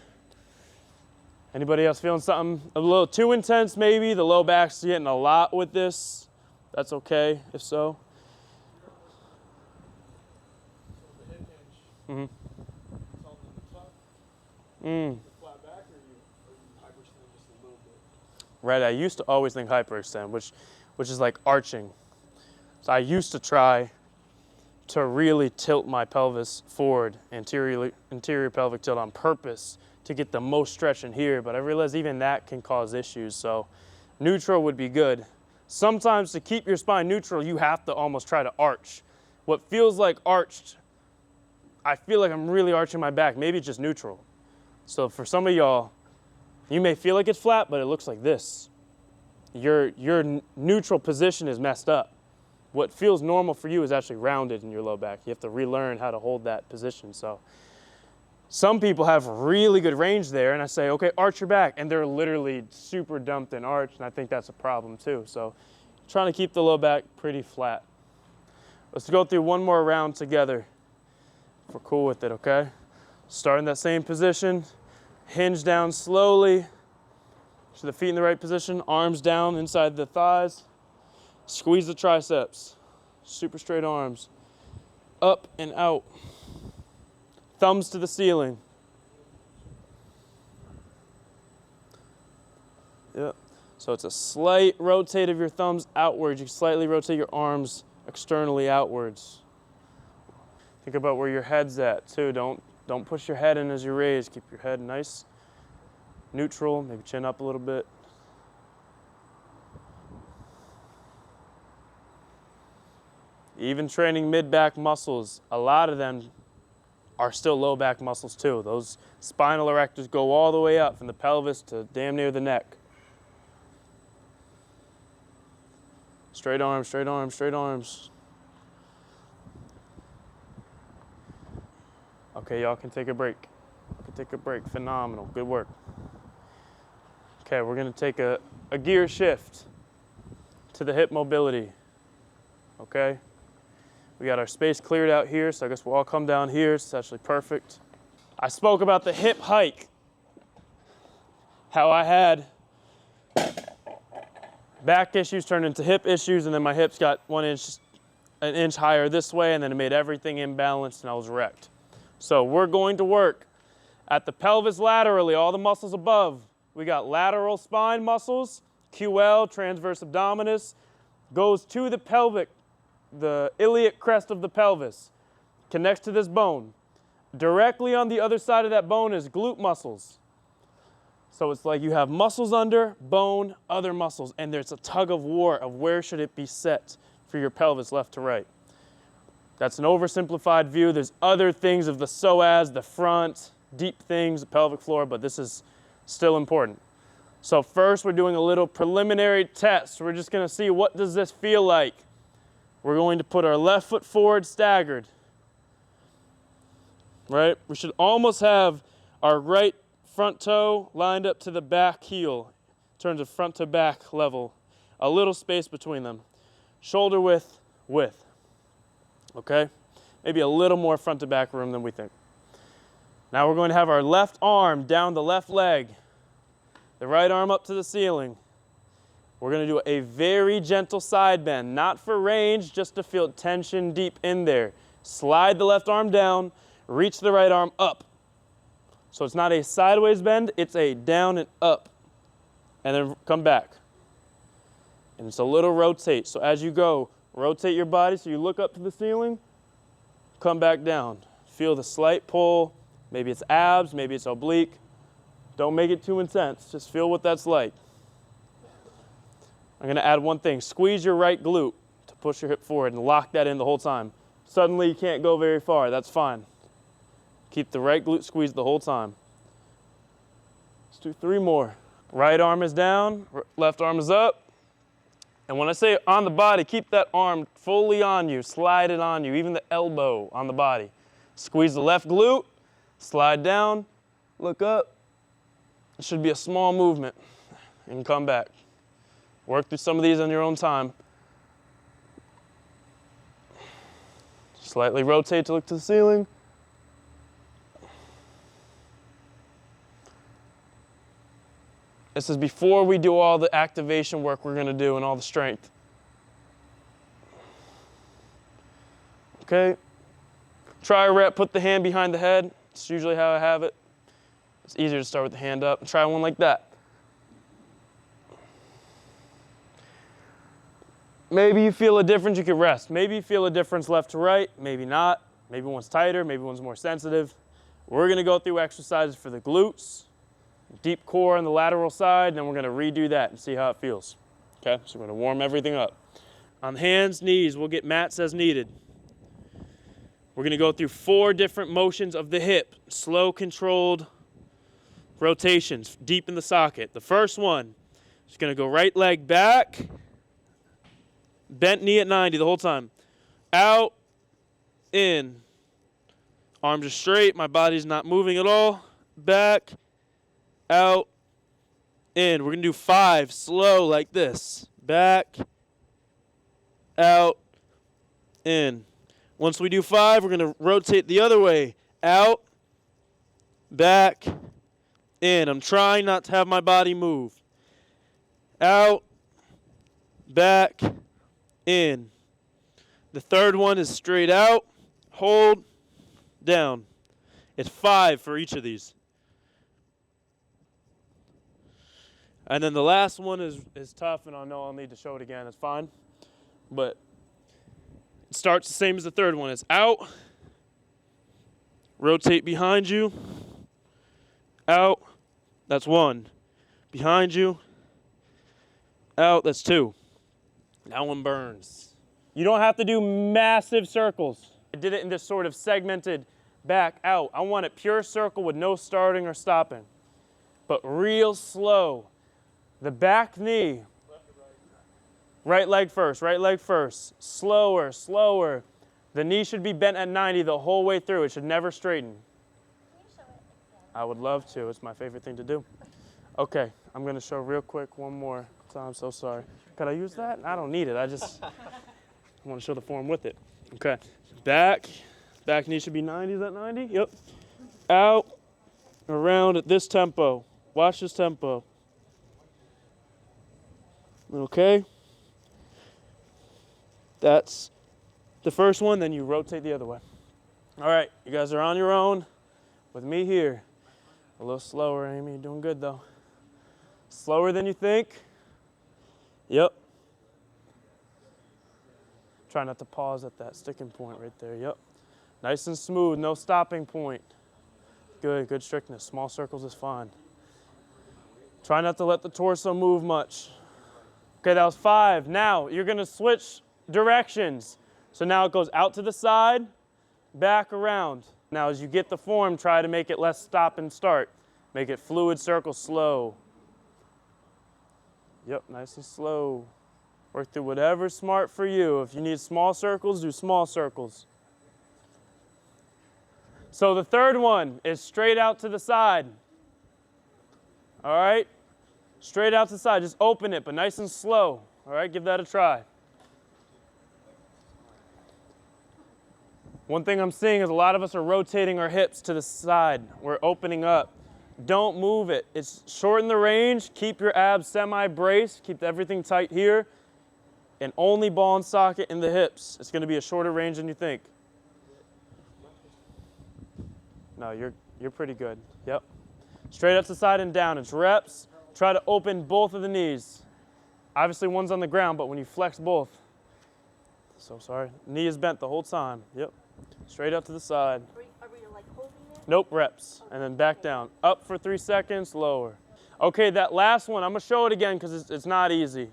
anybody else feeling something a little too intense maybe? The low back's getting a lot with this. That's okay, if so. Mm-hmm. Right, I used to always think hyperextend, which is like arching. So I used to try to really tilt my pelvis forward, anterior pelvic tilt on purpose to get the most stretch in here, but I realized even that can cause issues, so neutral would be good. Sometimes to keep your spine neutral, you have to almost try to arch. What feels like arched, I feel like I'm really arching my back. Maybe it's just neutral. So for some of y'all, you may feel like it's flat, but it looks like this. Your neutral position is messed up. What feels normal for you is actually rounded in your low back. You have to relearn how to hold that position. So some people have really good range there, and I say, okay, arch your back, and they're literally super dumped in arch, and I think that's a problem too. So trying to keep the low back pretty flat. Let's go through one more round together if we're cool with it, okay? Start in that same position. Hinge down slowly. So the feet in the right position, arms down inside the thighs. Squeeze the triceps. Super straight arms. Up and out. Thumbs to the ceiling. Yep. So it's a slight rotate of your thumbs outwards. You slightly rotate your arms externally outwards. Think about where your head's at too. Don't push your head in as you raise. Keep your head nice, neutral, maybe chin up a little bit. Even training mid-back muscles, a lot of them are still low back muscles too. Those spinal erectors go all the way up from the pelvis to damn near the neck. Straight arms, straight arms, straight arms. Okay, y'all can take a break. Take a break. Phenomenal. Good work. Okay, we're going to take a gear shift to the hip mobility. Okay? We got our space cleared out here, so I guess we'll all come down here. It's actually perfect. I spoke about the hip hike. How I had back issues turned into hip issues, and then my hips got an inch higher this way, and then it made everything imbalanced, and I was wrecked. So we're going to work at the pelvis laterally, all the muscles above. We got lateral spine muscles, QL, transverse abdominis, goes to the pelvic, the iliac crest of the pelvis, connects to this bone. Directly on the other side of that bone is glute muscles. So it's like you have muscles under, bone, other muscles, and there's a tug of war of where should it be set for your pelvis left to right. That's an oversimplified view. There's other things of the psoas, the front, deep things, the pelvic floor, but this is still important. So first we're doing a little preliminary test. We're just gonna see what does this feel like. We're going to put our left foot forward staggered. Right? We should almost have our right front toe lined up to the back heel in terms of front to back level. A little space between them. Shoulder width, width. Okay? Maybe a little more front to back room than we think. Now we're going to have our left arm down the left leg. The right arm up to the ceiling. We're going to do a very gentle side bend, not for range, just to feel tension deep in there. Slide the left arm down, reach the right arm up. So it's not a sideways bend, it's a down and up. And then come back. And it's a little rotate. So as you go, rotate your body so you look up to the ceiling, come back down. Feel the slight pull. Maybe it's abs, maybe it's oblique. Don't make it too intense. Just feel what that's like. I'm going to add one thing. Squeeze your right glute to push your hip forward and lock that in the whole time. Suddenly you can't go very far. That's fine. Keep the right glute squeezed the whole time. Let's do 3 more. Right arm is down, left arm is up. And when I say on the body, keep that arm fully on you, slide it on you, even the elbow on the body. Squeeze the left glute, slide down, look up. It should be a small movement and come back. Work through some of these on your own time. Slightly rotate to look to the ceiling. This is before we do all the activation work we're going to do and all the strength. Okay. Try a rep, put the hand behind the head. It's usually how I have it. It's easier to start with the hand up. Try one like that. Maybe you feel a difference, you can rest. Maybe you feel a difference left to right, maybe not. Maybe one's tighter, maybe one's more sensitive. We're going to go through exercises for the glutes, deep core on the lateral side, and then we're going to redo that and see how it feels. Okay, so we're going to warm everything up. On hands, knees, we'll get mats as needed. We're going to go through 4 different motions of the hip, slow, controlled rotations, deep in the socket. The first one is going to go right leg back, bent knee at 90 the whole time. Out, in. Arms are straight, my body's not moving at all. Back, out, in. We're going to do 5 slow like this. Back, out, in. Once we do 5, we're going to rotate the other way. Out, back, in. I'm trying not to have my body move. Out, back, in. The third one is straight out, hold, down. It's 5 for each of these. And then the last one is tough, and I know I'll need to show it again. It's fine. But it starts the same as the third one. It's out, rotate behind you, out, that's 1. Behind you, out, that's 2. That one burns. You don't have to do massive circles. I did it in this sort of segmented back out. I want it pure circle with no starting or stopping, but real slow. The back knee, right leg first, slower, slower. The knee should be bent at 90 the whole way through. It should never straighten. I would love to. It's my favorite thing to do. Okay, I'm going to show real quick one more time. I'm so sorry. Could I use that? I don't need it. I just want to show the form with it. Okay, back knee should be 90. Is that 90? Yep. Out, around at this tempo. Watch this tempo. Okay. That's the first one, then you rotate the other way. All right, you guys are on your own with me here. A little slower, Amy. You're doing good, though. Slower than you think. Yep. Try not to pause at that sticking point right there. Yep. Nice and smooth, no stopping point. Good strictness. Small circles is fine. Try not to let the torso move much. Okay, that was 5. Now, you're going to switch directions. So now it goes out to the side, back around. Now, as you get the form, try to make it less stop and start. Make it fluid circle, slow. Yep, nice and slow. Work through whatever's smart for you. If you need small circles, do small circles. So the third one is straight out to the side. All right? Straight out to the side. Just open it, but nice and slow. All right, give that a try. One thing I'm seeing is a lot of us are rotating our hips to the side. We're opening up. Don't move it. It's shorten the range. Keep your abs semi-braced. Keep everything tight here. And only ball and socket in the hips. It's going to be a shorter range than you think. No, you're pretty good. Yep. Straight up to the side and down. It's reps. Try to open both of the knees. Obviously one's on the ground, but when you flex both. So sorry. Knee is bent the whole time. Yep. Straight up to the side. Are we like holding it? Nope, reps. And then back down. Up for 3 seconds, lower. Okay, that last one, I'm going to show it again because it's not easy.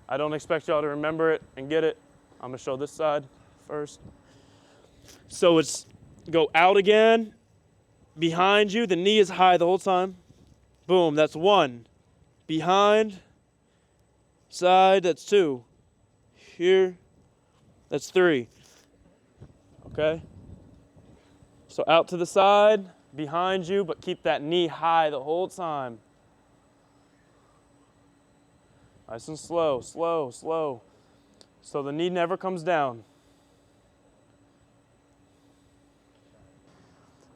I don't expect y'all to remember it and get it. I'm going to show this side first. So it's go out again, behind you. The knee is high the whole time. Boom, that's 1. Behind, side, that's 2. Here, that's 3. Okay? So out to the side, behind you, but keep that knee high the whole time. Nice and slow, slow, slow. So the knee never comes down.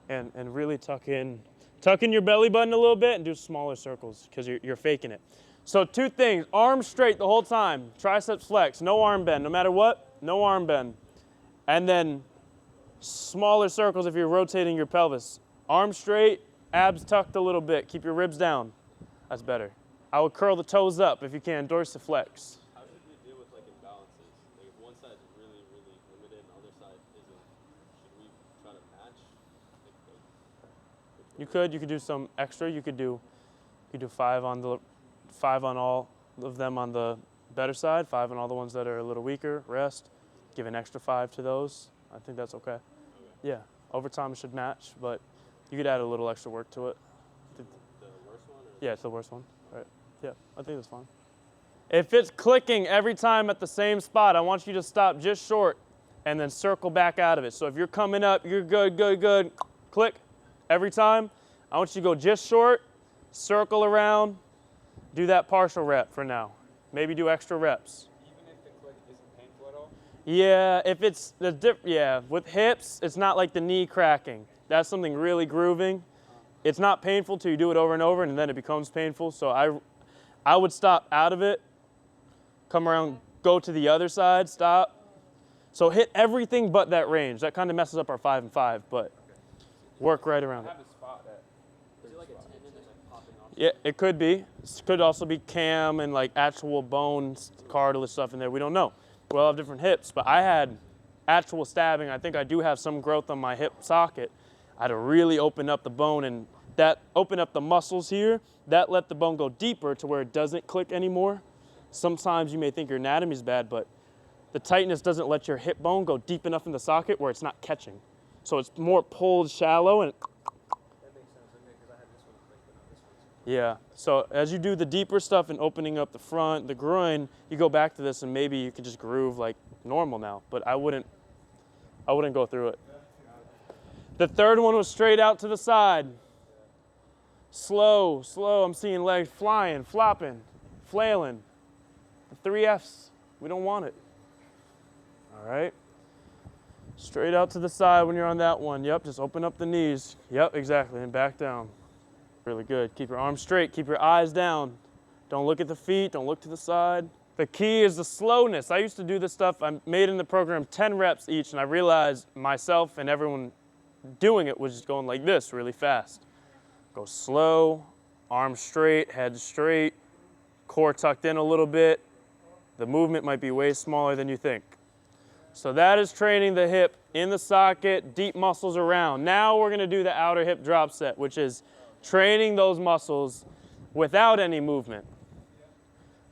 And really tuck in your belly button a little bit and do smaller circles because you're faking it. So 2 things, arms straight the whole time, triceps flex, no arm bend, no matter what, no arm bend. And then smaller circles if you're rotating your pelvis. Arms straight, abs tucked a little bit, keep your ribs down. That's better. I would curl the toes up if you can, dorsiflex. How should we deal with like imbalances? Like if one side's really, really limited and the other side isn't, should we try to match? You could do some extra. You could do 5 on all of them on the better side, 5 on all the ones that are a little weaker, rest. Give an extra 5 to those. I think that's okay. Yeah, over time it should match, but you could add a little extra work to it. The worst one? Or yeah, it's the worst one. Right. Yeah, I think that's fine. If it's clicking every time at the same spot, I want you to stop just short and then circle back out of it. So if you're coming up, you're good, good, good, click every time. I want you to go just short, circle around, do that partial rep for now. Maybe do extra reps. Even if the click isn't painful at all? Yeah, if it's with hips, it's not like the knee cracking. That's something really grooving. It's not painful till you do it over and over, and then it becomes painful. So I would stop out of it, come around, go to the other side, stop. So hit everything but that range. That kind of messes up our 5 and 5, but work right around it. is it like a tendon that's like popping off? Yeah, it could be. It could also be cam and like actual bone, cartilage stuff in there. We don't know. We all have different hips, but I had actual stabbing. I think I do have some growth on my hip socket. I had to really open up the bone, and that opened up the muscles here. That let the bone go deeper to where it doesn't click anymore. Sometimes you may think your anatomy's bad, but the tightness doesn't let your hip bone go deep enough in the socket where it's not catching. So it's more pulled shallow, and That makes sense, okay, because I had this one click, but not this one. yeah. So as you do the deeper stuff and opening up the front, the groin, you go back to this and maybe you can just groove like normal now, but I wouldn't go through it. The third one was straight out to the side. Slow, slow. I'm seeing legs flying, flopping, flailing. The 3 Fs. We don't want it. All right. Straight out to the side when you're on that one. Yep, just open up the knees. Yep, exactly, and back down. Really good. Keep your arms straight. Keep your eyes down. Don't look at the feet. Don't look to the side. The key is the slowness. I used to do this stuff. I made in the program 10 reps each, and I realized myself and everyone doing it was just going like this really fast. Go slow, arms straight, head straight, core tucked in a little bit. The movement might be way smaller than you think. So that is training the hip in the socket, deep muscles around. Now we're gonna do the outer hip drop set, which is training those muscles without any movement.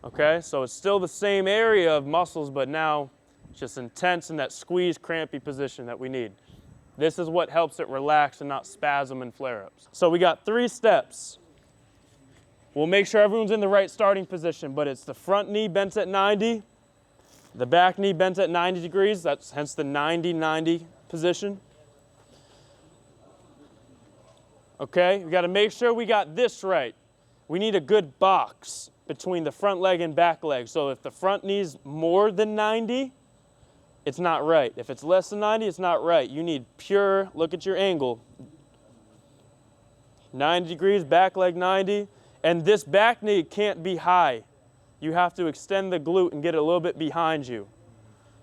Okay, so it's still the same area of muscles, but now it's just intense in that squeeze, crampy position that we need. This is what helps it relax and not spasm and flare-ups. So we got 3 steps. We'll make sure everyone's in the right starting position, but it's the front knee bent at 90, the back knee bent at 90 degrees, that's hence the 90-90 position. Okay, we gotta make sure we got this right. We need a good box between the front leg and back leg. So if the front knee's more than 90, it's not right. If it's less than 90, it's not right. You need pure, look at your angle. 90 degrees, back leg 90. And this back knee can't be high. You have to extend the glute and get it a little bit behind you.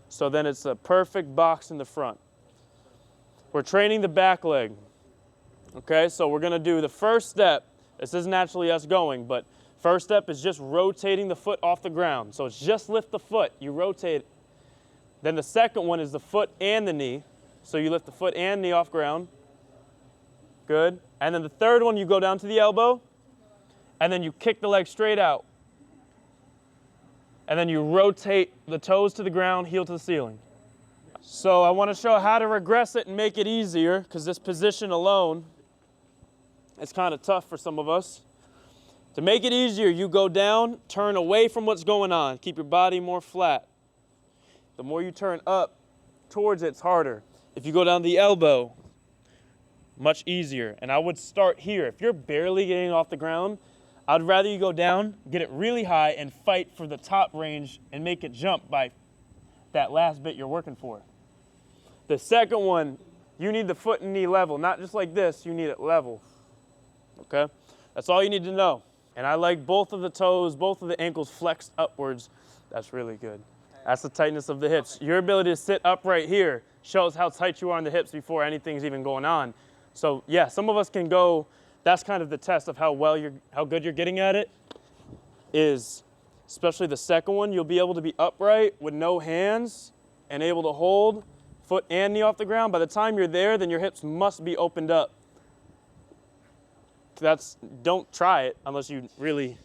So then it's a perfect box in the front. We're training the back leg. Okay, so we're gonna do the first step. This isn't actually us going, but first step is just rotating the foot off the ground. So it's just lift the foot, you rotate it. Then the second one is the foot and the knee. So you lift the foot and knee off ground. Good. And then the third one, you go down to the elbow, and then you kick the leg straight out. And then you rotate the toes to the ground, heel to the ceiling. So I want to show how to regress it and make it easier, because this position alone It's kind of tough for some of us. To make it easier, you go down, turn away from what's going on. Keep your body more flat. The more you turn up towards it, it's harder. If you go down the elbow, much easier. And I would start here. If you're barely getting off the ground, I'd rather you go down, get it really high, and fight for the top range and make it jump by that last bit you're working for. The second one, you need the foot and knee level. Not just like this, you need it level. Okay? That's all you need to know. And I like both of the toes, both of the ankles flexed upwards. That's really good. That's the tightness of the hips. Your ability to sit upright here shows how tight you are in the hips before anything's even going on. So yeah, some of us can go, that's kind of the test of how good you're getting at it, is especially the second one, you'll be able to be upright with no hands and able to hold foot and knee off the ground. By the time you're there, then your hips must be opened up. Don't try it unless you really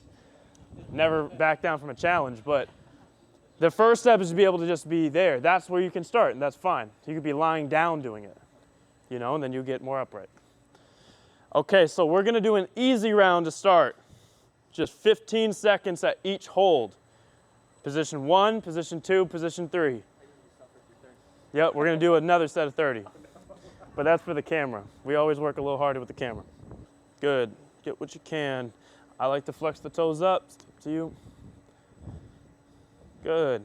never back down from a challenge. But the first step is to be able to just be there. That's where you can start, and that's fine. You could be lying down doing it, and then you get more upright. Okay, so we're gonna do an easy round to start. Just 15 seconds at each hold. Position 1, position 2, position 3. Yep, we're gonna do another set of 30. But that's for the camera. We always work a little harder with the camera. Good, get what you can. I like to flex the toes up, it's up to you. Good.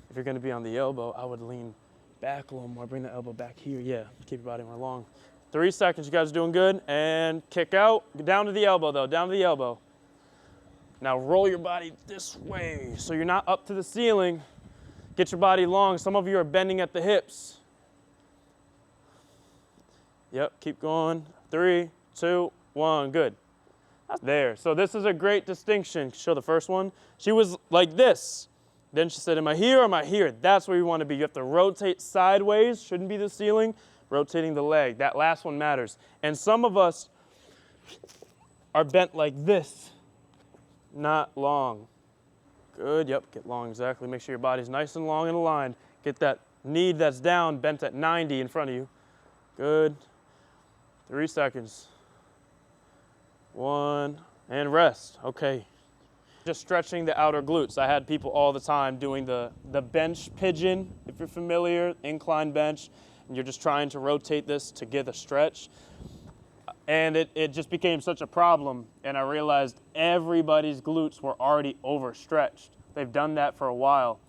If you're gonna be on the elbow, I would lean back a little more, bring the elbow back here. Yeah, keep your body more long. 3 seconds, you guys are doing good. And kick out, down to the elbow though, down to the elbow. Now roll your body this way so you're not up to the ceiling. Get your body long. Some of you are bending at the hips. Yep, keep going. 3, 2, 1, good. There, so this is a great distinction. Show the first one. She was like this. Then she said, am I here or am I here? That's where you want to be. You have to rotate sideways, shouldn't be the ceiling. Rotating the leg, that last one matters. And some of us are bent like this, not long. Good, yep, get long, exactly. Make sure your body's nice and long and aligned. Get that knee that's down, bent at 90 in front of you. Good. 3 seconds. 1, and rest, okay. Just stretching the outer glutes. I had people all the time doing the bench pigeon, if you're familiar, incline bench, and you're just trying to rotate this to get a stretch. And it just became such a problem, and I realized everybody's glutes were already overstretched. They've done that for a while.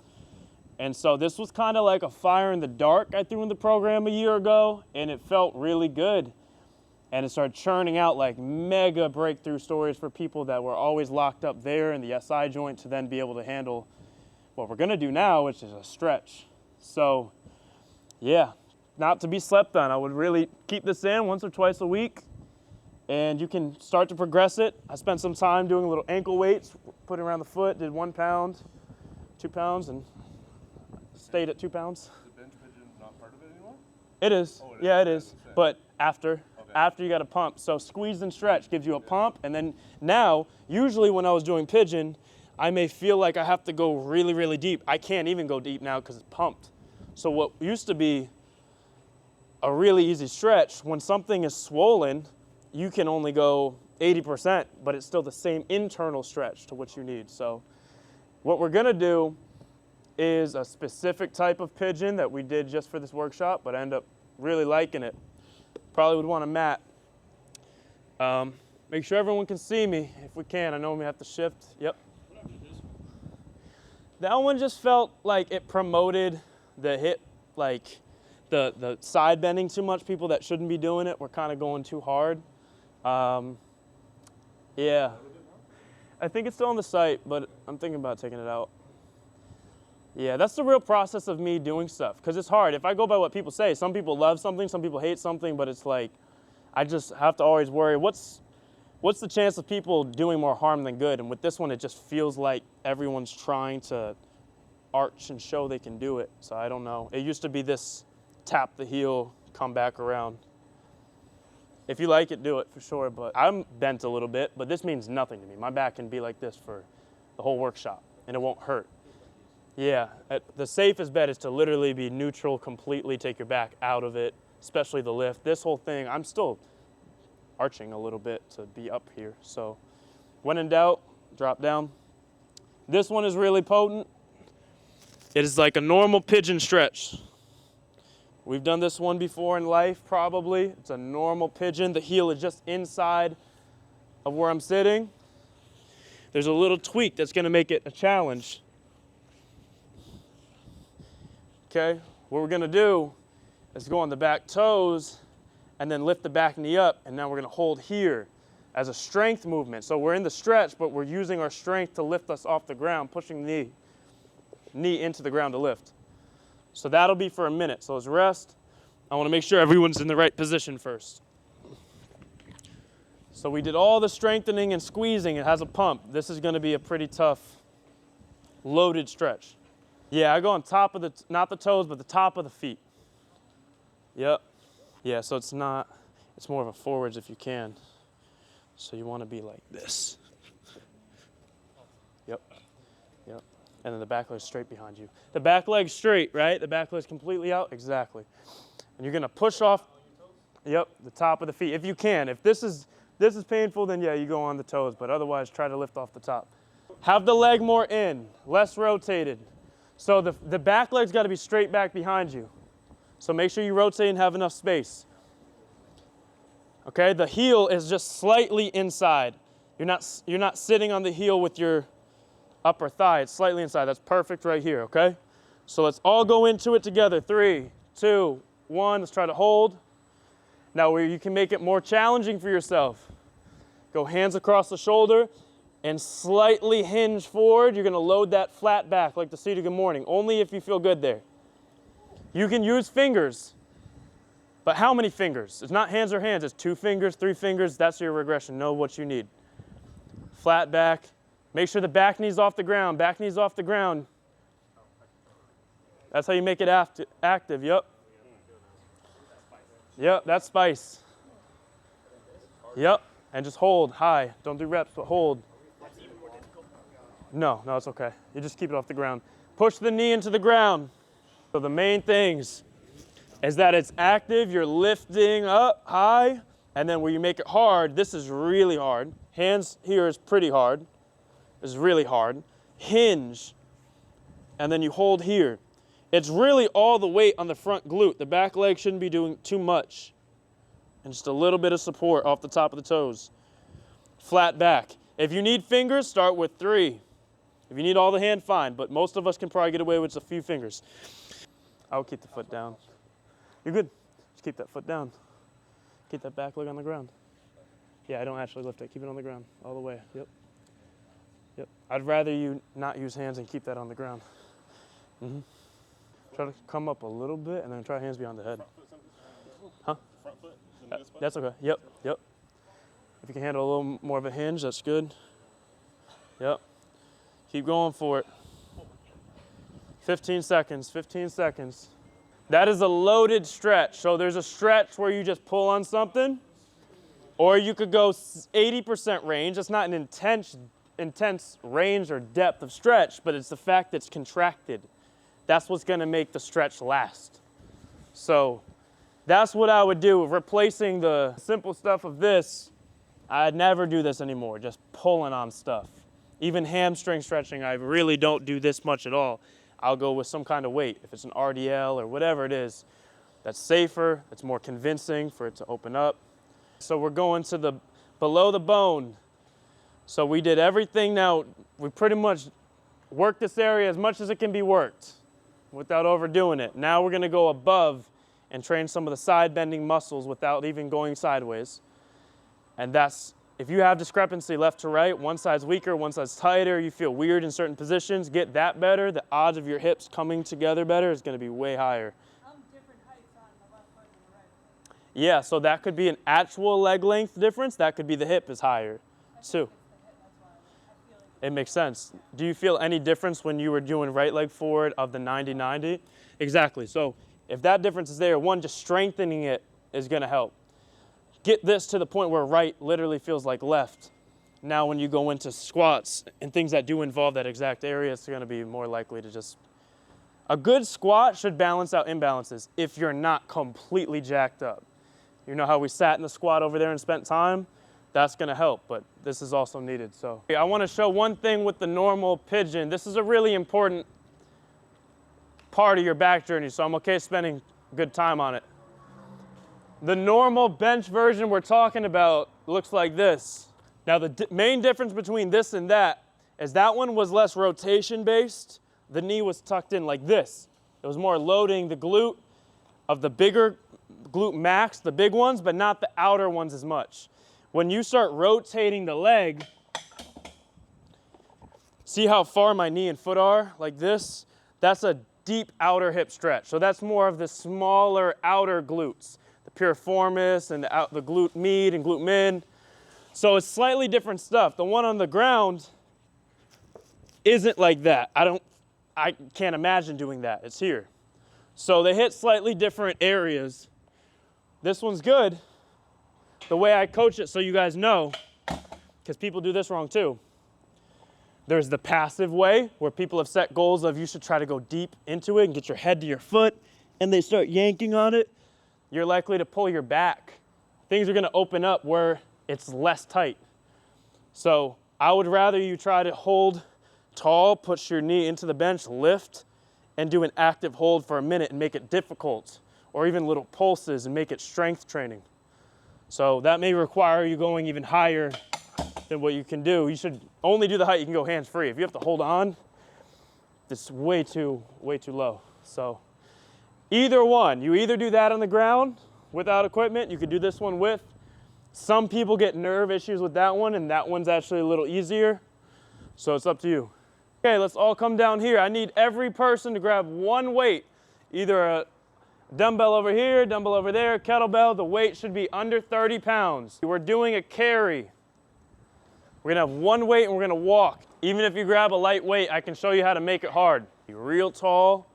And so this was kind of like a fire in the dark I threw in the program a year ago, and it felt really good. And it started churning out like mega breakthrough stories for people that were always locked up there in the SI joint to then be able to handle what we're gonna do now, which is a stretch. So yeah, not to be slept on. I would really keep this in once or twice a week, and you can start to progress it. I spent some time doing little ankle weights, putting around the foot, did 1 pound, 2 pounds, and stayed at 2 pounds. Is the bench pigeon not part of it anymore? It is, oh, yeah, it is, but after you got a pump. So squeeze and stretch gives you a pump, and then now, usually when I was doing pigeon, I may feel like I have to go really, really deep. I can't even go deep now because it's pumped. So what used to be a really easy stretch, when something is swollen, you can only go 80%, but it's still the same internal stretch to what you need. So what we're gonna do is a specific type of pigeon that we did just for this workshop, but I end up really liking it. Probably would want a mat. Make sure everyone can see me if we can. I know we have to shift. Yep. That one just felt like it promoted the hip, like the side bending too much. People that shouldn't be doing it were kind of going too hard. Yeah. I think it's still on the site, but I'm thinking about taking it out. Yeah, that's the real process of me doing stuff, because it's hard. If I go by what people say, some people love something, some people hate something, but it's like, I just have to always worry, what's the chance of people doing more harm than good? And with this one, it just feels like everyone's trying to arch and show they can do it. So I don't know. It used to be this tap the heel, come back around. If you like it, do it for sure, but I'm bent a little bit, but this means nothing to me. My back can be like this for the whole workshop, and it won't hurt. Yeah, the safest bet is to literally be neutral completely, take your back out of it, especially the lift. This whole thing, I'm still arching a little bit to be up here. So when in doubt, drop down. This one is really potent. It is like a normal pigeon stretch. We've done this one before in life, probably. It's a normal pigeon. The heel is just inside of where I'm sitting. There's a little tweak that's gonna make it a challenge. Okay, what we're gonna do is go on the back toes and then lift the back knee up, and now we're gonna hold here as a strength movement. So we're in the stretch, but we're using our strength to lift us off the ground, pushing the knee into the ground to lift. So that'll be for a minute. So let's rest. I wanna make sure everyone's in the right position first. So we did all the strengthening and squeezing. It has a pump. This is gonna be a pretty tough, loaded stretch. Yeah, I go on top of not the toes, but the top of the feet. Yep. Yeah, so it's more of a forwards if you can. So you wanna be like this. Yep, yep. And then the back leg's straight behind you. The back leg's straight, right? The back leg's completely out, exactly. And you're gonna push off, yep, the top of the feet, if you can. If this is painful, then yeah, you go on the toes, but otherwise try to lift off the top. Have the leg more in, less rotated. So the back leg's gotta be straight back behind you. So make sure you rotate and have enough space. Okay, the heel is just slightly inside. You're not sitting on the heel with your upper thigh, it's slightly inside. That's perfect right here, okay? So let's all go into it together. 3, 2, 1, let's try to hold. Now where you can make it more challenging for yourself, go hands across the shoulder and slightly hinge forward. You're gonna load that flat back like the seat of good morning, only if you feel good there. You can use fingers, but how many fingers? It's not hands or hands, it's 2 fingers, 3 fingers, that's your regression. Know what you need. Flat back, make sure the back knee's off the ground, back knee's off the ground. That's how you make it active, yep. Yep, that's spice. Yep, and just hold high. Don't do reps, but hold. No, it's okay. You just keep it off the ground. Push the knee into the ground. So the main things is that it's active, you're lifting up high, and then where you make it hard, this is really hard. Hands here is pretty hard. This is really hard. Hinge, and then you hold here. It's really all the weight on the front glute. The back leg shouldn't be doing too much. And just a little bit of support off the top of the toes. Flat back. If you need fingers, start with 3. If you need all the hand, fine, but most of us can probably get away with just a few fingers. I would keep the foot down. You're good. Just keep that foot down. Keep that back leg on the ground. Yeah, I don't actually lift it. Keep it on the ground all the way. Yep. Yep. I'd rather you not use hands and keep that on the ground. Mm-hmm. Try to come up a little bit and then try hands behind the head. Huh? That's okay. Yep, yep. If you can handle a little more of a hinge, that's good. Yep. Keep going for it. 15 seconds, 15 seconds. That is a loaded stretch. So there's a stretch where you just pull on something, or you could go 80% range. It's not an intense range or depth of stretch, but it's the fact that it's contracted. That's what's gonna make the stretch last. So that's what I would do. Replacing the simple stuff of this, I'd never do this anymore, just pulling on stuff. Even hamstring stretching, I really don't do this much at all. I'll go with some kind of weight. If it's an RDL or whatever it is, that's safer, it's more convincing for it to open up. So we're going to the below the bone. So we did everything. Now, we pretty much worked this area as much as it can be worked without overdoing it. Now we're gonna go above and train some of the side bending muscles without even going sideways. And that's, if you have discrepancy left to right, one side's weaker, one side's tighter, you feel weird in certain positions, get that better, the odds of your hips coming together better is gonna be way higher. Different heights on the left foot and the right foot. Yeah, so that could be an actual leg length difference, that could be the hip is higher too. It makes sense. Do you feel any difference when you were doing right leg forward of the 90-90? Exactly, so if that difference is there, one, just strengthening it is gonna help. Get this to the point where right literally feels like left. Now when you go into squats and things that do involve that exact area, it's gonna be more likely to just... A good squat should balance out imbalances if you're not completely jacked up. You know how we sat in the squat over there and spent time? That's gonna help, but this is also needed. So I wanna show one thing with the normal pigeon. This is a really important part of your back journey, so I'm okay spending good time on it. The normal bench version we're talking about looks like this. Now the main difference between this and that is that one was less rotation based. The knee was tucked in like this. It was more loading the glute of the bigger glute max, the big ones, but not the outer ones as much. When you start rotating the leg, see how far my knee and foot are, like this? That's a deep outer hip stretch. So that's more of the smaller outer glutes, the piriformis and the glute med and glute min. So it's slightly different stuff. The one on the ground isn't like that. I can't imagine doing that. It's here. So they hit slightly different areas. This one's good. The way I coach it, so you guys know, because people do this wrong too. There's the passive way, where people have set goals of you should try to go deep into it and get your head to your foot, and they start yanking on it. You're likely to pull your back. Things are gonna open up where it's less tight. So I would rather you try to hold tall, push your knee into the bench, lift, and do an active hold for a minute and make it difficult, or even little pulses and make it strength training. So that may require you going even higher than what you can do. You should only do the height you can go hands-free. If you have to hold on, it's way too low. So either one, you either do that on the ground without equipment, you could do this one with. Some people get nerve issues with that one, and that one's actually a little easier. So it's up to you. Okay, let's all come down here. I need every person to grab one weight, either a dumbbell over here, dumbbell over there, kettlebell. The weight should be under 30 pounds. We're doing a carry. We're gonna have one weight and we're gonna walk. Even if you grab a light weight, I can show you how to make it hard. Be real tall.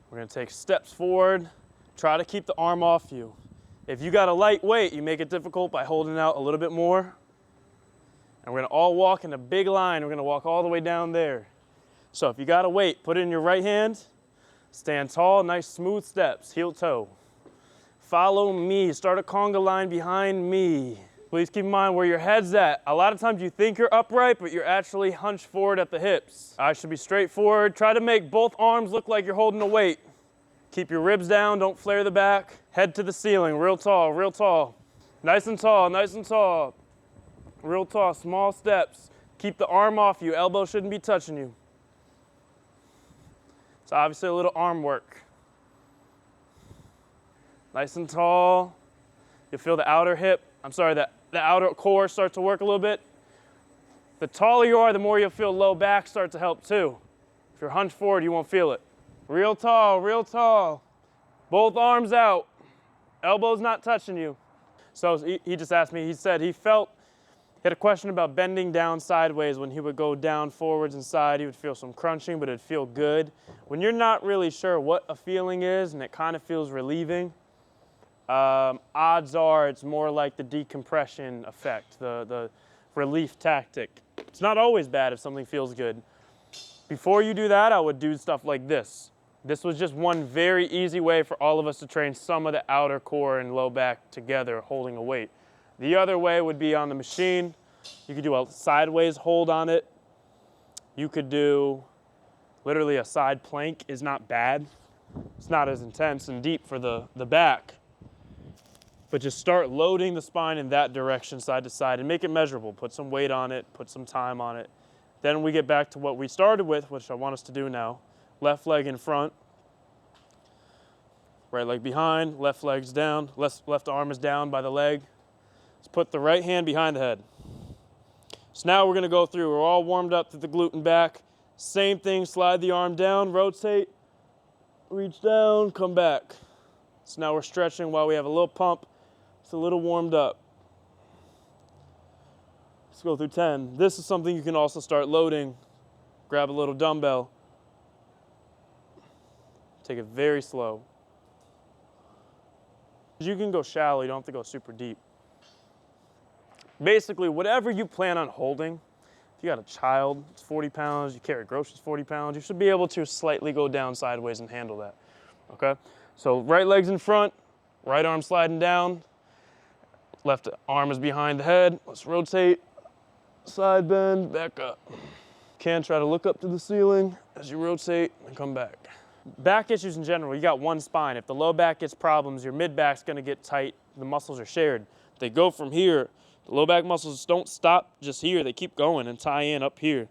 We're gonna take steps forward. Try to keep the arm off you. If you got a light weight, you make it difficult by holding out a little bit more. And we're gonna all walk in a big line. We're gonna walk all the way down there. So if you got a weight, put it in your right hand. Stand tall, nice smooth steps, heel toe. Follow me, start a conga line behind me. Please keep in mind where your head's at. A lot of times you think you're upright, but you're actually hunched forward at the hips. Eyes should be straight forward. Try to make both arms look like you're holding a weight. Keep your ribs down, don't flare the back. Head to the ceiling, real tall, real tall. Nice and tall, nice and tall. Real tall, small steps. Keep the arm off you, elbow shouldn't be touching you. It's obviously a little arm work. Nice and tall. You'll feel the outer hip, the outer core start to work a little bit. The taller you are, the more you'll feel low back start to help too. If you're hunched forward, you won't feel it. Real tall, real tall. Both arms out. Elbows not touching you. So he just asked me, he said he had a question about bending down sideways. When he would go down forwards and side, he would feel some crunching, but it'd feel good. When you're not really sure what a feeling is and it kind of feels relieving, odds are it's more like the decompression effect, the relief tactic. It's not always bad if something feels good. Before you do that, I would do stuff like this. This was just one very easy way for all of us to train some of the outer core and low back together, holding a weight. The other way would be on the machine. You could do a sideways hold on it. You could do literally a side plank is not bad. It's not as intense and deep for the back. But just start loading the spine in that direction, side to side, and make it measurable. Put some weight on it, put some time on it. Then we get back to what we started with, which I want us to do now. Left leg in front, right leg behind, left leg's down, left arm is down by the leg. Let's put the right hand behind the head. So now we're gonna go through, we're all warmed up to the glute and back. Same thing, slide the arm down, rotate, reach down, come back. So now we're stretching while we have a little pump. It's a little warmed up. Let's go through 10. This is something you can also start loading. Grab a little dumbbell. Take it very slow. You can go shallow, you don't have to go super deep. Basically, whatever you plan on holding, if you got a child, it's 40 pounds, you carry groceries 40 pounds, you should be able to slightly go down sideways and handle that, okay? So right leg's in front, Right arm sliding down. Left arm is behind the head. Let's rotate. Side bend, back up. Can try to look up to the ceiling as you rotate and come back. Back issues in general, you got one spine. If the low back gets problems, your mid back's gonna get tight. The muscles are shared. They go from here. The low back muscles don't stop just here. They keep going and tie in up here.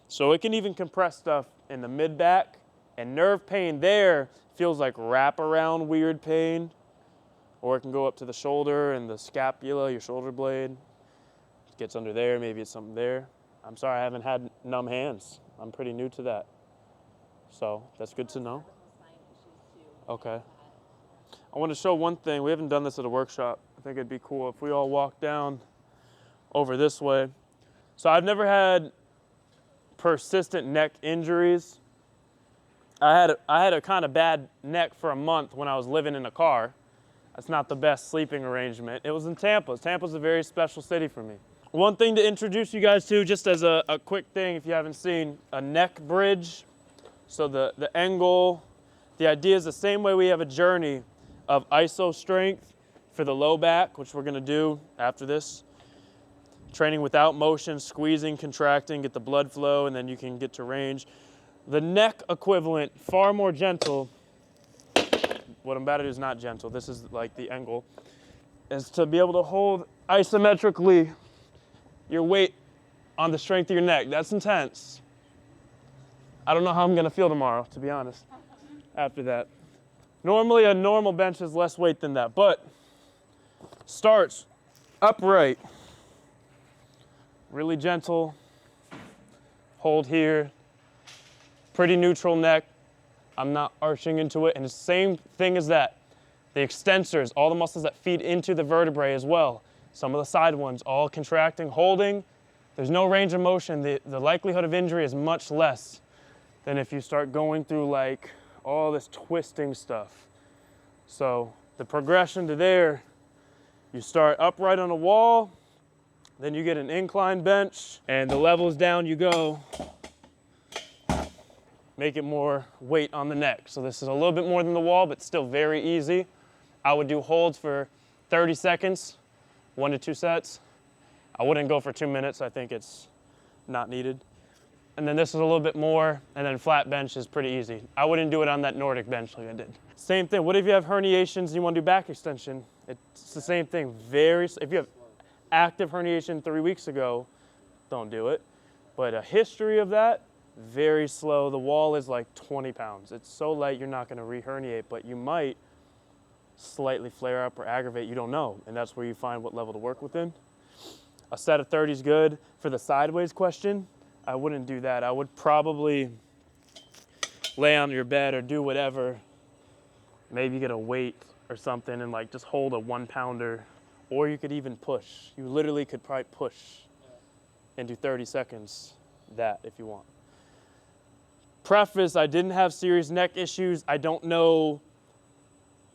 So it can even compress stuff in the mid back, and nerve pain there feels like wraparound weird pain, or it can go up to the shoulder and the scapula, your shoulder blade. It gets under there, maybe it's something there. I'm sorry, I haven't had numb hands. I'm pretty new to that. So that's good to know. Okay. I want to show one thing. We haven't done this at a workshop. I think it'd be cool if we all walk down over this way. So I've never had persistent neck injuries. I had a kind of bad neck for a month when I was living in a car. That's not the best sleeping arrangement. It was in Tampa. Tampa's a very special city for me. One thing to introduce you guys to, just as a quick thing if you haven't seen, a neck bridge. So the angle, the idea is the same way we have a journey of iso strength for the low back, which we're gonna do after this. Training without motion, squeezing, contracting, get the blood flow, and then you can get to range. The neck equivalent, far more gentle. What I'm about to do is not gentle. This is like the angle, is to be able to hold isometrically your weight on the strength of your neck. That's intense. I don't know how I'm gonna feel tomorrow, to be honest, after that. Normally a normal bench is less weight than that, but starts upright, really gentle, hold here, pretty neutral neck. I'm not arching into it, and the same thing as that. The extensors, all the muscles that feed into the vertebrae as well. Some of the side ones, all contracting, holding. There's no range of motion. The likelihood of injury is much less than if you start going through like all this twisting stuff. So the progression to there, you start upright on a wall, then you get an incline bench, and the levels down you go. Make it more weight on the neck. So this is a little bit more than the wall, but still very easy. I would do holds for 30 seconds, 1 to 2 sets. I wouldn't go for 2 minutes. I think it's not needed. And then this is a little bit more, and then flat bench is pretty easy. I wouldn't do it on that Nordic bench like I did. Same thing, what if you have herniations and you want to do back extension? It's the same thing. If you have active herniation 3 weeks ago, don't do it. But a history of that, very slow. The wall is like 20 pounds. It's so light you're not going to re-herniate, but you might slightly flare up or aggravate. You don't know, and that's where you find what level to work within. A set of 30 is good. For the sideways question, I wouldn't do that. I would probably lay on your bed or do whatever. Maybe get a weight or something and like just hold a 1 pounder, or you could even push. You literally could probably push and do 30 seconds that if you want. Preface, I didn't have serious neck issues. I don't know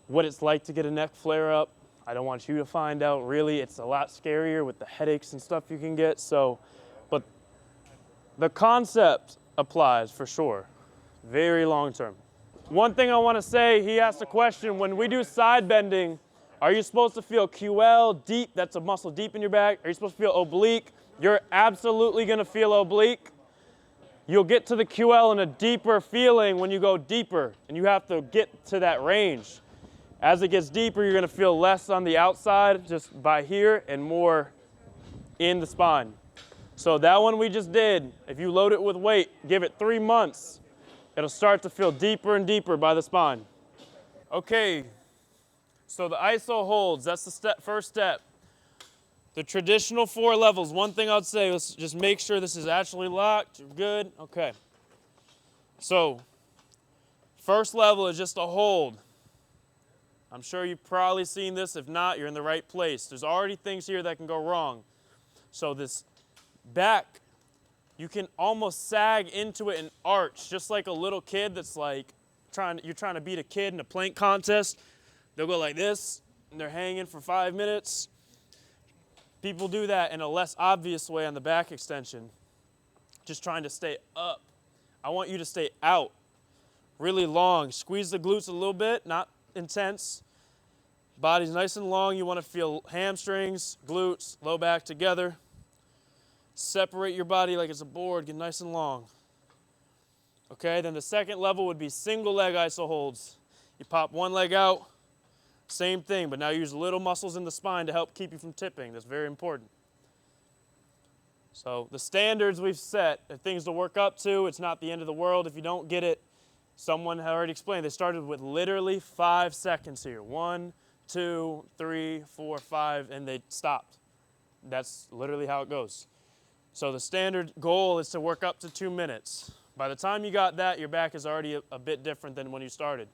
what it's like to get a neck flare up. I don't want you to find out. Really, it's a lot scarier with the headaches and stuff you can get. So, but the concept applies for sure. Very long term. One thing I want to say, he asked a question, when we do side bending, are you supposed to feel QL deep? That's a muscle deep in your back. Are you supposed to feel oblique? You're absolutely going to feel oblique. You'll get to the QL in a deeper feeling when you go deeper, and you have to get to that range. As it gets deeper, you're going to feel less on the outside, just by here, and more in the spine. So that one we just did, if you load it with weight, give it 3 months, it'll start to feel deeper and deeper by the spine. Okay, so the iso holds, that's the first step. The traditional 4 levels, one thing I'd say, let's just make sure this is actually locked, you're good, okay. So, first level is just a hold. I'm sure you've probably seen this. If not, you're in the right place. There's already things here that can go wrong. So this back, you can almost sag into it and arch, just like a little kid that's like, you're trying to beat a kid in a plank contest. They'll go like this, and they're hanging for 5 minutes. People do that in a less obvious way on the back extension, just trying to stay up. I want you to stay out, really long. Squeeze the glutes a little bit, not intense. Body's nice and long. You want to feel hamstrings, glutes, low back together. Separate your body like it's a board. Get nice and long. Okay, then the second level would be single leg iso holds. You pop one leg out, same thing, but now use little muscles in the spine to help keep you from tipping. That's very important. So the standards we've set are things to work up to. It's not the end of the world if you don't get it. Someone had already explained. They started with literally 5 seconds here. 1, 2, 3, 4, 5, and they stopped. That's literally how it goes. So the standard goal is to work up to 2 minutes. By the time you got that, your back is already a bit different than when you started.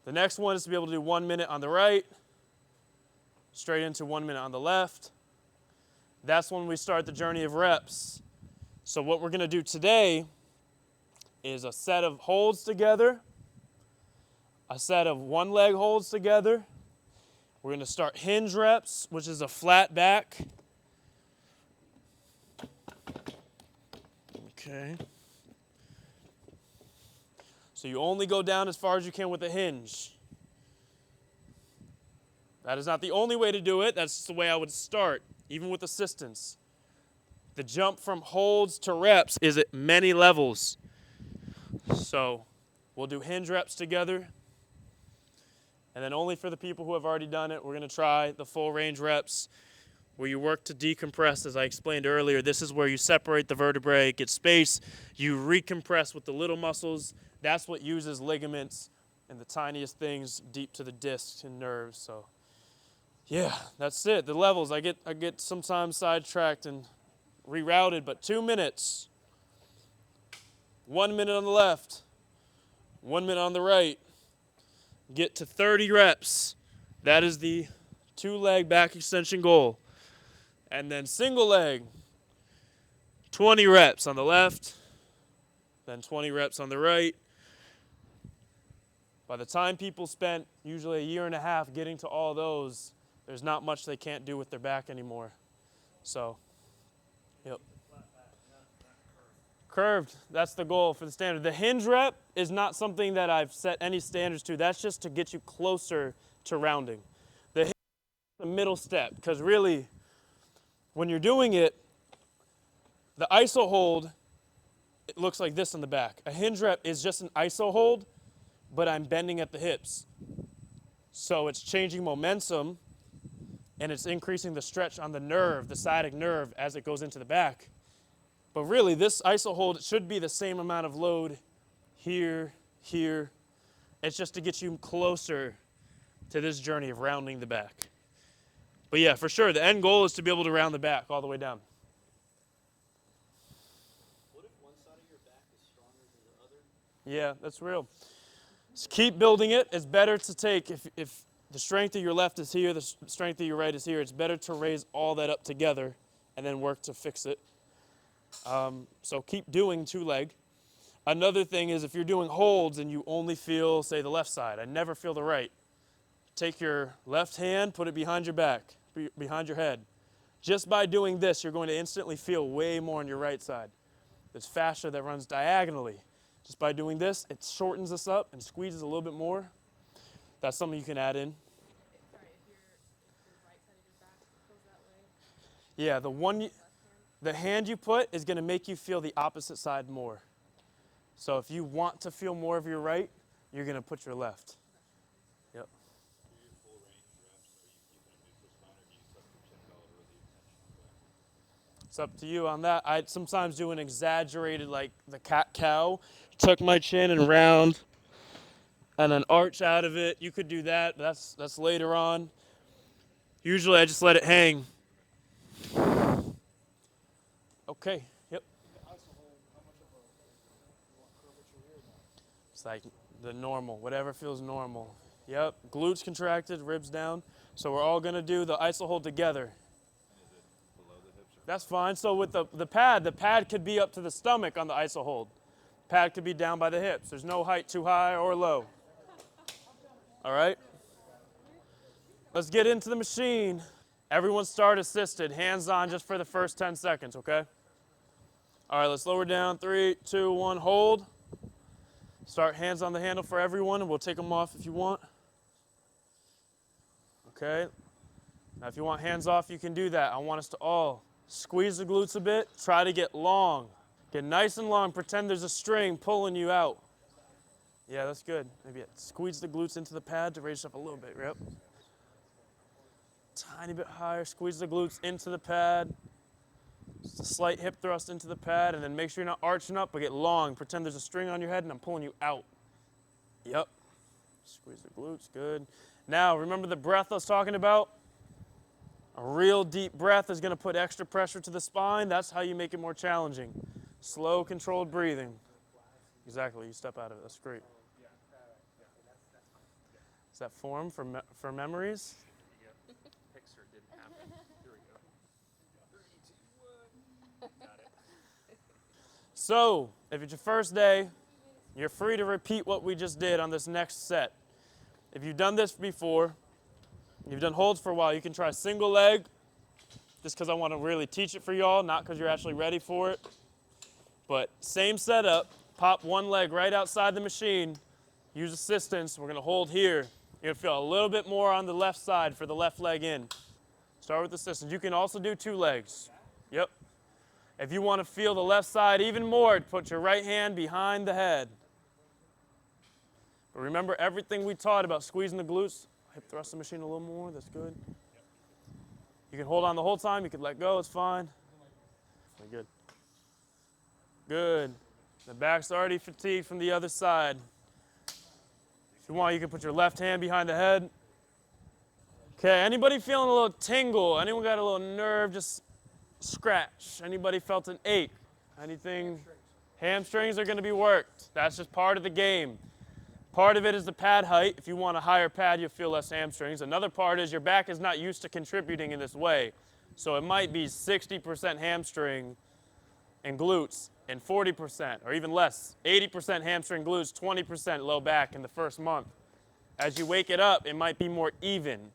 The next one is to be able to do 1 minute on the right, straight into 1 minute on the left. That's when we start the journey of reps. So what we're going to do today is a set of holds together, a set of one leg holds together. We're going to start hinge reps, which is a flat back. Okay. So you only go down as far as you can with a hinge. That is not the only way to do it. That's just the way I would start, even with assistance. The jump from holds to reps is at many levels. So we'll do hinge reps together. And then only for the people who have already done it, we're going to try the full range reps where you work to decompress, as I explained earlier. This is where you separate the vertebrae, get space, you recompress with the little muscles. That's what uses ligaments and the tiniest things deep to the discs and nerves. So yeah, that's it. The levels, I get sometimes sidetracked and rerouted, but 2 minutes. 1 minute on the left, 1 minute on the right. Get to 30 reps. That is the 2-leg back extension goal. And then single leg, 20 reps on the left, then 20 reps on the right. By the time people spent usually 1.5 years getting to all those, there's not much they can't do with their back anymore. So, yep. Curved, that's the goal for the standard. The hinge rep is not something that I've set any standards to. That's just to get you closer to rounding. The hinge is the middle step, because really, when you're doing it, the iso hold, it looks like this on the back. A hinge rep is just an iso hold, but I'm bending at the hips. So it's changing momentum, and it's increasing the stretch on the nerve, the sciatic nerve, as it goes into the back. But really, this iso hold should be the same amount of load here, here. It's just to get you closer to this journey of rounding the back. But yeah, for sure, the end goal is to be able to round the back all the way down. What if one side of your back is stronger than the other? Yeah, that's real. Just keep building it. It's better to take, if the strength of your left is here, the strength of your right is here, it's better to raise all that up together and then work to fix it. So keep doing 2-leg. Another thing is if you're doing holds and you only feel, say, the left side, I never feel the right. Take your left hand, put it behind your back, behind your head. Just by doing this, you're going to instantly feel way more on your right side. There's fascia that runs diagonally. Just by doing this, it shortens this up and squeezes a little bit more. That's something you can add in. Yeah, the hand you put is going to make you feel the opposite side more. So if you want to feel more of your right, you're going to put your left. Yep. It's up to you on that. I sometimes do an exaggerated, like the cat-cow, tuck my chin and round, and then arch out of it. You could do that, but that's later on. Usually I just let it hang. Okay, yep. It's like the normal, whatever feels normal. Yep, glutes contracted, ribs down. So we're all gonna do the iso hold together. That's fine. So with the pad could be up to the stomach on the iso hold. Pad could be down by the hips. There's no height too high or low. All right? Let's get into the machine. Everyone start assisted, hands on just for the first 10 seconds, okay? All right, let's lower down. 3, 2, 1, hold. Start hands on the handle for everyone, and we'll take them off if you want. Okay. Now if you want hands off, you can do that. I want us to all squeeze the glutes a bit. Try to get long. Get nice and long. Pretend there's a string pulling you out. Yeah, that's good. Maybe squeeze the glutes into the pad to raise it up a little bit. Yep. Tiny bit higher. Squeeze the glutes into the pad. Just a slight hip thrust into the pad, and then make sure you're not arching up, but get long. Pretend there's a string on your head, and I'm pulling you out. Yep. Squeeze the glutes. Good. Now, remember the breath I was talking about? A real deep breath is going to put extra pressure to the spine. That's how you make it more challenging. Slow, controlled breathing. Exactly. You step out of it. That's great. Is that form for memories? Picture didn't happen. Here we go. 3, 2, 1. Got it. So, if it's your first day, you're free to repeat what we just did on this next set. If you've done this before, you've done holds for a while, you can try single leg, just because I want to really teach it for y'all, not because you're actually ready for it. But same setup, pop one leg right outside the machine, use assistance, we're going to hold here. You're going to feel a little bit more on the left side for the left leg in. Start with assistance. You can also do 2 legs. Yep. If you want to feel the left side even more, put your right hand behind the head. But remember everything we taught about squeezing the glutes. Hip thrust the machine a little more. That's good. You can hold on the whole time. You can let go. It's fine. Very good. Good. The back's already fatigued from the other side. If you want, you can put your left hand behind the head. Okay, anybody feeling a little tingle? Anyone got a little nerve? Just scratch. Anybody felt an ache? Anything? Hamstrings are going to be worked. That's just part of the game. Part of it is the pad height. If you want a higher pad, you'll feel less hamstrings. Another part is your back is not used to contributing in this way. So it might be 60% hamstring and glutes and 40% or even less. 80% hamstring glutes, 20% low back in the first month. As you wake it up, it might be more even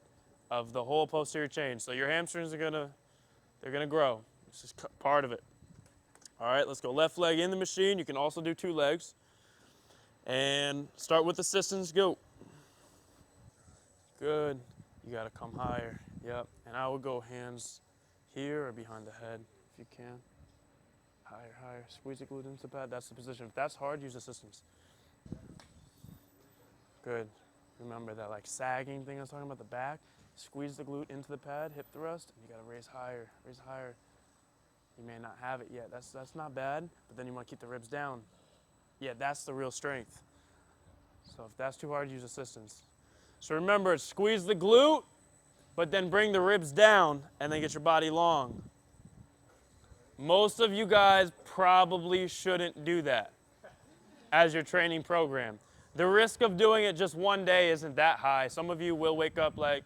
of the whole posterior chain. So your hamstrings are they're gonna grow. It's just part of it. All right, let's go left leg in the machine. You can also do 2 legs. And start with assistance, go. Good. You gotta come higher. Yep. And I would go hands here or behind the head if you can. Higher, higher. Squeeze the glute into the pad. That's the position. If that's hard, use assistance. Good. Remember that like sagging thing I was talking about, the back. Squeeze the glute into the pad, hip thrust, and you gotta raise higher, raise higher. You may not have it yet. That's not bad, but then you wanna keep the ribs down. Yeah, that's the real strength. So if that's too hard, use assistance. So remember, squeeze the glute, but then bring the ribs down and then get your body long. Most of you guys probably shouldn't do that as your training program. The risk of doing it just one day isn't that high. Some of you will wake up like,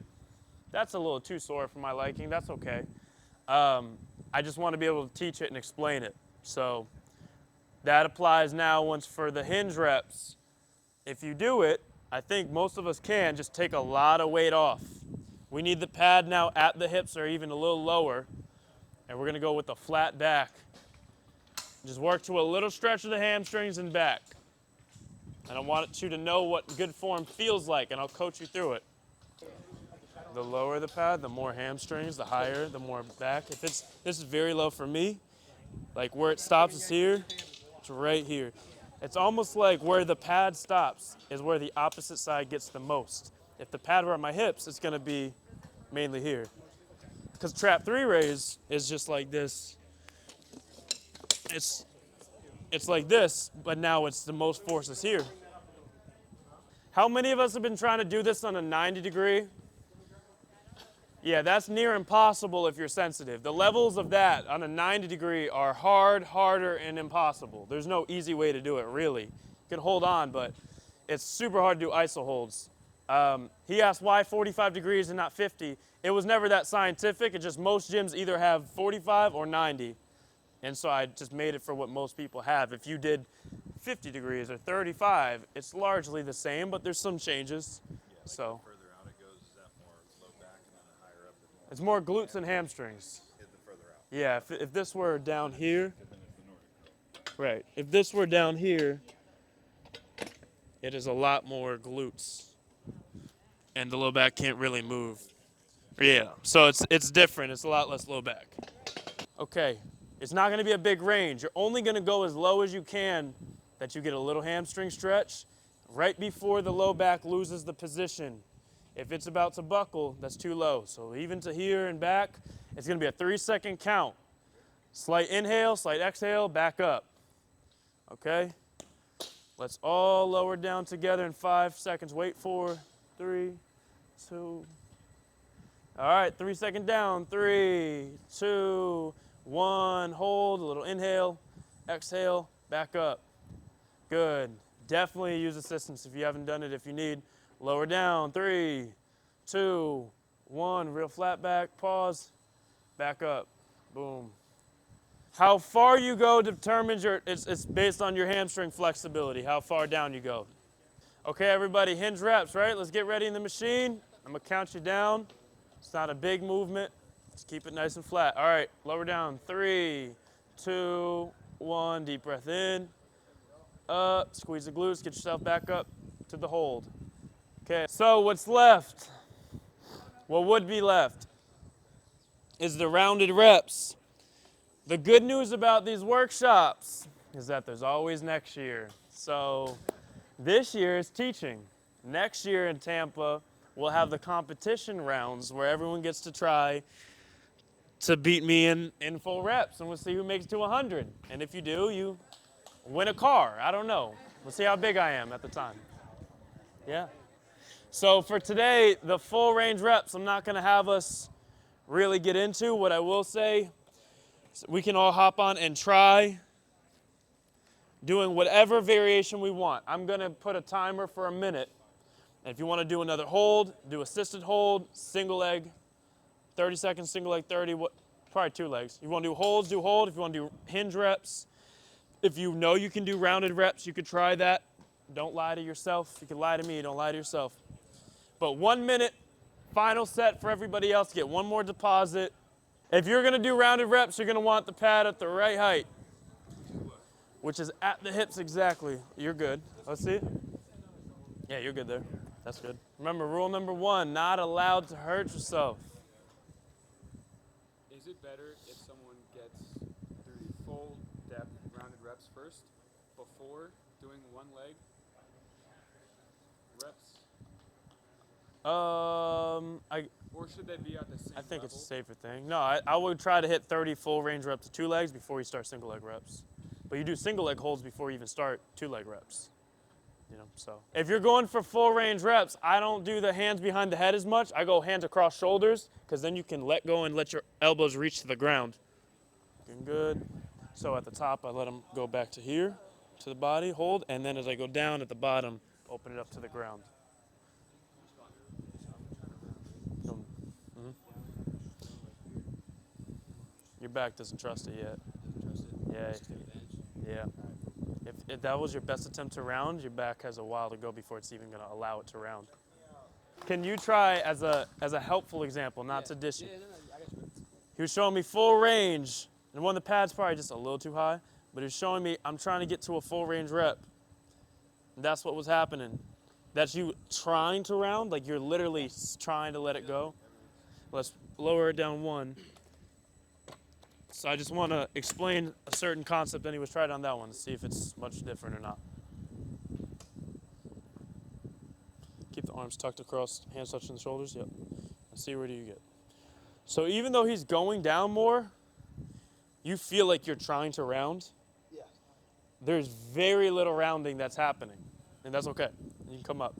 that's a little too sore for my liking. That's okay. I just want to be able to teach it and explain it. So that applies now once for the hinge reps. If you do it, I think most of us can just take a lot of weight off. We need the pad now at the hips or even a little lower. And we're going to go with a flat back. Just work to a little stretch of the hamstrings and back. And I want you to know what good form feels like, and I'll coach you through it. The lower the pad, the more hamstrings, the higher, the more back. If this is very low for me, like where it stops is here, it's right here. It's almost like where the pad stops is where the opposite side gets the most. If the pad were at my hips, it's gonna be mainly here. Because trap 3 raise is just like this. It's like this, but now it's the most forces here. How many of us have been trying to do this on a 90 degree? Yeah, that's near impossible if you're sensitive. The levels of that on a 90 degree are hard, harder, and impossible. There's no easy way to do it, really. You can hold on, but it's super hard to do iso holds. He asked why 45 degrees and not 50. It was never that scientific. It's just most gyms either have 45 or 90. And so I just made it for what most people have. If you did 50 degrees or 35, it's largely the same, but there's some changes. So. It's more glutes and hamstrings. Yeah, if this were down here, right, if this were down here, it is a lot more glutes. And the low back can't really move. Yeah, so it's different. It's a lot less low back. Okay, it's not going to be a big range. You're only going to go as low as you can that you get a little hamstring stretch right before the low back loses the position. If it's about to buckle, that's too low. So even to here and back, it's going to be a 3-second count. Slight inhale, slight exhale, back up. Okay? Let's all lower down together in 5 seconds. Wait, 4, 3, 2. All right, 3-second down. 3, 2, 1. Hold, a little inhale, exhale, back up. Good. Definitely use assistance if you haven't done it. If you need, lower down. 3, 2, 1. Real flat back, pause, back up. Boom. How far you go determines it's based on your hamstring flexibility, how far down you go. Okay, everybody, hinge reps, right? Let's get ready in the machine. I'm gonna count you down. It's not a big movement. Just keep it nice and flat. All right, lower down. 3, 2, 1. Deep breath in. Up, squeeze the glutes, get yourself back up to the hold. Okay, so what's left? What would be left is the rounded reps. The good news about these workshops is that there's always next year. So this year is teaching. Next year in Tampa, we'll have the competition rounds where everyone gets to try to beat me in full reps, and we'll see who makes it to 100. And if you do, you win a car. I don't know. We'll see how big I am at the time. Yeah. So for today, the full range reps, I'm not going to have us really get into. What I will say, we can all hop on and try doing whatever variation we want. I'm going to put a timer for a minute. And if you want to do another hold, do assisted hold, single leg, 30 seconds, single leg 30, probably 2 legs. You want to do holds, do hold. If you want to do hinge reps, if you know you can do rounded reps, you could try that. Don't lie to yourself. You can lie to me, don't lie to yourself. But 1 minute, final set for everybody else. Get one more deposit. If you're going to do rounded reps, you're going to want the pad at the right height, which is at the hips exactly. You're good. Let's see it. Yeah, you're good there. That's good. Remember, rule number 1, not allowed to hurt yourself. Is it better if someone gets through the full depth rounded reps first before doing one leg reps? Or should they be at the same I think level? it's a safer thing. No, I would try to hit 30 full range reps of 2 legs before you start single leg reps. But you do single leg holds before you even start 2 leg reps. You know, so if you're going for full range reps, I don't do the hands behind the head as much. I go hands across shoulders because then you can let go and let your elbows reach to the ground. Looking good. So at the top, I let them go back to here, to the body, hold, and then as I go down at the bottom, open it up to the ground. Your back doesn't trust it yet. Yeah. If that was your best attempt to round, your back has a while to go before it's even going to allow it to round. Can you try as a helpful example, not to dish you? He was showing me full range, and one of the pads probably just a little too high, but he was showing me I'm trying to get to a full range rep. And that's what was happening. That's you trying to round, like you're literally trying to let it go. Let's lower it down 1. So I just want to explain a certain concept, and he was trying on that one to see if it's much different or not. Keep the arms tucked across, hands touching the shoulders. Yep. And see where do you get. So even though he's going down more, you feel like you're trying to round. Yeah. There's very little rounding that's happening, and that's okay. You can come up.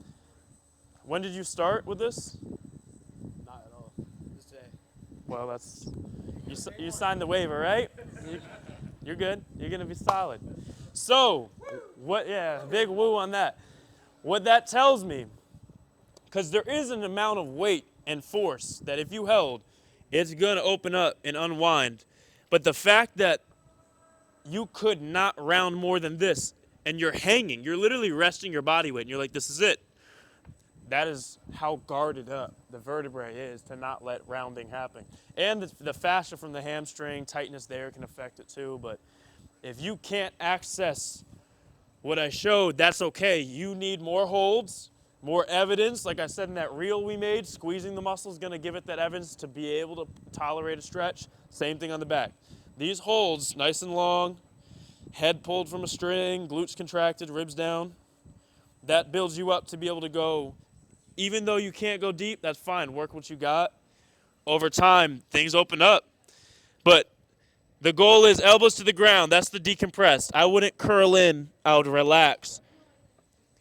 When did you start with this? Not at all. Just today. Well, that's you signed the waiver, right? You're good. You're gonna be solid. So, what? Yeah, big woo on that. What that tells me, because there is an amount of weight and force that if you held, it's gonna open up and unwind. But the fact that you could not round more than this, and you're hanging, you're literally resting your body weight, and you're like, this is it. That is how guarded up the vertebrae is to not let rounding happen. And the fascia from the hamstring, tightness there can affect it too. But if you can't access what I showed, that's okay. You need more holds, More evidence, like I said in that reel we made, squeezing the muscle is going to give it that evidence to be able to tolerate a stretch. Same thing on the back. These holds, nice and long, head pulled from a string, glutes contracted, ribs down. That builds you up to be able to go, even though you can't go deep, that's fine. Work what you got. Over time, things open up. But the goal is elbows to the ground. That's the decompressed. I wouldn't curl in. I would relax.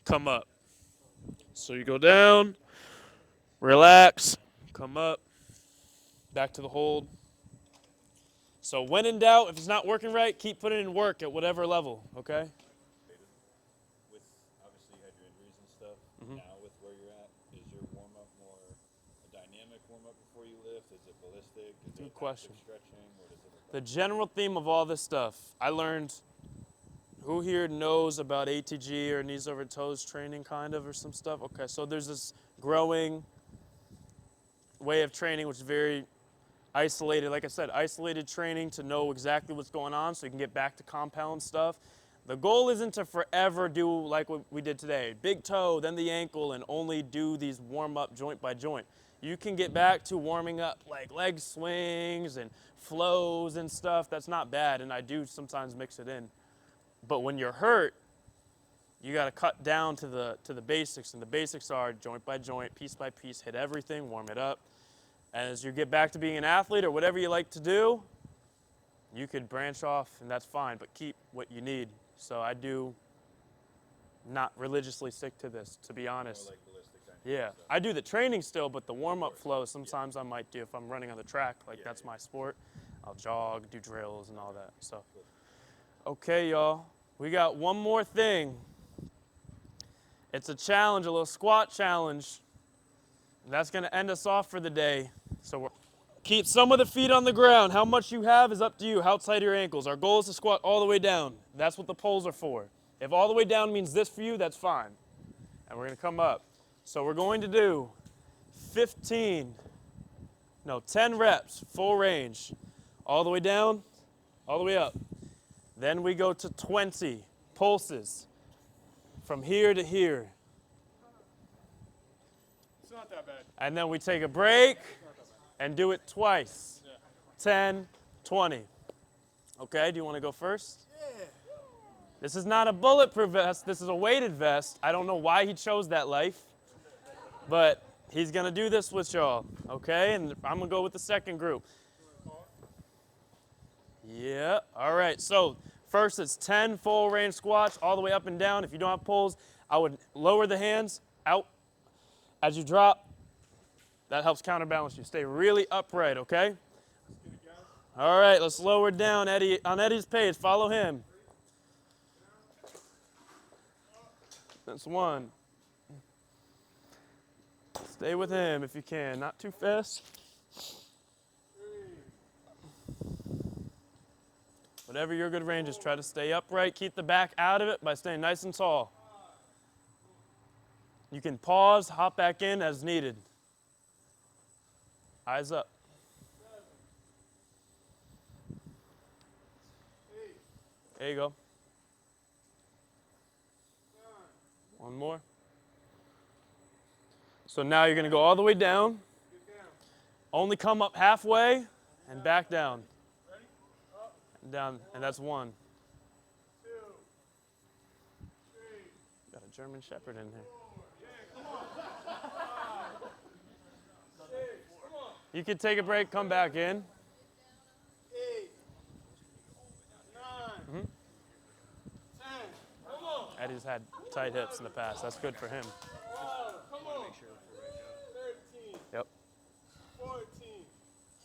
Come up. So you go down, relax, come up, back to the hold. So when in doubt, if it's not working right, keep putting in work at whatever level, okay? With obviously you had your injuries and stuff. Now with where you're at, is your warm up more a dynamic warm up before you lift? Is it ballistic? Is it question. Stretching? What is it look The like? general theme of all this stuff, I learned, who here knows about ATG or knees over toes training kind of or some stuff? Okay, so there's this growing way of training which is very isolated, like I said, isolated training to know exactly what's going on so you can get back to compound stuff. The goal isn't to forever do like what we did today, big toe, then the ankle, and only do these warm up joint by joint. You can get back to warming up like leg swings and flows and stuff. That's not bad, and I do sometimes mix it in. But when you're hurt, you got to cut down to the basics, and the basics are joint by joint, piece by piece, hit everything, warm it up. And as you get back to being an athlete or whatever you like to do, you could branch off, and that's fine, but keep what you need. So I do not religiously stick to this, to be honest. More like ballistic dynamic Yeah, stuff. I do the training still, but the warm-up flow sometimes I might do if I'm running on the track, like that's my sport. I'll jog, do drills, and all that. So, okay, y'all, we got one more thing. It's a challenge, a little squat challenge. That's going to end us off for the day. So keep some of the feet on the ground. How much you have is up to you. How tight are your ankles? Our goal is to squat all the way down. That's what the poles are for. If all the way down means this for you, that's fine. And we're going to come up. So we're going to do 10 reps, full range. All the way down, all the way up. Then we go to 20 pulses from here to here. It's not that bad. And then we take a break and do it twice. 10, 20. Okay, do you want to go first? Yeah. This is not a bulletproof vest. This is a weighted vest. I don't know why he chose that life, but he's going to do this with y'all. Okay, and I'm going to go with the second group. Yeah, all right. So first it's 10 full range squats all the way up and down. If you don't have pulls, I would lower the hands out as you drop. That helps counterbalance you. Stay really upright, okay? All right, let's lower down. Eddie, on Eddie's page, follow him. That's one. Stay with him if you can, not too fast. Whatever your good range is, try to stay upright. Keep the back out of it by staying nice and tall. You can pause, hop back in as needed. Eyes up. There you go. One more. So now you're going to go all the way down. Only come up halfway and back down. And down, and that's 1. 2, 3. Got a German Shepherd in here. You could take a break, come back in. 8, 9, 10. Come on. Eddie's had tight hips in the past. That's good for him. 12, come on. 13. Yep. 14.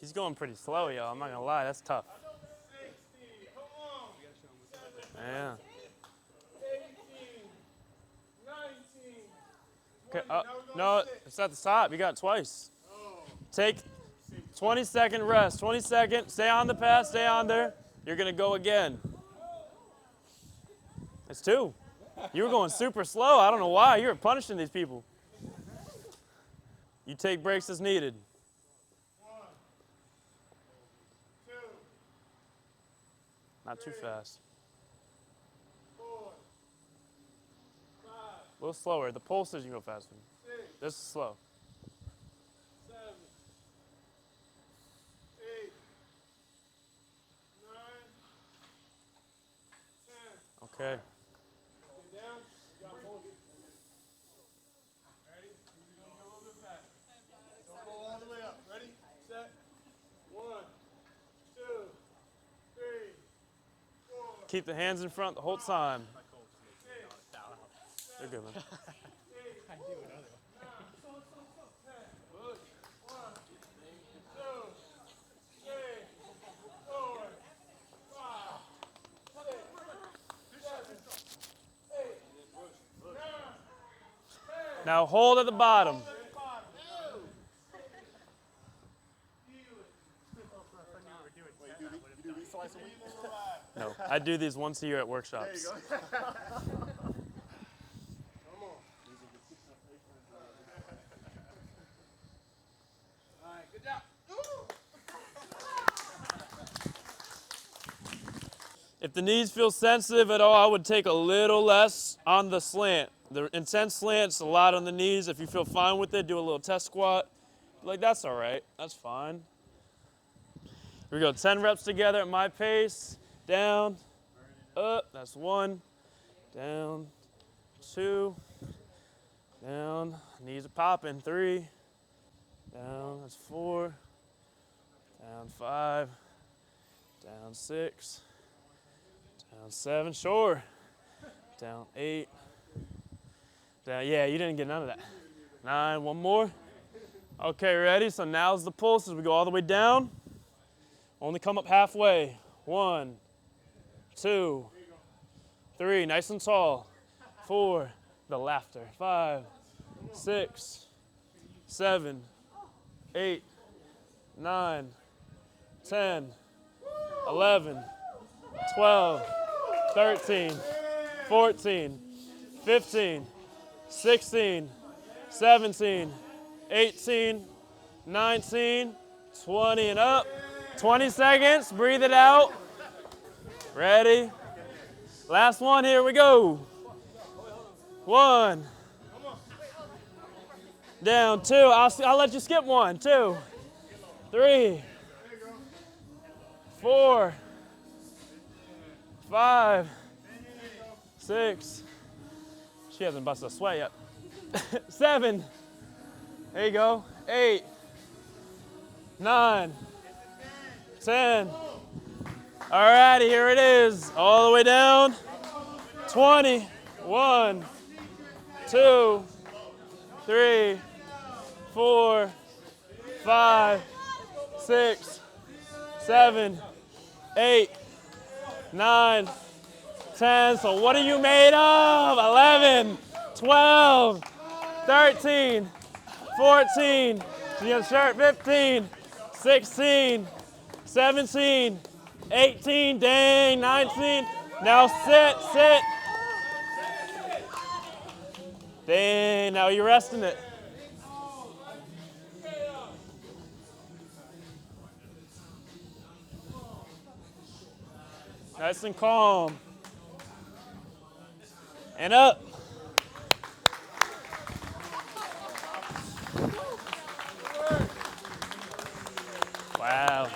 He's going pretty slow, y'all. I'm not going to lie. That's tough. 16. Come on. Yeah. 18. 19. Okay. No, it's at the top. You got it twice. Take 20-second rest. 20 seconds. Stay on the pass. Stay on there. You're going to go again. It's 2. You were going super slow. I don't know why. You were punishing these people. You take breaks as needed. 1, 2. Not too fast. 4, 5. A little slower. The pulses, you can go faster. This is slow. 7, 8, 9, 10. Okay. Get down. You got both. Ready? We're going to go a little bit faster. Don't go all the way up. Ready? Set. 1, 2, 3, 4. Keep the hands in front the whole time. They're good, man. I do another one. 1, 2, 3, 4, 5, 6, 7, 8, 9, 10. Now hold at the bottom. No, I do these once a year at workshops. There you go. Come on. All right, good job. If the knees feel sensitive at all, I would take a little less on the slant. The intense slant's a lot on the knees. If you feel fine with it, do a little test squat. Like, that's all right. That's fine. Here we go. 10 reps together at my pace. Down, up. That's 1. Down, 2. Down. Knees are popping. 3. Down. That's 4. Down 5. Down 6. Down 7. Sure. Down 8. Down. Yeah, you didn't get none of that. 9. One more. Okay, ready? So now's the pulses. We go all the way down. Only come up halfway. 1, 2, 3. Nice and tall. 4. The laughter. 5, 6, 7, 8, 9, 10, 11, 12, 13, 14, 15, 16, 17, 18, 19, 20 and up. 20 seconds, breathe it out. Ready? Last one, here we go. 1. Down, 2. I'll let you skip 1, 2, 3, 4, 5, 6. She hasn't busted a sweat yet. 7. There you go. 8, 9, 10. All righty, here it is. All the way down. 20. 1, 2, 3, 4, 5, 6, 7, 8, 9, 10. So what are you made of? 11, 12, 13, 14, see your shirt, 15, 16, 17, 18, dang, 19. Now sit. Dang, now you're resting it. Nice and calm. And up. Wow.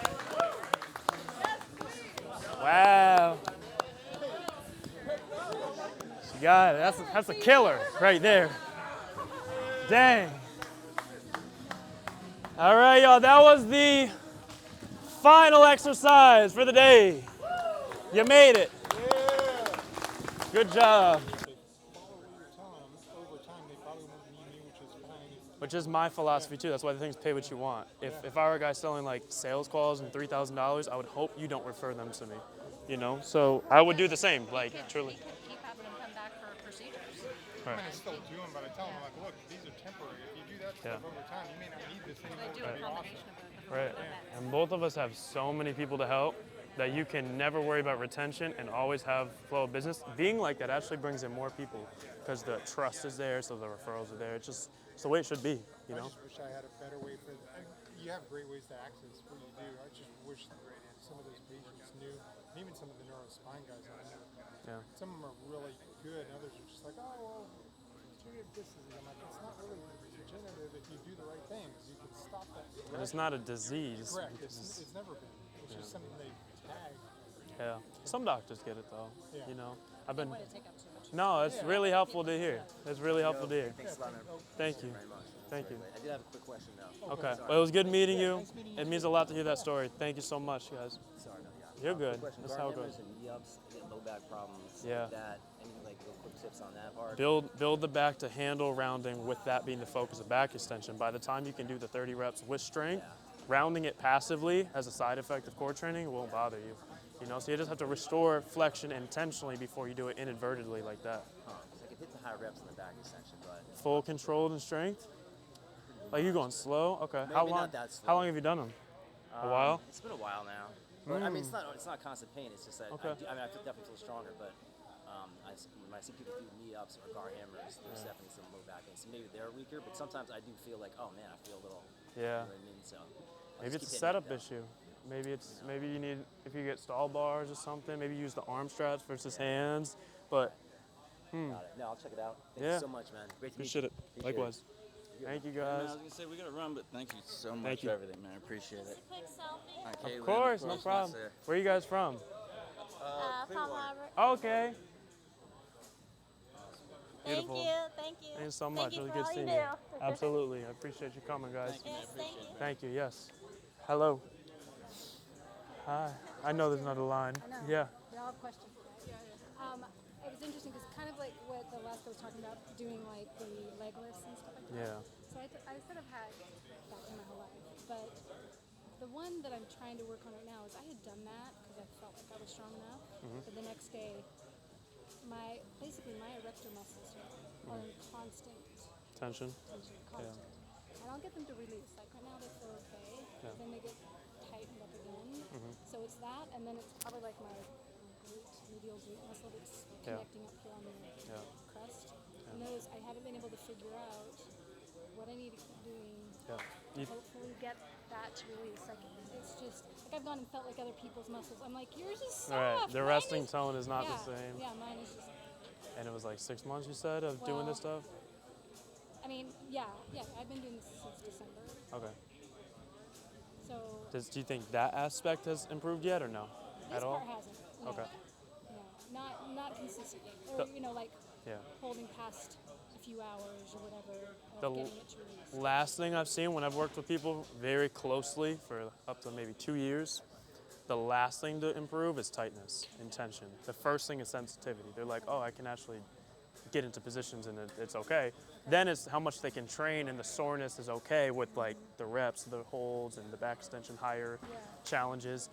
Wow. You got it. That's a killer right there. Dang. All right, y'all. That was the final exercise for the day. You made it. Good job. Which is my philosophy too. That's why the things pay what you want. If I were a guy selling like sales calls and $3,000, I would hope you don't refer them to me. You know, so I would do the same. Like truly. Keep having them come back for procedures. Right. I'm gonna still do them, but I tell them like, look, these are temporary. If you do that stuff over time, you may not need this anymore. They do a combination of both. Right. And both of us have so many people to help that you can never worry about retention and always have flow of business. Being like that actually brings in more people because the trust is there, so the referrals are there. It's the way it should be, you know? I just wish I had a better way for you have great ways to access what you do. I just wish some of those patients knew, and even some of the neurospine guys I know. Yeah. Some of them are really good, and others are just like, oh, well, get disc disease. I'm like, it's not really degenerative if you do the right things. You can stop that. And it's not a disease. Correct. It's never been. It's just something they tag. Yeah. Some doctors get it though. Yeah. You know, I've been. Don't want to take up too much. No, it's really helpful to hear. It's really helpful to hear. Thanks a lot, man. Thank you. Very much. Thank you. I did have a quick question though. Okay. Sorry. Well, it was good meeting you. It means a lot to hear that story. Thank you so much, guys. Sorry, no, yeah. You're good. Quick question. That's Guard how it hammers goes. and knee-ups, I get low back problems. Yeah. Like that. Any like real quick tips on that part? Build the back to handle rounding with that being the focus of back extension. By the time you can do the 30 reps with strength, rounding it passively as a side effect of core training won't bother you. You know, so you just have to restore flexion intentionally before you do it inadvertently like that. Huh. 'Cause I could hit the high reps in the back extension, but Full controlled and strength? Like you going slow? Okay. Maybe How not long? that slow. How long have you done them? A while? It's been a while now. But I mean, it's not constant pain. It's just that Okay. I mean, I definitely feel stronger. But when I see people do knee ups or guard hammers, there's definitely some low back pain. So maybe they're weaker, but sometimes I do feel like, oh man, I feel a little. Yeah. You know what I mean? So I'll Maybe just it's a keep hitting setup it, issue. Maybe you need, if you get stall bars or something, maybe use the arm straps versus hands. But Got it. No, I'll check it out. Thank Yeah. you so much, man. Great to meet appreciate you. it. Appreciate Likewise. Thank you guys. I was gonna say we gotta run, but thank you so much Thank for you. everything, man. I appreciate it. Quick selfie. Right, Caitlin, Of course, no problem. Marcel. Where are you guys from? Palm Harbor. Okay. Thank Beautiful. you. Thank you. Thanks so much. Thank you Really for good all you seeing do. you. Absolutely. I appreciate you coming, guys. Yes, thank you. Thank you. Yes. Hello. Hi. I know there's another line. I know. Yeah. We all have questions. It was interesting because kind of like what the last guy was talking about, doing like the leg lifts and stuff like that. Yeah. So I sort of had that in my whole life, but the one that I'm trying to work on right now is I had done that because I felt like I was strong enough, but the next day, basically my erector muscles are in constant Tension. constant. And I'll get them to release. Like right now they feel okay, Yeah. then they get tightened up again. So it's that, and then it's probably like my medial glute muscle that's connecting up here on the crest. And those I haven't been able to figure out what I need to keep doing. Yeah. Hopefully get that to release. Like it's just like I've gone and felt like other people's muscles. I'm like, yours is soft. Right. The mine resting is-" tone is not yeah, the same. Yeah, mine is just. And it was like 6 months, you said, of doing this stuff? I mean, yeah. I've been doing this since December. Okay. So Do you think that aspect has improved yet or no? this At all? part hasn't. No. Okay. No, not consistently. Or The- like Yeah. holding past a few hours or whatever. The Of getting it to release. last thing I've seen when I've worked with people very closely for up to maybe 2 years, the last thing to improve is tightness and tension. The first thing is sensitivity. They're like, oh, I can actually get into positions and it's okay. Then it's how much they can train and the soreness is okay with like the reps, the holds, and the back extension higher challenges.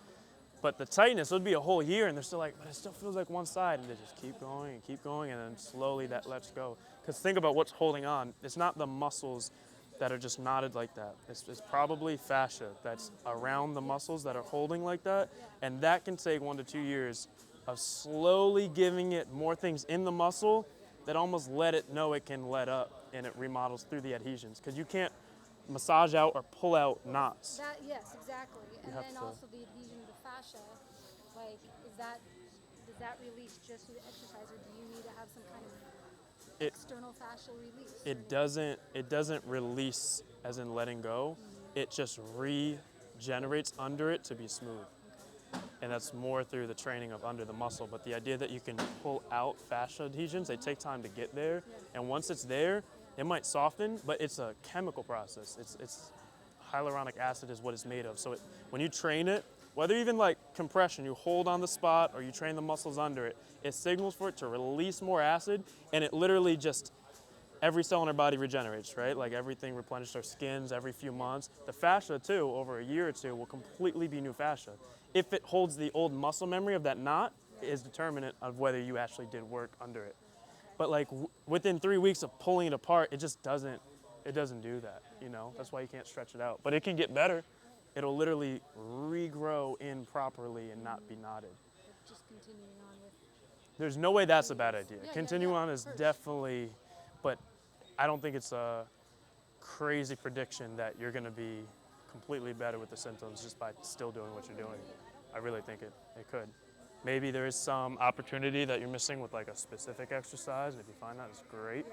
But the tightness would be a whole year and they're still like, but it still feels like one side, and they just keep going and then slowly that lets go. Because think about what's holding on. It's not the muscles that are just knotted like that. It's probably fascia that's around the muscles that are holding like that, and that can take 1 to 2 years of slowly giving it more things in the muscle that almost let it know it can let up, and it remodels through the adhesions. Because you can't massage out or pull out knots. Yes, exactly. And have then to- also the adhesion of the fascia, like, does that release just through the exercise, or do you need to have some kind of external fascial release? It doesn't release as in letting go. It just regenerates under it to be smooth. And that's more through the training of under the muscle. But the idea that you can pull out fascia adhesions, they take time to get there. And once it's there, it might soften, but it's a chemical process. It's hyaluronic acid is what it's made of. So when you train it, whether even like compression, you hold on the spot or you train the muscles under it, it signals for it to release more acid, and it literally just, every cell in our body regenerates, right? Like everything replenishes our skins every few months. The fascia too, over a year or two, will completely be new fascia. If it holds the old muscle memory of that knot, is determinant of whether you actually did work under it. But like within 3 weeks of pulling it apart, it just doesn't do that, you know? That's why you can't stretch it out. But it can get better. It'll literally regrow in properly and not be knotted. Just continuing on with. There's no way that's a bad idea. Yeah, Continue yeah, on is definitely, but I don't think it's a crazy prediction that you're gonna be completely better with the symptoms just by still doing what you're doing. I really think it could. Maybe there is some opportunity that you're missing with like a specific exercise, and if you find that, it's great.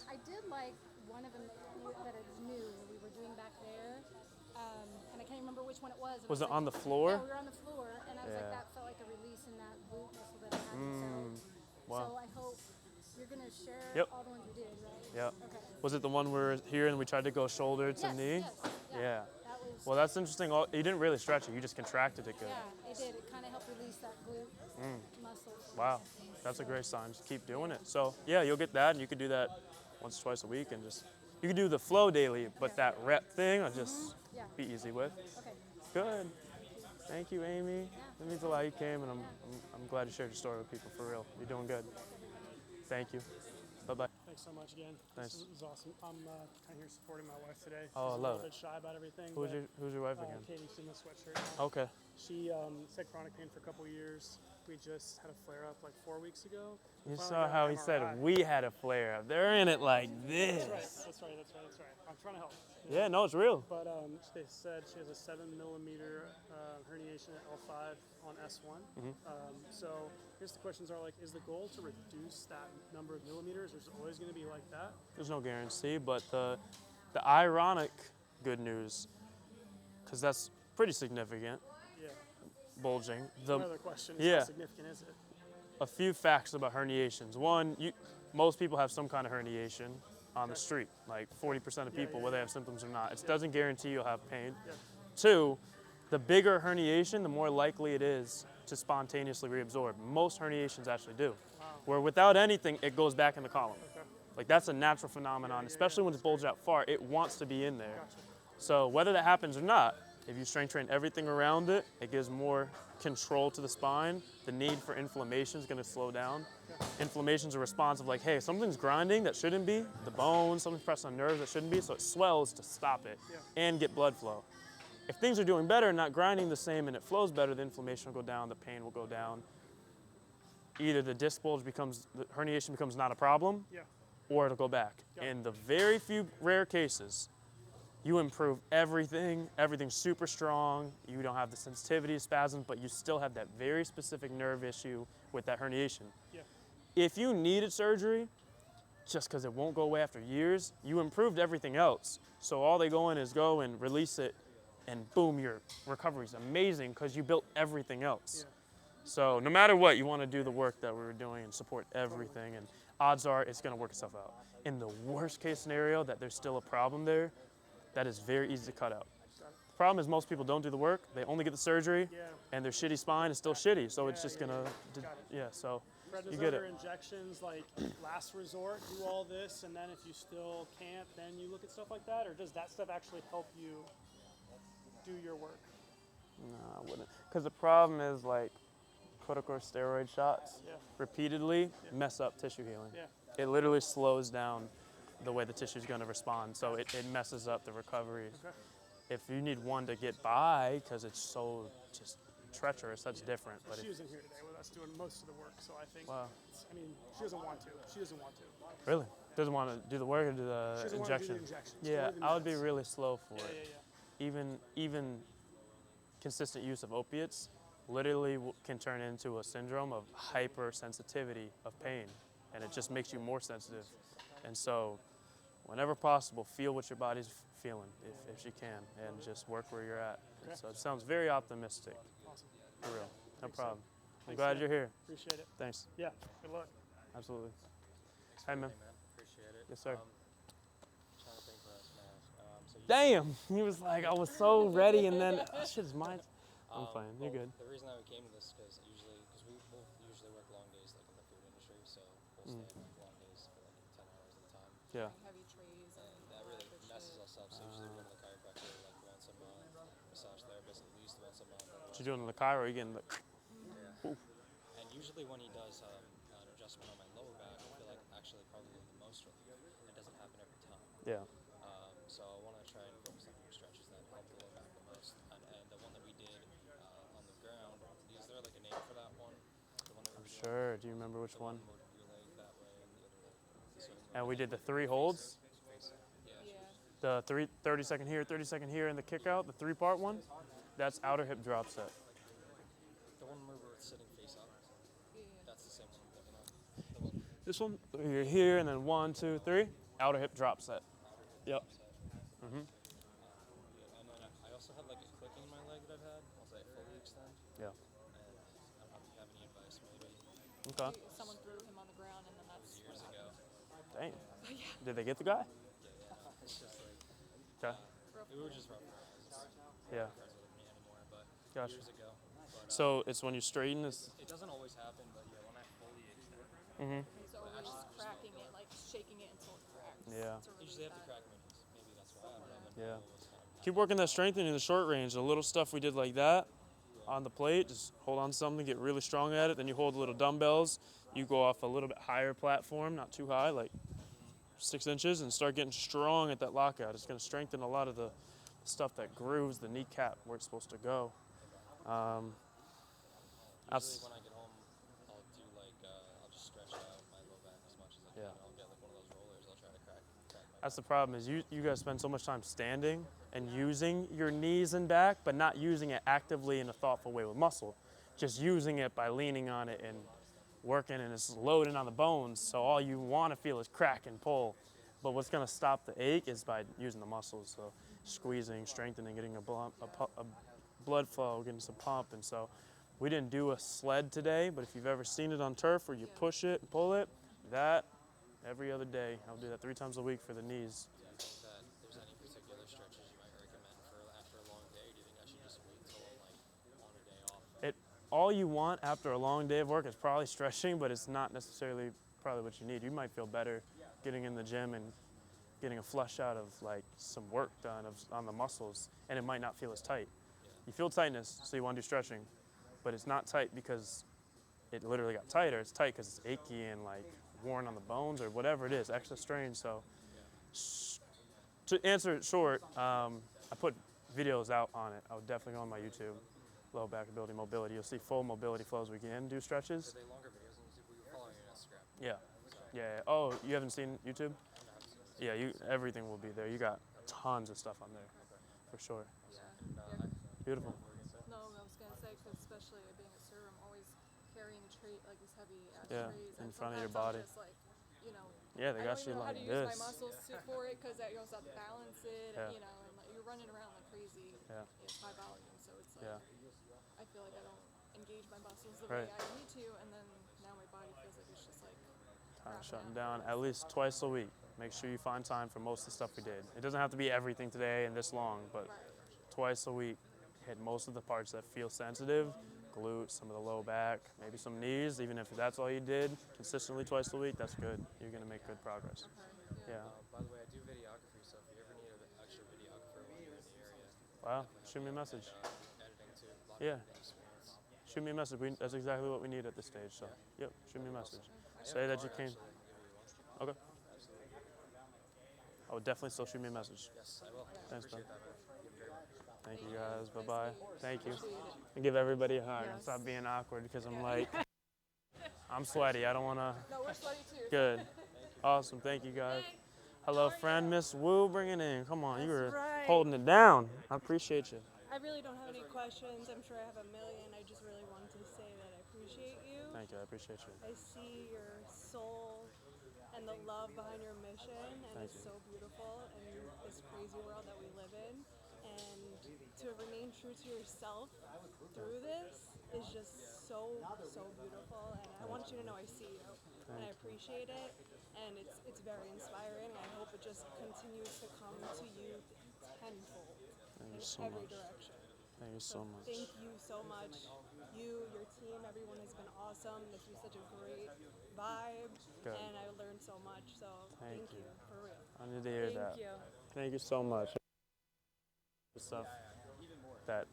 I did like one of them that is new. We were doing back there, and I can't remember which one it was. And Was I it on the floor? Yeah, we were on the floor, and I was like, Yeah. that felt like a release in that glute muscle that I hadn't felt. Wow. So I hope you're gonna share Yep. all the ones we did, right? Yep. Okay. Was it the one where here and we tried to go shoulder to Yes, knee? yes, yeah. That was. Well, that's interesting. You didn't really stretch it. You just contracted it good. Yeah, it did. It kind of helped release that glute muscle. Wow. That's a great sign. Just keep doing it. So, yeah, you'll get that, and you could do that once or twice a week, and you can do the flow daily, but that rep thing, I'll just be easy with. Okay. Good. Thank you, Amy. It means a lot you came, and I'm glad you shared your story with people, for real. You're doing good. Thank you. Bye-bye. Thanks so much again. Nice. This is awesome. I'm kind of here supporting my wife today. Oh, I She's love a little it. bit shy about everything. Who's your wife again? Katie's in the sweatshirt now. Okay. She had chronic pain for a couple years. We just had a flare up like 4 weeks ago. You Finally saw got how an he said MRI. we had a flare up. They're in it like this. That's right. I'm trying to help. Yeah, no, it's real. But they said she has a 7 millimeter herniation at L5 on S1. So here's the questions are like, is the goal to reduce that number of millimeters, or is it always going to be like that? There's no guarantee, but the ironic good news, because that's pretty significant. Yeah. Bulging. Another question is how significant is it? A few facts about herniations. One, most people have some kind of herniation on the street. Like 40% of people, whether they have symptoms or not. It doesn't guarantee you'll have pain. Two, the bigger herniation, the more likely it is to spontaneously reabsorb. Most herniations actually do. Where without anything, it goes back in the column. Like that's a natural phenomenon, especially when it's bulged out far. It wants to be in there. So whether that happens or not, if you strength train everything around it, it gives more control to the spine. The need for inflammation is going to slow down. Inflammation is a response of like, hey, something's grinding that shouldn't be, the bones, something's pressed on nerves that shouldn't be, so it swells to stop it and get blood flow. If things are doing better, not grinding the same, and it flows better, the inflammation will go down, the pain will go down. Either the disc bulge the herniation becomes not a problem, or it'll go back. In the very few rare cases, you improve everything, everything's super strong, you don't have the sensitivity, spasms, but you still have that very specific nerve issue with that herniation. If you needed surgery, just because it won't go away after years, you improved everything else. So all they go in is go and release it, and boom, your recovery's amazing because you built everything else. So no matter what, you want to do the work that we were doing and support everything, and odds are it's going to work itself out. In the worst case scenario that there's still a problem there, that is very easy to cut out. The problem is most people don't do the work, they only get the surgery, and their shitty spine is still shitty, so it's just gonna, so you get it. Injections, like last resort, do all this, and then if you still can't, then you look at stuff like that, or does that stuff actually help you do your work? No, I wouldn't. Because the problem is like corticosteroid shots repeatedly mess up tissue healing. It literally slows down the way the tissue is going to respond, so it messes up the recovery. If you need one to get by, because it's so just treacherous, that's different. But She was in here today with us doing most of the work, so I think, Wow. I mean, she doesn't want to. She doesn't want to. Really? Doesn't want to do the work or do the She doesn't want to do the injections. Yeah, Only the I would be meds. really slow for it. Even consistent use of opiates literally can turn into a syndrome of hypersensitivity of pain, and it just makes you more sensitive. And so, whenever possible, feel what your body's feeling, if you can, and just work where you're at. So it sounds very optimistic. Awesome. For real. No Thanks, problem. Sam. I'm Thanks, glad Sam. you're here. Appreciate it. Thanks. Yeah, good luck. Absolutely. Hi, man. Appreciate it. Yes, sir. Trying to think what else to ask. So Damn! He was like, I was so ready, and then shit's mine. I'm fine. You're good. The reason I came to this because we both usually work long days, like in the food industry, so we'll stay like long days for like 10 hours at a time. Yeah. Heavy trays and that really messes us up. So usually we go to the chiropractor like once a month, massage therapist at least once a month. What you doing in the Cairo? You getting the? Ooh. And usually when he does an adjustment on my lower back, I feel like actually probably the most relief. It doesn't happen every time. Yeah. So I want to try and focus on stretches that help the lower back the most. And the one that we did on the ground, is there like a name for that one? The one that we were doing? Sure. Do you remember which one? Your leg that way and the other leg this way. And we did the 3 holds. The 30-second here, 30-second here, and the kick out, the 3-part one. That's outer hip drop set. The one where we're sitting face up. That's the same one I'm thinking of. This one, you're here, and then 1, 2, 3. Outer hip drop set. Yep. And then I also have like a clicking in my leg that I've had once I fully extend. Yeah. And I don't know if you have any advice, maybe. Okay. Someone threw him on the ground and then that's Years ago. Dang. Yeah. Did they get the guy? Yeah, no, it's just like. Okay. We were just rough guys. Yeah. Not friends with me anymore, but Gotcha. years ago. But, So it's when you straighten this. it doesn't always happen, but yeah, when I fully extend. So we're just cracking it, like shaking it until it cracks. Yeah. To You relieve usually have to that. crack my knees. Maybe that's why. I don't know. But Yeah. it was kind of Keep working that strengthening in the short range. The little stuff we did like that on the plate, just hold on to something, get really strong at it. Then you hold the little dumbbells. You go off a little bit higher platform, not too high, like 6 inches, and start getting strong at that lockout. It's going to strengthen a lot of the stuff that grooves the kneecap where it's supposed to go. Usually when I get home, I'll do like I'll just stretch out my low back as much as I can. Yeah. I'll get like one of those rollers. I'll try to crack my That's the problem is you guys spend so much time standing and using your knees and back, but not using it actively in a thoughtful way with muscle. Just using it by leaning on it and working, and it's loading on the bones. So all you want to feel is crack and pull. But what's going to stop the ache is by using the muscles. So squeezing, strengthening, getting a blood flow, getting some pump. And so we didn't do a sled today, but if you've ever seen it on turf where you push it and pull it, that every other day. I'll do that 3 times a week for the knees. Do you think that there's any particular stretches you might recommend for after a long day? Do you think I should just wait until I'm like on a day off? All you want after a long day of work is probably stretching, but it's not necessarily probably what you need. You might feel better getting in the gym and getting a flush out of like some work done on the muscles, and it might not feel as tight. You feel tightness, so you want to do stretching, but it's not tight because it literally got tighter. It's tight because it's achy and like worn on the bones or whatever it is, extra strain. So to answer it short, I put videos out on it. I would definitely go on my YouTube, low back ability, mobility. You'll see full mobility flows. We can do stretches. Are they longer videos on YouTube? We were following your Instagram. Yeah. Yeah. Oh, you haven't seen YouTube? Yeah, everything will be there. You got tons of stuff on there, for sure. Yeah. Beautiful. No, I was gonna say, because especially being a server, I'm always carrying like these heavy ass Yeah, trays. in and front of your sometimes body. I'm just like, you know, Yeah, they I got don't you even know how like to use this. my muscles for it because you also have to balance it, Yeah. and, you know, and like, you're running around like crazy. Yeah. It's high volume, so it's like, Yeah. I feel like I don't engage my muscles the Right. way I need to, and then now my body feels like it's just like Time shutting down at least twice a week. Make sure you find time for most of the stuff we did. It doesn't have to be everything today and this long, but twice a week, hit most of the parts that feel sensitive, glutes, some of the low back, maybe some knees. Even if that's all you did consistently twice a week, that's good. You're gonna make good progress. Yeah. By the way, I do videography, so if you ever need an extra videographer while you're in the area, Wow, shoot me a message. editing too. A lot of Yeah. editing experience. Shoot me a message. That's exactly what we need at this stage. So, yep, shoot me a message. Say that you came. Okay. I would definitely still shoot me a message. Yes, I will. Thanks, man. Appreciate that, man. Thank you very much. Thank you guys. Bye bye. Thank you. And give everybody a hug and stop being awkward because I'm like, I'm sweaty. I don't want to. No, we're sweaty too. Good. Awesome. Thank you guys. Hello, friend. Miss Wu, bring it in. Come on. You were holding it down. I appreciate you. I really don't have any questions. I'm sure I have a million. I just really wanted to say that I appreciate you. Thank you. I appreciate you. I see your soul and the love behind your mission, and Thank it's you. so beautiful in this crazy world that we live in. And to remain true to yourself through this is just so beautiful. And I want you to know I see you, and I appreciate it. And it's very inspiring. I hope it just continues to come to you tenfold Thank in you so every much. direction. Thank you so much. Thank you so much. You, your team, everyone has been awesome. This was such a great vibe, Good. and I learned so much. So thank you for real. I need to hear Thank that. you. Thank you so much. The stuff that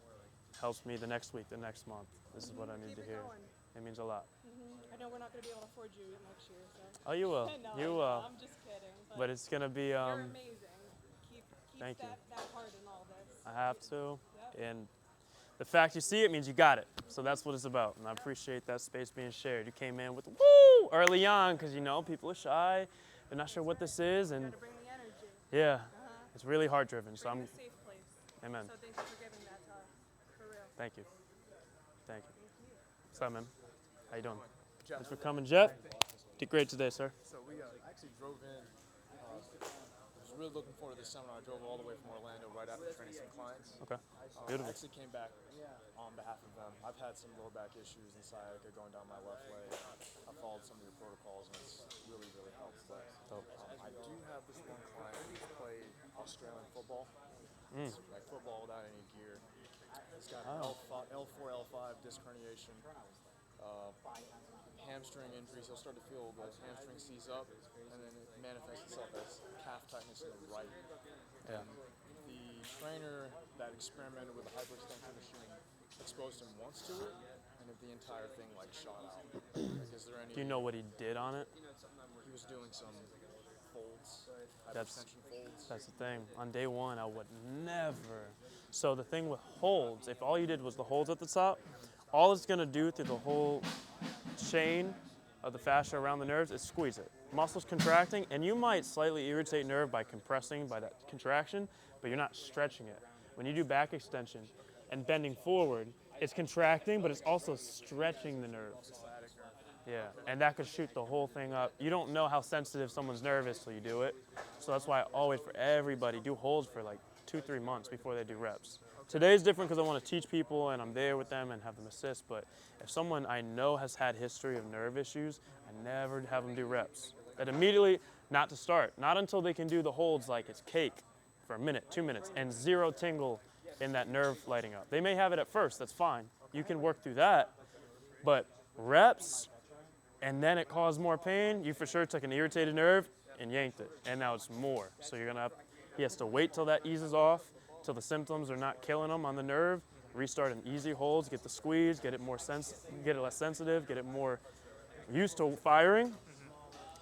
helps me the next week, the next month. This is what I need Keep to it hear. going. It means a lot. I know we're not going to be able to afford you next year, so. Oh, you will. No, You I know. will. I'm just kidding. But it's gonna be. You're amazing. Keep Thank you. that heart in all this. I have to, and the fact you see it means you got it. So that's what it's about, and I appreciate that space being shared. You came in with woo early on because you know people are shy, they're not sure what this is, and Bring the energy. yeah, it's really heart driven. So Bring I'm. a safe place. Amen. So thank you for giving that to us. For real. Thank you. Thank you. What's up, man? How you doing? Thanks for coming, Jeff. Did great today, sir. So we actually drove in I was really looking forward to this seminar. I drove all the way from Orlando right after training some clients. Okay. I Beautiful. actually came back on behalf of them. I've had some lower back issues and sciatica going down my left leg. I followed some of your protocols and it's really, really helped. But I do have this one client who's played Australian football. It's like football without any gear. He's got an L4, L5 disc herniation. Hamstring injuries, he'll start to feel the hamstring seize up, and then it manifests itself as calf tightness in the right. Yeah. And the trainer that experimented with the hyperextension machine exposed him once to it, and the entire thing like shot out. Like, is there any? Do you know what he did on it? He was doing some folds, That's hyperextension folds. That's the thing. On day one, I would never. So the thing with holds, if all you did was the holds at the top, all it's gonna do through the whole chain of the fascia around the nerves is squeeze it. Muscles contracting, and you might slightly irritate nerve by compressing by that contraction, but you're not stretching it. When you do back extension and bending forward, it's contracting, but it's also stretching the nerves. Yeah, and that could shoot the whole thing up. You don't know how sensitive someone's nerve is till you do it. So that's why I always, for everybody, do holds for like 2-3 months before they do reps. Today's different because I want to teach people and I'm there with them and have them assist, but if someone I know has had history of nerve issues, I never have them do reps. And immediately, not to start, not until they can do the holds like it's cake for a minute, 2 minutes, and zero tingle in that nerve lighting up. They may have it at first, that's fine. You can work through that, but reps, and then it caused more pain, you for sure took an irritated nerve and yanked it, and now it's more. So you're gonna have, he has to wait till that eases off, till the symptoms are not killing him on the nerve, restart an easy holds, get the squeeze, get it more get it less sensitive, get it more used to firing,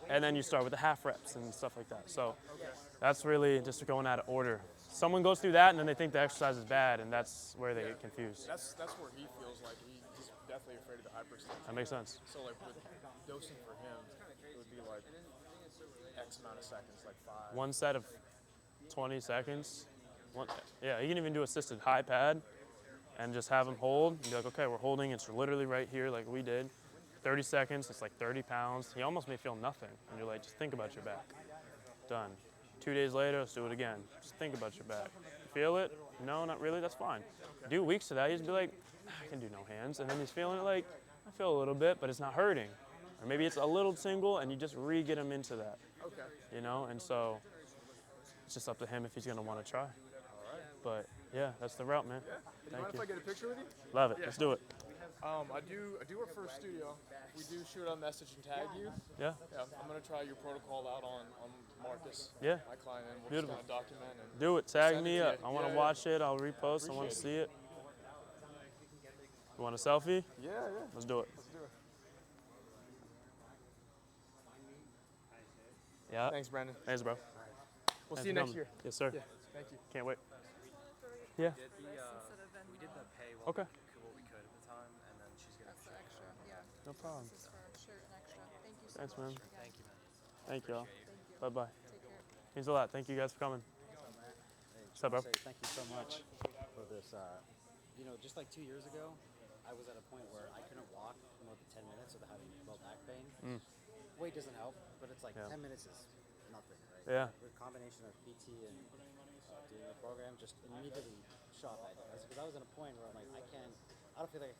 and then you start with the half reps and stuff like that. So that's really just going out of order. Someone goes through that and then they think the exercise is bad, and that's where they get confused. That's where he feels like he's definitely afraid of the hyperextension. That makes sense. So like with dosing for him, it would be like X amount of seconds, like 5. One set of 20 seconds. Yeah, you can even do assisted high pad and just have them hold and be like, okay, we're holding, it's literally right here like we did. 30 seconds, it's like 30 pounds. He almost may feel nothing. And you're like, just think about your back. Done. 2 days later, let's do it again. Just think about your back. Feel it? No, not really, that's fine. Do weeks of that, he'd be like, I can do no hands. And then he's feeling it like, I feel a little bit, but it's not hurting. Or maybe it's a little tingle and you just re-get him into that. Okay. You know, and so it's just up to him if he's gonna wanna try. But yeah, that's the route, man. Yeah. Thank Mind you. if I get a picture with you? Love it. Yeah. Let's do it. I do work for a studio. We do shoot a message and tag you. Yeah. I'm gonna try your protocol out on Marcus. Yeah. My client, and we'll Beautiful. just kind of document and Do it. Tag send me to up. you. I want to Yeah, watch it. I'll repost. I want to see it. You want a selfie? Yeah. Let's do it. Let's do it. Yeah. Thanks, Brandon. Thanks, bro. We'll Thanks see you for next coming. year. Yes, sir. Yeah. Thank you. Can't wait. Yeah. We did the pay what we could at the time, and then she's gonna. That's the extra, yeah. No problem. This is for shirt and extra. Thank you so Thanks, much. man. again. Thank you, man. Thank you all. Thank you. Bye-bye. Take care. Means a lot. Thank you guys for coming. What's up, bro? Thank you so much for this. You know, just like 2 years ago, I was at a point where I couldn't walk for more than 10 minutes without having low back pain. Weight doesn't help, but it's like 10 minutes is nothing, right? Yeah. With a combination of PT and doing the program, just immediately shot back. Because I was at a point where I'm like, I don't feel like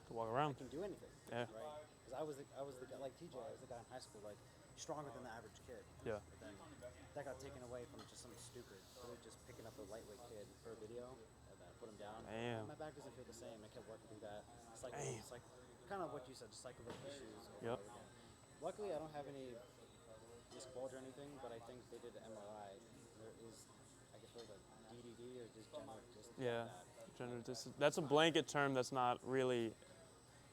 To walk around. I can do anything. Yeah. Right? Because I was the guy, like TJ, I was the guy in high school, like stronger than the average kid. Yeah. But then that got taken away from just something stupid. Really just picking up a lightweight kid for a video and then put him down. Damn. My back doesn't feel the same. I kept working through that. It's like Damn. it's like kind of what you said, just cycle of issues. Yep. Luckily, I don't have any disc bulge or anything, but I think they did an MRI. There is, I guess, like a DDD or degenerative disc. Yeah. That's a blanket term that's not really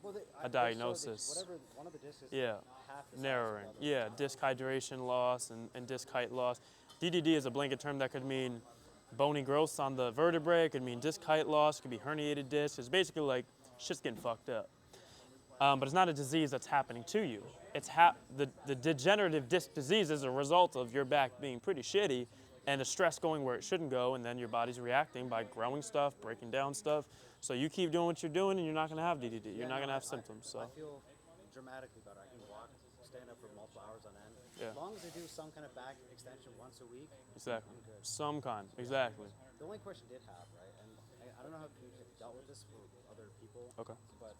Well, a diagnosis. Whatever, one of the discs is Yeah. half the size Narrowing. of the other. Yeah. Disc hydration loss and disc height loss. DDD is a blanket term that could mean bony growths on the vertebrae. It could mean disc height loss. It could be herniated discs. It's basically like shit's getting fucked up. But it's not a disease that's happening to you. It's the degenerative disc disease is a result of your back being pretty shitty and the stress going where it shouldn't go, and then your body's reacting by growing stuff, breaking down stuff. So you keep doing what you're doing and you're not gonna have DDD. You're not gonna have symptoms. So I feel dramatically better. I can walk, stand up for multiple hours on end. As long as they do some kind of back extension once a week. Exactly. I'm good. Some kind. Exactly. The only question I did have, right, and I don't know how you have dealt with this with other people. Okay. But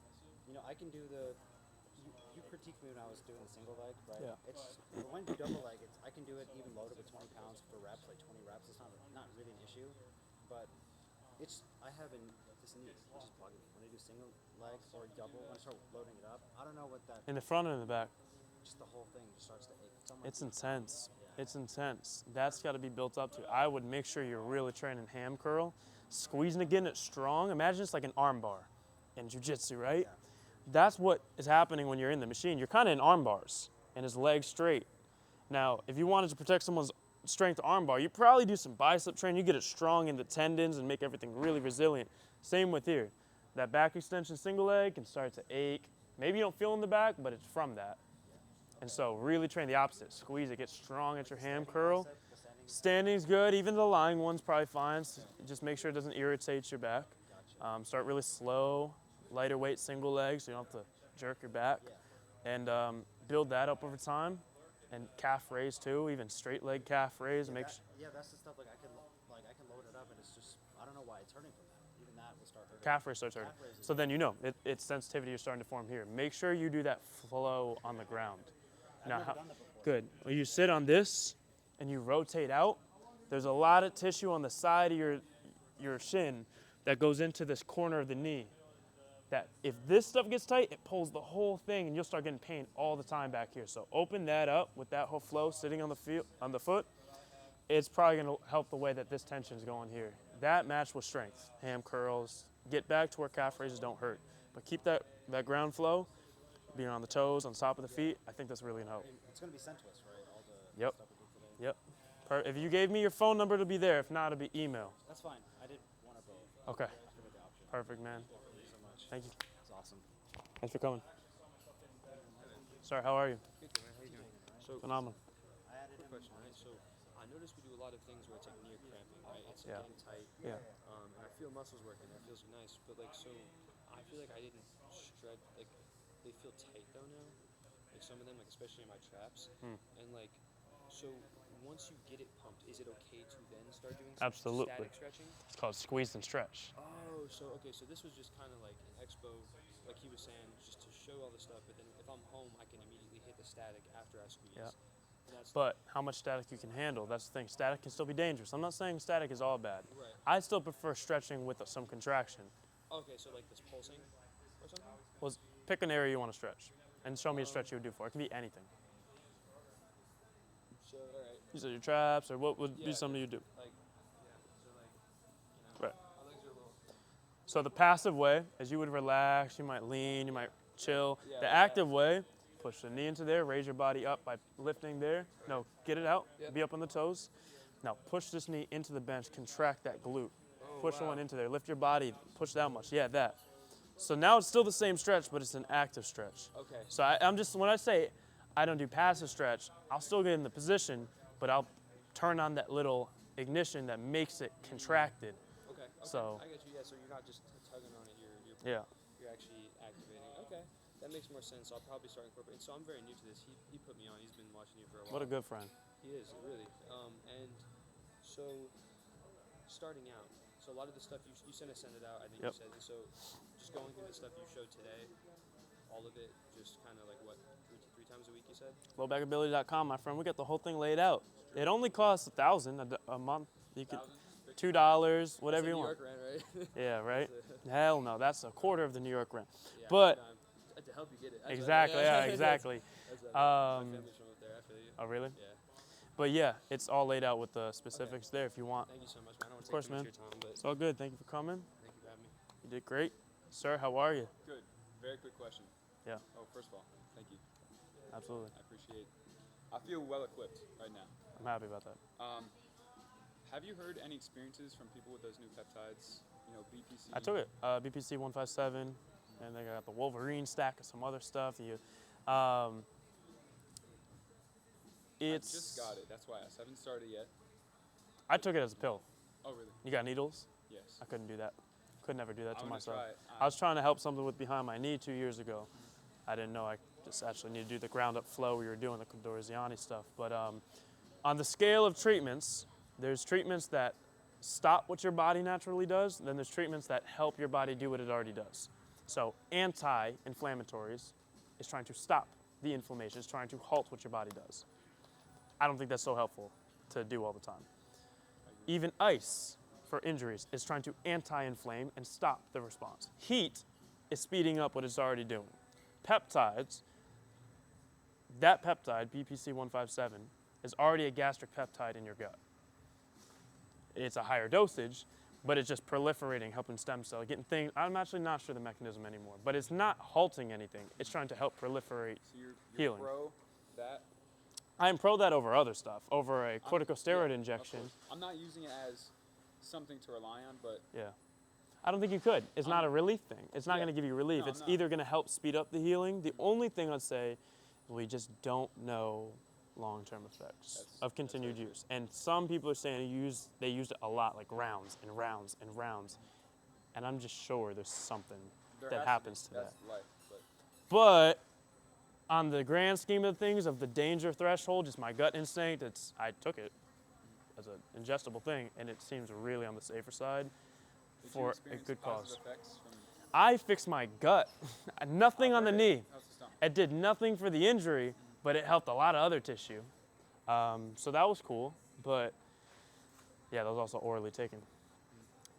I can do the. You critiqued me when I was doing the single leg, right? Yeah. It's when you double leg, I can do it even loaded with 20 pounds for reps, like 20 reps. It's not really an issue, but I have this knee which is bugging me when I do single leg or double. When I start loading it up, I don't know what that. In the front and in the back. Just the whole thing just starts to ache. It's intense. It's intense. That's got to be built up to. I would make sure you're really training ham curl, squeezing it, getting it strong. Imagine it's like an arm bar in jiu-jitsu, right? Yeah. That's what is happening when you're in the machine. You're kind of in arm bars and his legs straight. Now, if you wanted to protect someone's strength arm bar, you probably do some bicep training. You get it strong in the tendons and make everything really resilient. Same with here. That back extension single leg can start to ache. Maybe you don't feel in the back, but it's from that. And so really train the opposite. Squeeze it, get strong at your ham curl. Standing's good, even the lying one's probably fine. So just make sure it doesn't irritate your back. Start really slow, lighter weight single leg so you don't have to jerk your back. And build that up over time. And calf raise too, even straight leg calf raise. Yeah, that's the stuff I can load it up and it's just, I don't know why it's hurting from that. Even that will start hurting. Calf raise starts hurting. So then it's sensitivity you're starting to form here. Make sure you do that flow on the ground. Now, I've never done that before. good. When you sit on this and you rotate out, there's a lot of tissue on the side of your shin that goes into this corner of the knee. That if this stuff gets tight, it pulls the whole thing and you'll start getting pain all the time back here. So open that up with that whole flow sitting on the foot. It's probably gonna help the way that this tension is going here. That matched with strength, ham curls, get back to where calf raises don't hurt. But keep that ground flow, being on the toes, on top of the feet. I think that's really gonna help. It's going to be sent to us, right? All the Yep. stuff we did today. Yep. If you gave me your phone number, it'll be there. If not, it'll be email. That's fine. I did one or both. Okay. I figured the option. Perfect, man. Thank you so much. Thank you. It's awesome. Thanks for coming. Sir, how are you? Good, man. How you doing? So, Phenomenal. quick question, right? So, I noticed we do a lot of things where it's like near cramping, right? It's like Yeah. getting tight. Yeah. And I feel muscles working. That feels nice. But like, so I feel like I didn't stretch. Like, they feel tight though now. Like some of them, like especially in my traps. And like, so once you get it pumped, is it okay to then start doing some Absolutely. static stretching? It's called squeeze and stretch. Oh, so okay, so this was just kind of like an expo, like he was saying, just to show all the stuff. But then if I'm home, I can immediately hit the static after I squeeze. Yeah. And that's But how much static you can handle, that's the thing. Static can still be dangerous. I'm not saying static is all bad. Right. I still prefer stretching with some contraction. Okay, so like this pulsing or something. Well, pick an area you want to stretch and show me a stretch you would do for it. It can be anything. So all right. You said your traps, or what would be something you do? Like, Right. my legs are a little. So the passive way is you would relax, you might lean, you might chill. Yeah, The like active way, push the knee into there, raise your body up by lifting there. No, get it out, Yep. be up on the toes. Now push this knee into the bench, contract that glute. Push the one into there, lift your body, push that much. Yeah, that. So now it's still the same stretch, but it's an active stretch. Okay. So I'm just, when I say I don't do passive stretch, I'll still get in the position, but I'll turn on that little ignition that makes it contracted. Okay. So- I get you. Yeah. So you're not just tugging on it. Yeah. You're actually activating. Okay. That makes more sense. I'll probably start incorporating. So I'm very new to this. He put me on. He's been watching you for a while. What a good friend. He is really. And so starting out. So a lot of the stuff you sent it out. I think Yep. you said. And so just going through the stuff you showed today, all of it, just kind of like what three times a week you said. Lowbackability.com, my friend. We got the whole thing laid out. It only costs $1,000 a month. You could $2, whatever you want. New York rent, right? Yeah, right. Hell no, that's a quarter of the New York rent. Yeah, But to help you get it. That's exactly, what, yeah, exactly. That's my family's from up there. I feel you. Oh, really? Yeah. But yeah, it's all laid out with the specifics there if you want. Thank you so much, man. I don't want Of to course, take too man. much of your time, but It's all good. Thank you for coming. thank you for having me. You did great. Sir, how are you? Good. Very quick question. Yeah. Oh, first of all, thank you. Absolutely. I appreciate. I feel well equipped right now. I'm happy about that. Have you heard any experiences from people with those new peptides? You know, BPC. I took it, BPC 157, and they got the Wolverine stack and some other stuff. I just got it. That's why I haven't started yet. I took it as a pill. Oh, really? You got needles? Yes. I couldn't do that. Could never do that to I'm gonna myself. try it. I was trying to help something with behind my knee 2 years ago. I didn't know I just actually need to do the ground up flow where you're doing the Condorziani stuff. But on the scale of treatments, there's treatments that stop what your body naturally does, then there's treatments that help your body do what it already does. So anti-inflammatories is trying to stop the inflammation, is trying to halt what your body does. I don't think that's so helpful to do all the time. Even ice for injuries is trying to anti-inflame and stop the response. Heat is speeding up what it's already doing. Peptides, that peptide, BPC-157, is already a gastric peptide in your gut. It's a higher dosage, but it's just proliferating, helping stem cell, getting things. I'm actually not sure the mechanism anymore, but it's not halting anything. It's trying to help proliferate So you're healing. pro that? I'm pro that over other stuff, over a corticosteroid injection. I'm not using it as something to rely on, but Yeah. I don't think you could. It's not a relief thing. It's not Yeah. going to give you relief. No, It's I'm not. either going to help speed up the healing. The only thing I'd say is we just don't know long-term effects of continued use. And some people are saying they used it a lot, like rounds and rounds and rounds. And I'm just sure there's something that happens to that. That's life, But on the grand scheme of things, of the danger threshold, just my gut instinct, I took it as an ingestible thing, and it seems really on the safer side for a good cause. I fixed my gut. Nothing on the knee. It did nothing for the injury, but it helped a lot of other tissue. So that was cool. But yeah, that was also orally taken.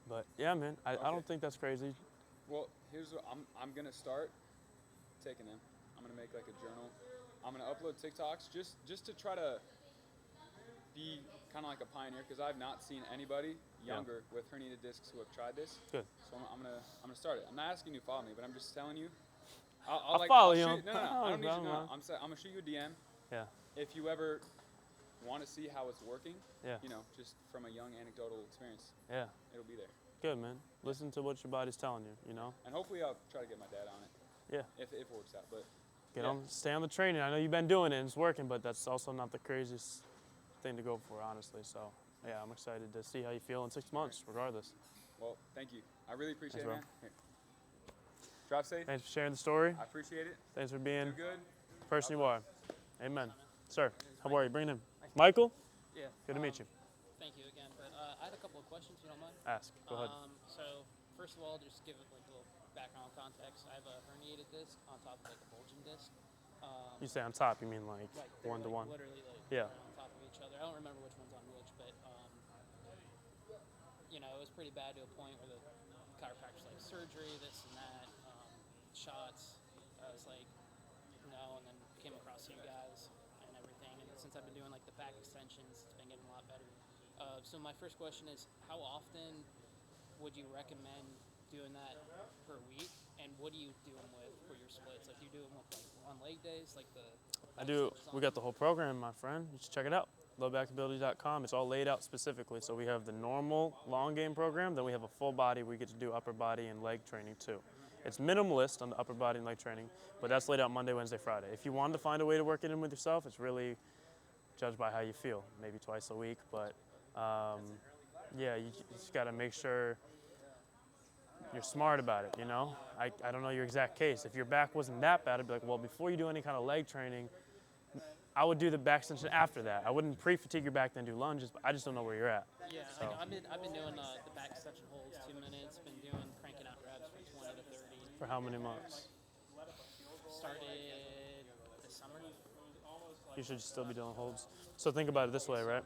But yeah, man, I don't think that's crazy. Well, here's what I'm gonna start taking them. I'm gonna make like a journal. I'm gonna upload TikToks just to try to be kind of like a pioneer, because I've not seen anybody younger with herniated discs who have tried this. Good. So I'm gonna start it. I'm not asking you to follow me, but I'm just telling you. I'll follow you. No, I don't need you. No, I'm gonna shoot you a DM. Yeah. If you ever want to see how it's working, Yeah. you know, just from a young anecdotal experience, Yeah. it'll be there. Good, man. Listen to what your body's telling you, you know? And hopefully I'll try to get my dad on it. Yeah. If it works out, but Stay on the training. I know you've been doing it and it's working, but that's also not the craziest thing to go for, honestly. So, yeah, I'm excited to see how you feel in 6 months, regardless. Well, thank you. I really appreciate Thanks, it, man. Here. Drive safe. Thanks for sharing the story. I appreciate it. Thanks for being Do good. the person you are. Amen. Sir, how are you? Bring it in. Michael? Yeah. Good to meet you. Thank you again. But I had a couple of questions, if you don't mind. Ask. Go ahead. So, first of all, just give it like a little background context. I have a herniated disc on top of like a bulging disc. You say on top, you mean like they're, one-to-one? Literally like Yeah. on top of each other. I don't remember which one's on which, but you know, it was pretty bad to a point where the chiropractor's like surgery, this and that, shots. I was like, no, and then came across you guys and everything. And since I've been doing like the back extensions, it's been getting a lot better. So my first question is, how often would you recommend doing that per week? And what do you do them with for your splits? Like, do you do them with like on leg days, like the? I do. We got the whole program, my friend. You should check it out. lowbackability.com. It's all laid out specifically. So we have the normal long game program. Then we have a full body. We get to do upper body and leg training too. It's minimalist on the upper body and leg training, but that's laid out Monday, Wednesday, Friday. If you wanted to find a way to work it in with yourself, it's really judged by how you feel. Maybe twice a week, but yeah, you just got to make sure you're smart about it, you know? I don't know your exact case. If your back wasn't that bad, I'd be like, well, before you do any kind of leg training, I would do the back extension after that. I wouldn't pre-fatigue your back, then do lunges, but I just don't know where you're at. Yeah, So. I've been doing the back extension holds 2 minutes. Been doing cranking out reps from 20 to 30. For how many months? Started this summer. You should still be doing holds. So think about it this way, right?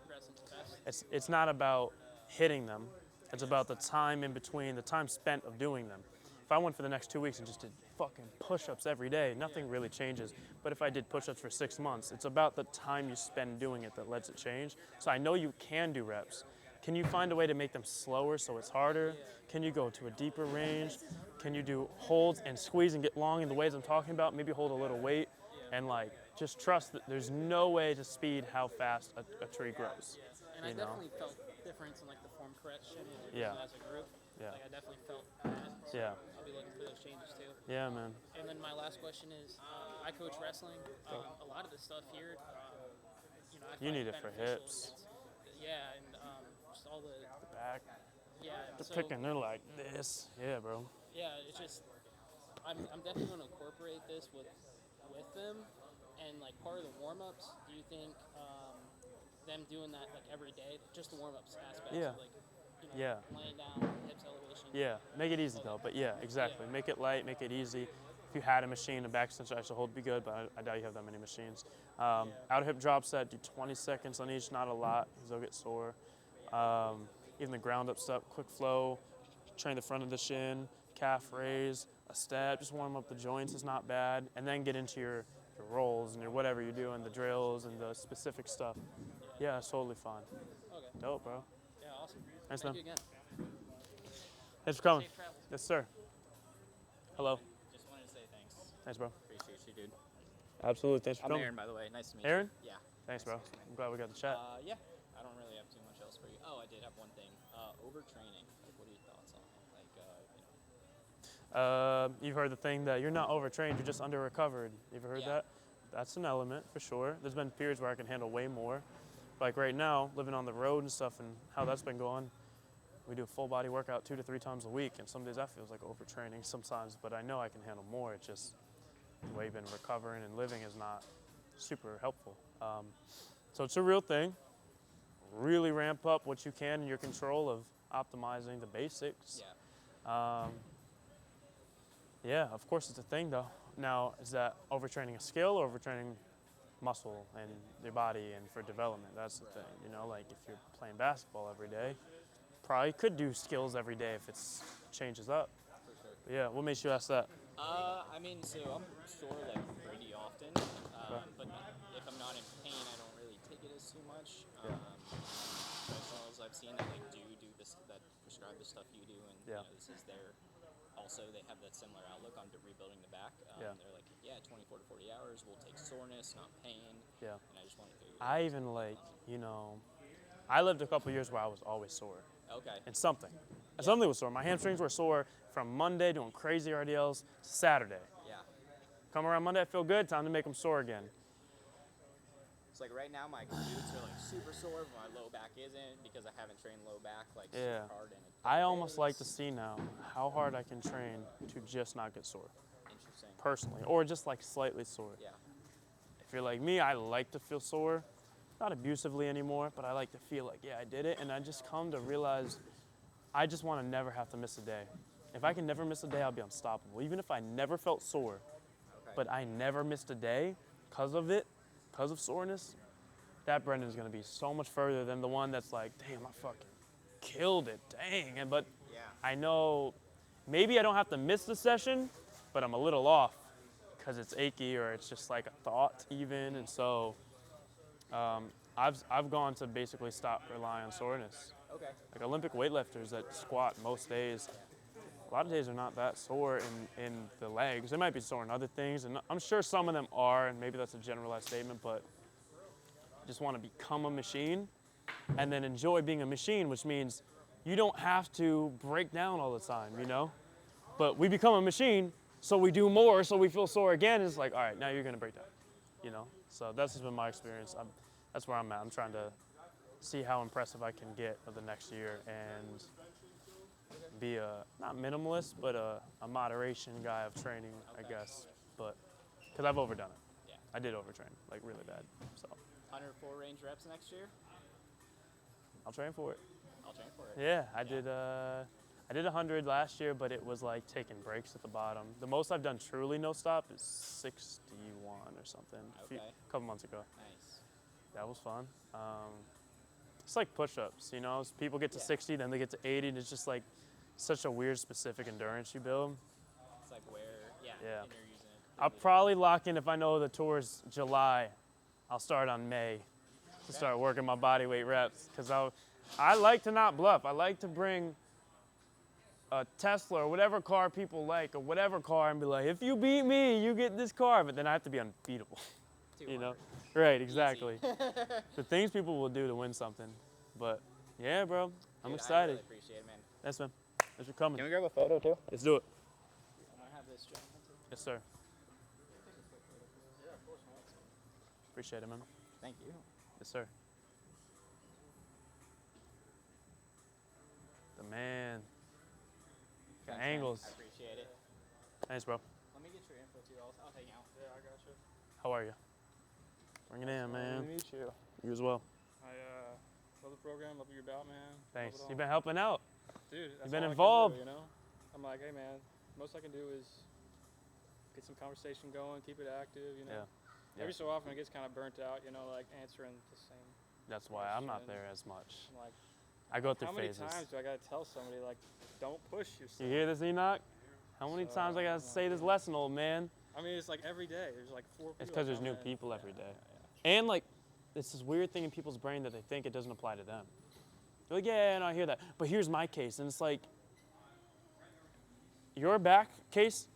It's not about hitting them. It's about the time in between, the time spent of doing them. If I went for the next 2 weeks and just did fucking push-ups every day, nothing really changes. But if I did push-ups for 6 months, it's about the time you spend doing it that lets it change. So I know you can do reps. Can you find a way to make them slower so it's harder? Can you go to a deeper range? Can you do holds and squeeze and get long in the ways I'm talking about? Maybe hold a little weight and like just trust that there's no way to speed how fast a tree grows. And I definitely felt difference in like the form correction as a group. Yeah. Like I definitely felt that. So Yeah. I'll be looking for those changes too. Yeah, man. And then my last question is, I coach wrestling. A lot of the stuff here, you know, I You find need it for beneficial. hips. Yeah, and just all the back. Yeah. They're so, picking, they're like this. Yeah, bro. Yeah, it's just I'm definitely going to incorporate this with them, and like part of the warm-ups. Do you think them doing that like every day, just the warm-ups aspect? Yeah. So, like, you know, laying down, hips elevation. Yeah, make it easy though. But yeah, exactly. Make it light, make it easy. If you had a machine, a back extension actually hold would be good, but I doubt you have that many machines. Out of hip drop set, do 20 seconds on each, not a lot, because they'll get sore. Even the ground up step, quick flow, train the front of the shin, calf raise, a step, just warm up the joints is not bad, and then get into your rolls and your whatever you're doing, the drills and the specific stuff. Yeah, it's totally fine. Okay. Dope, bro. Yeah, awesome. Thanks, Thank man. you again. Thanks for coming. Safe travels. Yes, sir. Hello. Just wanted to say thanks. Thanks, bro. Appreciate you, dude. Absolutely. Thanks for I'm coming. Aaron, by the way. Nice to meet Aaron? you. Yeah. Thanks, Nice bro. to meet you. I'm glad we got the chat. Yeah. I don't really have too much else for you. Oh, I did have one thing. Overtraining. Like, what are your thoughts on it? Like, You've heard the thing that you're not overtrained, you're just under recovered. You ever heard that? That's an element for sure. There's been periods where I can handle way more. Like right now, living on the road and stuff and how that's been going, we do a full body workout 2 to 3 times a week, and some days that feels like overtraining sometimes, but I know I can handle more. It's just the way you've been recovering and living is not super helpful. So it's a real thing. Really ramp up what you can in your control of optimizing the basics. Yeah, of course it's a thing though. Now, is that overtraining a skill or overtraining muscle and your body and for development? That's the thing, you know, like if you're playing basketball every day, probably could do skills every day if it changes up. For sure. But yeah, what makes you ask that? I mean, so I'm sore like pretty often, but if I'm not in pain, I don't really take it as too much. Professionals I've seen that like do this, that prescribe the stuff you do, and you know, this is their. Also, they have that similar outlook on rebuilding the back. They're like, 24 to 40 hours, we'll take soreness, not pain. And I just want to figure I even like, you know, I lived a couple years where I was always sore. Okay. And something. Something was sore. My hamstrings were sore from Monday doing crazy RDLs to Saturday. Yeah. Come around Monday, I feel good, time to make them sore again. It's like right now my glutes are like super sore, but my low back isn't because I haven't trained low back like super hard in it. I almost like to see now how hard I can train to just not get sore. Interesting. Personally, or just like slightly sore. Yeah. If you're like me, I like to feel sore, not abusively anymore, but I like to feel like, I did it, and I just come to realize I just want to never have to miss a day. If I can never miss a day, I'll be unstoppable. Even if I never felt sore, but I never missed a day because of it, because of soreness, that Brendan's going to be so much further than the one that's like, damn, I fucking killed it, dang. But I know maybe I don't have to miss the session, but I'm a little off because it's achy or it's just like a thought even. And so I've gone to basically stop relying on soreness. Okay. Like Olympic weightlifters that squat most days, a lot of days are not that sore in the legs. They might be sore in other things, and I'm sure some of them are, and maybe that's a generalized statement, but just want to become a machine and then enjoy being a machine, which means you don't have to break down all the time, you know? But we become a machine, so we do more, so we feel sore again. It's like, all right, now you're going to break down, you know? So that's just been my experience. That's where I'm at. I'm trying to see how impressive I can get for the next year and be a, not minimalist, but a moderation guy of training, I guess. But, because I've overdone it. Yeah. I did overtrain, like really bad, so. 104 range reps next year? I'll train for it. I'll train for it. Yeah, I did 100 last year, but it was like taking breaks at the bottom. The most I've done truly no stop is 61 or something, a couple months ago. Nice. That was fun. It's like push-ups, you know? People get to 60, then they get to 80, and it's just like such a weird specific endurance you build. It's like where, and you're using it. I'll probably lock in if I know the tour's July. I'll start on May to start working my body weight reps because I like to not bluff. I like to bring a Tesla or whatever car people like or whatever car and be like, if you beat me, you get this car. But then I have to be unbeatable, you know? Right, exactly. The things people will do to win something. But yeah, bro, I'm excited. I really appreciate it, man. Thanks, man. Thanks for coming. Can we grab a photo too? Let's do it. I'm gonna have this gentleman too. Yes, sir. Yeah, of course, man. Appreciate it, man. Thank you. Yes, sir. The man. Got Thanks, man. angles. I appreciate it. Thanks, bro. Let me get your info too. I'll hang out. Yeah, I got you. How are you? Bring it in, man. Nice to meet you. You as well. I love the program, love what you're about, man. Thanks. Love it You've all. been helping out. Dude, that's You've been all I can involved. do, you know? I'm like, hey, man, most I can do is get some conversation going, keep it active, you know? Yeah. Every so often it gets kind of burnt out, you know, like answering the same. That's why I'm not question. there as much. I'm like, I go through how many phases. times do I gotta tell somebody like, don't push yourself? You hear this, Enoch? How many times I gotta say this lesson, old man? I mean, it's like every day. There's like 4 people. It's because there's new people every day. And like, it's this weird thing in people's brain that they think it doesn't apply to them. They're like, yeah, no, I hear that. But here's my case. And it's like, your back case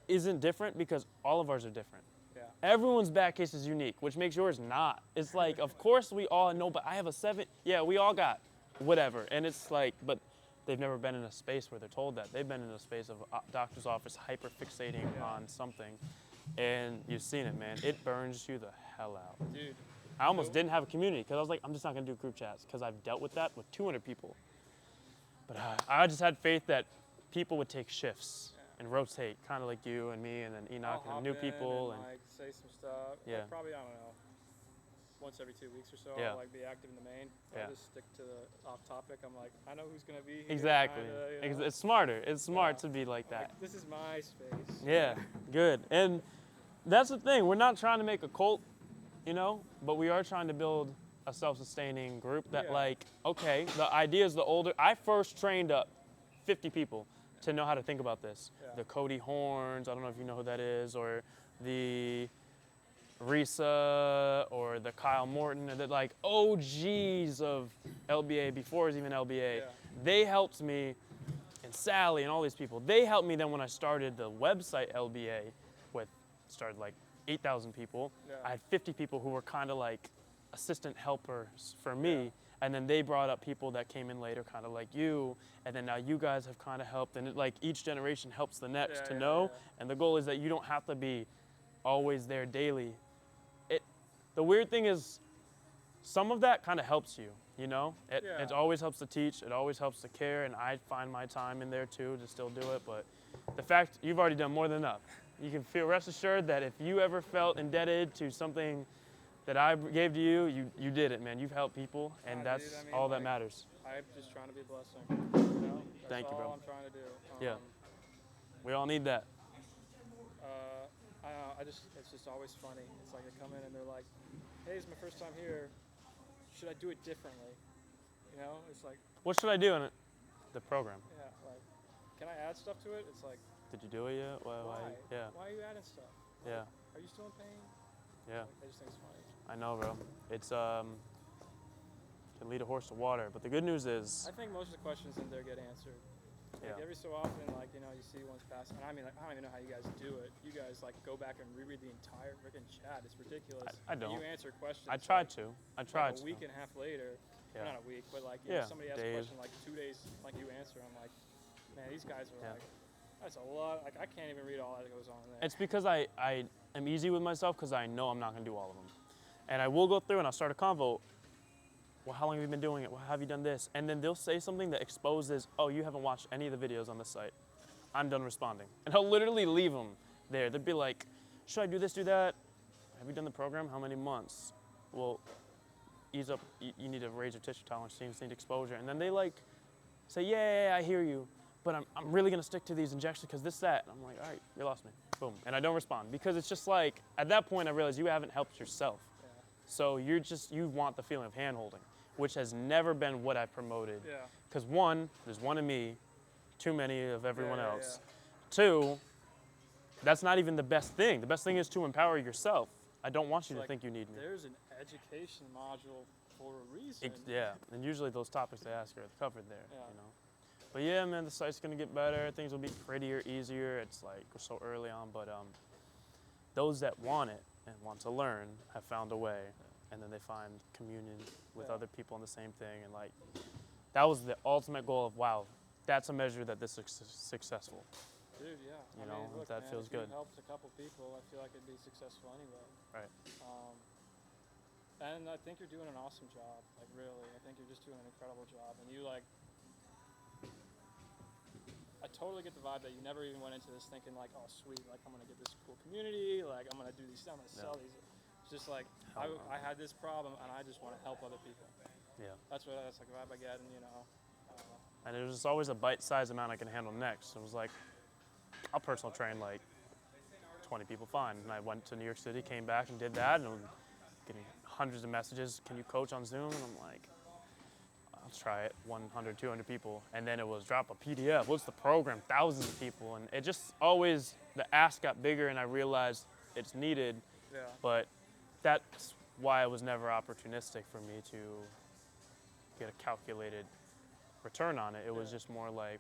isn't different because all of ours are different. Yeah. Everyone's back case is unique, which makes yours not. It's like, of course we all know, but I have a 7. Yeah, we all got whatever. And it's like, but they've never been in a space where they're told that. They've been in a space of a doctor's office hyper-fixating on something. And you've seen it, man. It burns you the hell out. Dude. I almost didn't have a community because I was like, I'm just not going to do group chats because I've dealt with that with 200 people. But I just had faith that people would take shifts and rotate, kind of like you and me and then Enoch I'll and new hop in people. and like say some stuff. Yeah. Like, probably, I don't know, once every 2 weeks or so, Yeah. I'll like be active in the main. Yeah. I'll just stick to the off topic. I'm like, I know who's going to be here. Exactly. Kinda, you know? It's smarter. It's smart to be like that. Like, this is my space. Yeah, good. And that's the thing. We're not trying to make a cult, you know, but we are trying to build a self-sustaining group that like, okay, the idea is the older, I first trained up 50 people to know how to think about this. Yeah. The Cody Horns, I don't know if you know who that is, or the Risa, or the Kyle Morton, and the like OGs of LBA before it was even LBA. Yeah. They helped me, and Sally and all these people, they helped me then when I started the website LBA started like 8,000 people. Yeah. I had 50 people who were kind of like assistant helpers for me. And then they brought up people that came in later, kind of like you. And then now you guys have kind of helped. And like each generation helps the next to know. And the goal is that you don't have to be always there daily. The weird thing is some of that kind of helps you, you know? It always helps to teach. It always helps to care. And I find my time in there too to still do it. But the fact you've already done more than enough. You can feel rest assured that if you ever felt indebted to something that I gave to you, you did it, man. You've helped people, and that's dude, I mean, all that like, matters. I'm just trying to be a blessing. You know? That's Thank you, bro. all I'm trying to do. Yeah. We all need that. I don't know, it's just always funny. It's like they come in and they're like, hey, it's my first time here. Should I do it differently? You know, it's like. What should I do in it? The program. Yeah, like, can I add stuff to it? It's like. Did you do it yet? Why? Yeah. Why are you adding stuff? Yeah. Are you still in pain? Yeah. Like, I just think it's funny. I know, bro. It's can lead a horse to water, but the good news is. I think most of the questions in there get answered. Like every so often, like, you know, you see ones pass, and I mean, like, I don't even know how you guys do it. You guys like go back and reread the entire freaking chat. It's ridiculous. I don't. You answer questions. I tried like, to. I tried like to. A week and a half later. Yeah. Not a week, but like you know, somebody asks a days. question like 2 days, like you answer. I'm like, man, these guys are like, that's a lot. Like I can't even read all that goes on there. It's because I am easy with myself because I know I'm not going to do all of them. And I will go through and I'll start a convo. Well, how long have you been doing it? Well, have you done this? And then they'll say something that exposes, oh, you haven't watched any of the videos on this site. I'm done responding. And I'll literally leave them there. They'd be like, should I do this, do that? Have you done the program? How many months? Well, ease up. You need to raise your tissue tolerance. You need exposure. And then they like say, yeah, I hear you. But I'm really going to stick to these injections because this, that. And I'm like, all right, you lost me. Boom. And I don't respond because it's just like, at that point, I realize you haven't helped yourself. Yeah. So you want the feeling of hand-holding, which has never been what I've promoted. Yeah. Because one, there's one of me, too many of everyone Yeah, else. Two, that's not even the best thing. The best thing is to empower yourself. I don't want you to think you need me. There's an education module for a reason. Yeah, and usually those topics they ask are covered there, Yeah. you know. But yeah, man, the site's gonna get better. Things will be prettier, easier. It's like we're so early on, but those that want it and want to learn have found a way, and then they find communion with other people on the same thing, and like that was the ultimate goal of wow, that's a measure that this is successful. Dude, yeah. You I know, mean, look, that man, feels if good. you helped a couple people, I feel like it'd be successful anyway. Right. And I think you're doing an awesome job. Like really, I think you're just doing an incredible job. And you like, I I totally get the vibe that you never even went into this thinking like, oh sweet, like I'm gonna get this cool community, like I'm gonna do these, I'm gonna sell these. It's just like I had this problem and I just want to help other people. Yeah. That's like the vibe I get, and you know. And it was just always a bite-sized amount I can handle next. It was like, I'll personal train like 20 people, fine. And I went to New York City, came back and did that, and was getting hundreds of messages, can you coach on Zoom? And I'm like, I'll try it, 100, 200 people. And then it was drop a PDF, what's the program? Thousands of people. And it just always, the ask got bigger and I realized it's needed, but that's why it was never opportunistic for me to get a calculated return on it. It was just more like,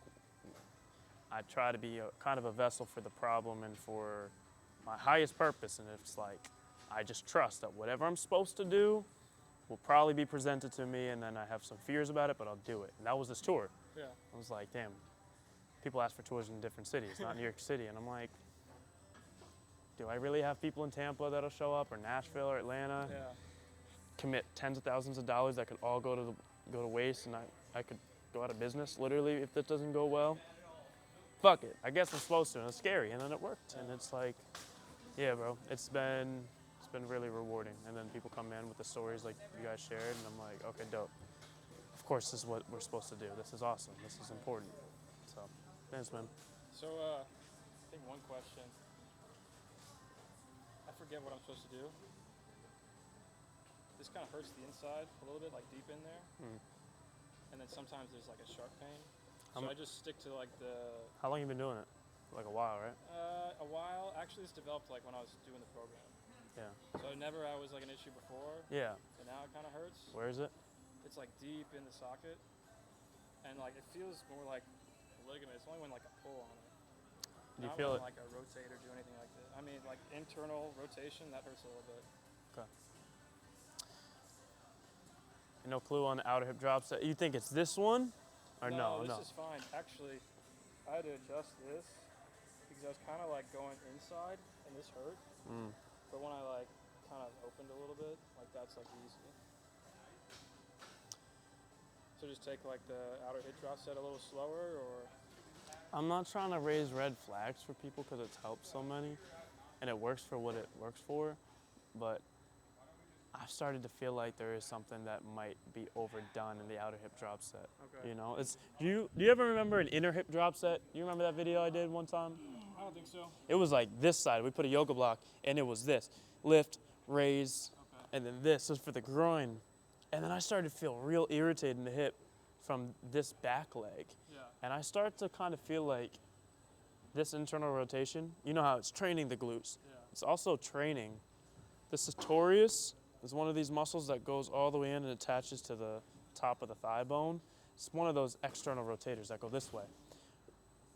I try to be kind of a vessel for the problem and for my highest purpose. And it's like, I just trust that whatever I'm supposed to do will probably be presented to me, and then I have some fears about it, but I'll do it. And that was this tour. Yeah. I was like, damn, people ask for tours in different cities, not New York City. And I'm like, do I really have people in Tampa that'll show up, or Nashville, or Atlanta? Yeah. Commit tens of thousands of dollars that could all go to waste, and I could go out of business, literally, if this doesn't go well. Fuck it, I guess I'm supposed to, and it's scary, and then it worked. And it's like, yeah, bro, it's been really rewarding. And then people come in with the stories like you guys shared, and I'm like, okay, dope. Of course, this is what we're supposed to do. This is awesome. This is important. So, thanks, man. So, I think one question. I forget what I'm supposed to do. This kind of hurts the inside a little bit, like deep in there. And then sometimes there's like a sharp pain. So I just stick to like the... How long you been doing it? Like a while, right? A while. Actually, it's developed like when I was doing the program. Yeah. So it never was like an issue before. Yeah. And now it kind of hurts. Where is it? It's like deep in the socket. And like it feels more like a ligament. It's only when like I pull on it. Do you Not feel when, it? like I rotate or do anything like that. I mean, like internal rotation, that hurts a little bit. Okay. No clue on the outer hip drop set. You think it's this one? Or no? This is fine. Actually, I had to adjust this because I was kind of like going inside and this hurt. But when I like kind of opened a little bit, like that's like easy. So just take like the outer hip drop set a little slower, or? I'm not trying to raise red flags for people because it's helped so many and it works for what it works for, but I've started to feel like there is something that might be overdone in the outer hip drop set. Okay. You know, do you ever remember an inner hip drop set? You remember that video I did one time? I don't think so. It was like this side. We put a yoga block and it was this. Lift, raise, and then this was for the groin. And then I started to feel real irritated in the hip from this back leg. Yeah. And I start to kind of feel like this internal rotation, you know how it's training the glutes. Yeah. It's also training the sartorius. Is one of these muscles that goes all the way in and attaches to the top of the thigh bone. It's one of those external rotators that go this way.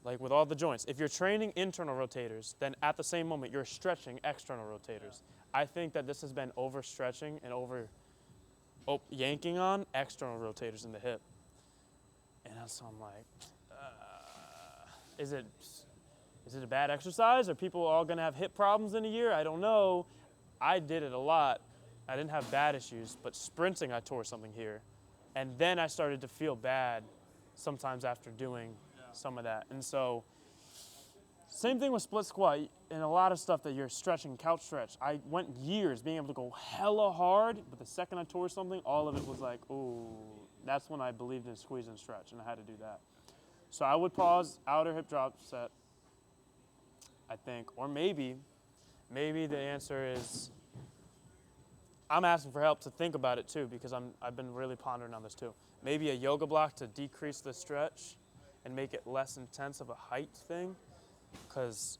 Like with all the joints, if you're training internal rotators, then at the same moment you're stretching external rotators. I think that this has been overstretching and yanking on external rotators in the hip. And so I'm like, is it a bad exercise? Are people all gonna have hip problems in a year? I don't know. I did it a lot. I didn't have bad issues, but sprinting, I tore something here. And then I started to feel bad sometimes after doing some of that. And so, same thing with split squat and a lot of stuff that you're stretching, couch stretch. I went years being able to go hella hard, but the second I tore something, all of it was like, ooh, that's when I believed in squeeze and stretch, and I had to do that. So I would pause outer hip drop set, I think, or maybe the answer is, I'm asking for help to think about it too, because I've been really pondering on this too. Maybe a yoga block to decrease the stretch and make it less intense of a height thing, because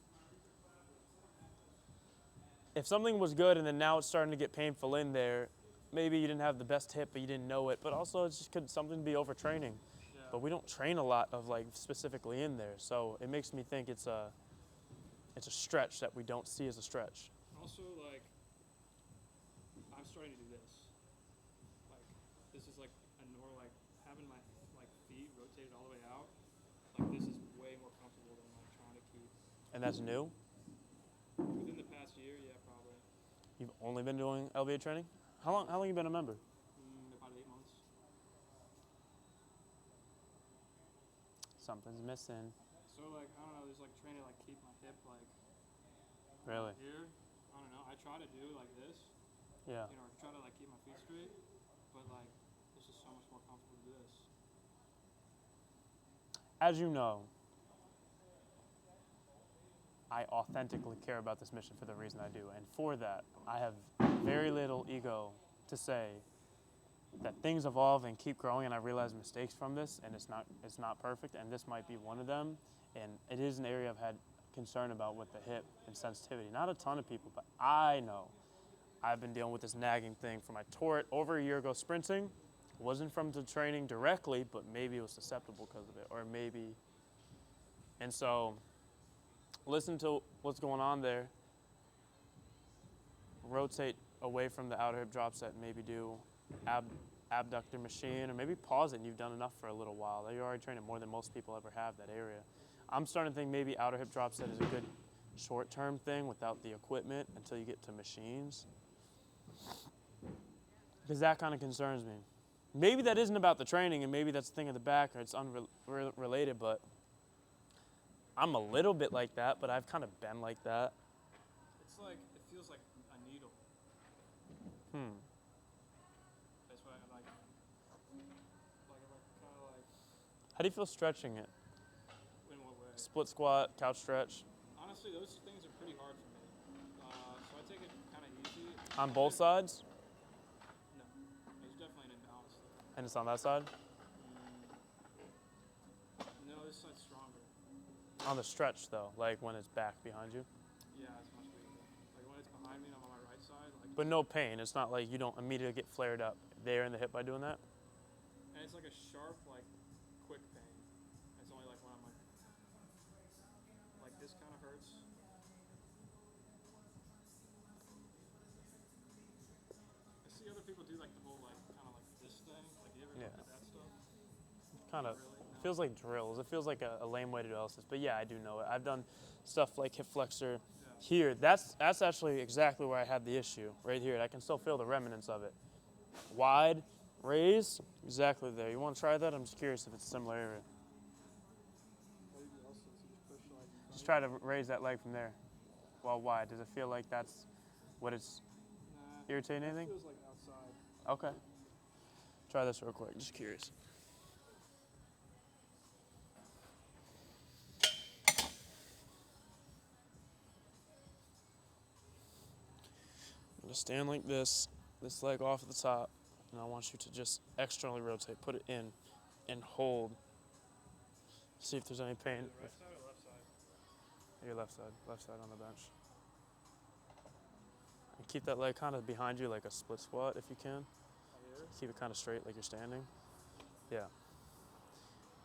if something was good and then now it's starting to get painful in there, maybe you didn't have the best hip, but you didn't know it, but also it's just could something be overtraining. Yeah. But we don't train a lot of like specifically in there, so it makes me think it's a stretch that we don't see as a stretch. Also, like, I'm starting to do this. Like, this is like a normal, like, having my like feet rotated all the way out. Like, this is way more comfortable than like trying to keep. And that's new? Within the past year, yeah, probably. You've only been doing LBA training? How long you been a member? About 8 months. Something's missing. So like I don't know, there's like trying to like keep my hip like Really? here. I don't know. I try to do like this. Yeah. You know, or try to like keep my feet straight, but like it's just so much more comfortable to do this. As you know, I authentically care about this mission for the reason I do. And for that, I have very little ego to say that things evolve and keep growing, and I realize mistakes from this, and it's not perfect, and this might be one of them. And it is an area I've had concern about with the hip and sensitivity. Not a ton of people, but I know I've been dealing with this nagging thing from I tore it over a year ago sprinting. It wasn't from the training directly, but maybe it was susceptible because of it, or maybe. And so listen to what's going on there. Rotate away from the outer hip drop set and maybe do abductor machine, or maybe pause it and you've done enough for a little while. You're already training more than most people ever have that area. I'm starting to think maybe outer hip drop set is a good short-term thing without the equipment until you get to machines. Because that kind of concerns me. Maybe that isn't about the training and maybe that's the thing at the back or it's unrelated, but I'm a little bit like that, but I've kind of been like that. It's like it feels like a needle. That's why I like kind of like. How do you feel stretching it? In what way? Split squat, couch stretch. Honestly, those things are pretty hard for me. So I take it kind of easy. On both sides? No, there's definitely an imbalance there. And it's on that side? No, this side's stronger. On the stretch though, like when it's back behind you? Yeah, it's much bigger. Like when it's behind me and I'm on my right side, like. But no pain. It's not like you don't immediately get flared up there in the hip by doing that? And it's like a sharp, like, quick pain. It's only like when I'm like this kind of hurts. I see other people do like the whole like kind of like this thing. Like you ever look at that stuff? Kind of. Really? It feels like drills. It feels like a lame way to do ellipsis. But yeah, I do know it. I've done stuff like hip flexor here. That's actually exactly where I had the issue, right here. I can still feel the remnants of it. Wide, raise, exactly there. You want to try that? I'm just curious if it's a similar area. Just try to raise that leg from there while wide. Does it feel like that's what it's irritating anything? It feels like outside. Okay. Try this real quick. Just curious. I'm going to stand like this leg off at the top, and I want you to just externally rotate, put it in, and hold. See if there's any pain. Right side or left side? Your left side on the bench. And keep that leg kind of behind you like a split squat if you can. Keep it kind of straight like you're standing. Yeah.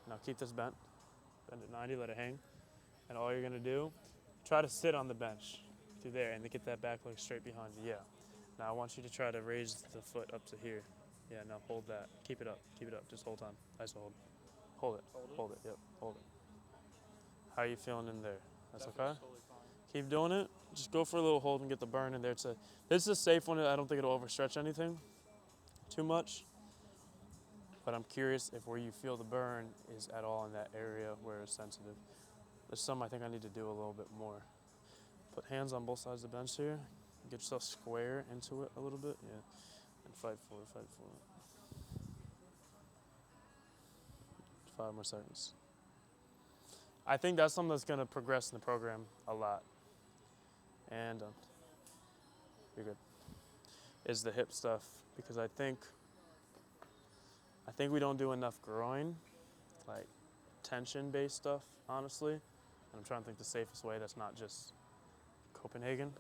Now keep this bent. Bend it 90, let it hang. And all you're going to do, try to sit on the bench through there and get that back leg straight behind you. Yeah. Now I want you to try to raise the foot up to here. Yeah, now hold that. Keep it up. Keep it up. Just hold on. Nice hold. Hold it. Hold it. Yep. Hold it. How are you feeling in there? That's okay? Totally fine. Keep doing it. Just go for a little hold and get the burn in there. This is a safe one. I don't think it'll overstretch anything too much. But I'm curious if where you feel the burn is at all in that area where it's sensitive. There's some I think I need to do a little bit more. Put hands on both sides of the bench here. Get yourself square into it a little bit. Yeah. And fight for it, fight for it. 5 more seconds. I think that's something that's going to progress in the program a lot. And you're good. Is the hip stuff, because I think we don't do enough groin, like tension-based stuff, honestly. And I'm trying to think the safest way that's not just Copenhagen.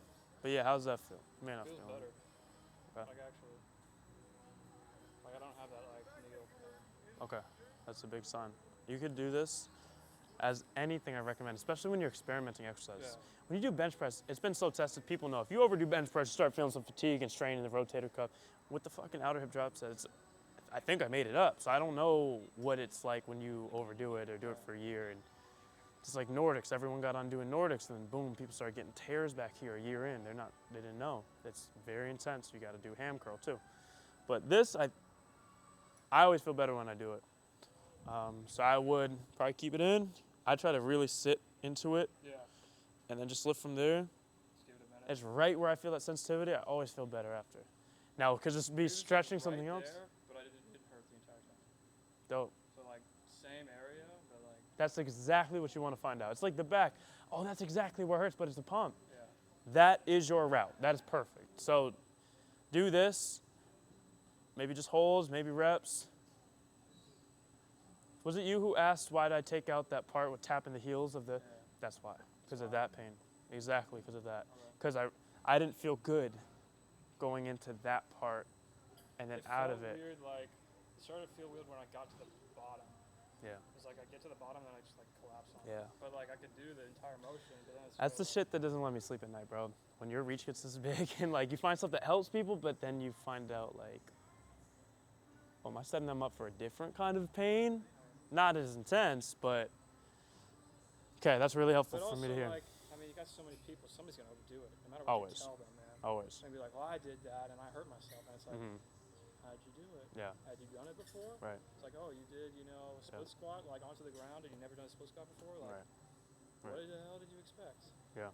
But yeah, how's that feel? You may not Feels feel better. Okay. Like actually. Like I don't have that like needle pain. Okay, that's a big sign. You could do this as anything I recommend, especially when you're experimenting exercise. Yeah. When you do bench press, it's been so tested, people know if you overdo bench press, you start feeling some fatigue and strain in the rotator cuff. With the fucking outer hip drop set, I think I made it up, so I don't know what it's like when you overdo it or do it for a year. And just like Nordics, everyone got on doing Nordics, and then boom, people started getting tears back here a year in. They didn't know. It's very intense. You got to do ham curl too. But this, I always feel better when I do it. So I would probably keep it in, I try to really sit into it. Yeah. And then just lift from there. Just give it a minute. It's right where I feel that sensitivity. I always feel better after. Now, because just be stretching something else. There, but it didn't hurt the entire time. Dope. So like same area, but like. That's exactly what you want to find out. It's like the back. Oh, that's exactly where it hurts, but it's the pump. Yeah. That is your route. That is perfect. So do this. Maybe just holds, maybe reps. Was it you who asked why did I take out that part with tapping the heels of the? Yeah. That's why. Because of that pain. Exactly because of that. Because I didn't feel good going into that part and then out of it. Weird, like, it started to feel weird when I got to the bottom. Yeah. It's like I get to the bottom and then I just like collapse on Yeah. it. But like I could do the entire motion, but then it's That's the shit that doesn't let me sleep at night, bro. When your reach gets this big and like you find stuff that helps people, but then you find out like, oh, am I setting them up for a different kind of pain? Not as intense, but okay, that's really helpful but for also, me to hear. Like, I mean, you got so many people, somebody's gonna overdo it, no matter what Always. you tell them, man. Always. They'll be like, well, I did that and I hurt myself, and it's like, how'd you do it? Yeah. Had you done it before? Right. It's like, oh, you did, you know, a split squat like onto the ground, and you never done a split squat before. Like, what the hell did you expect? Yeah.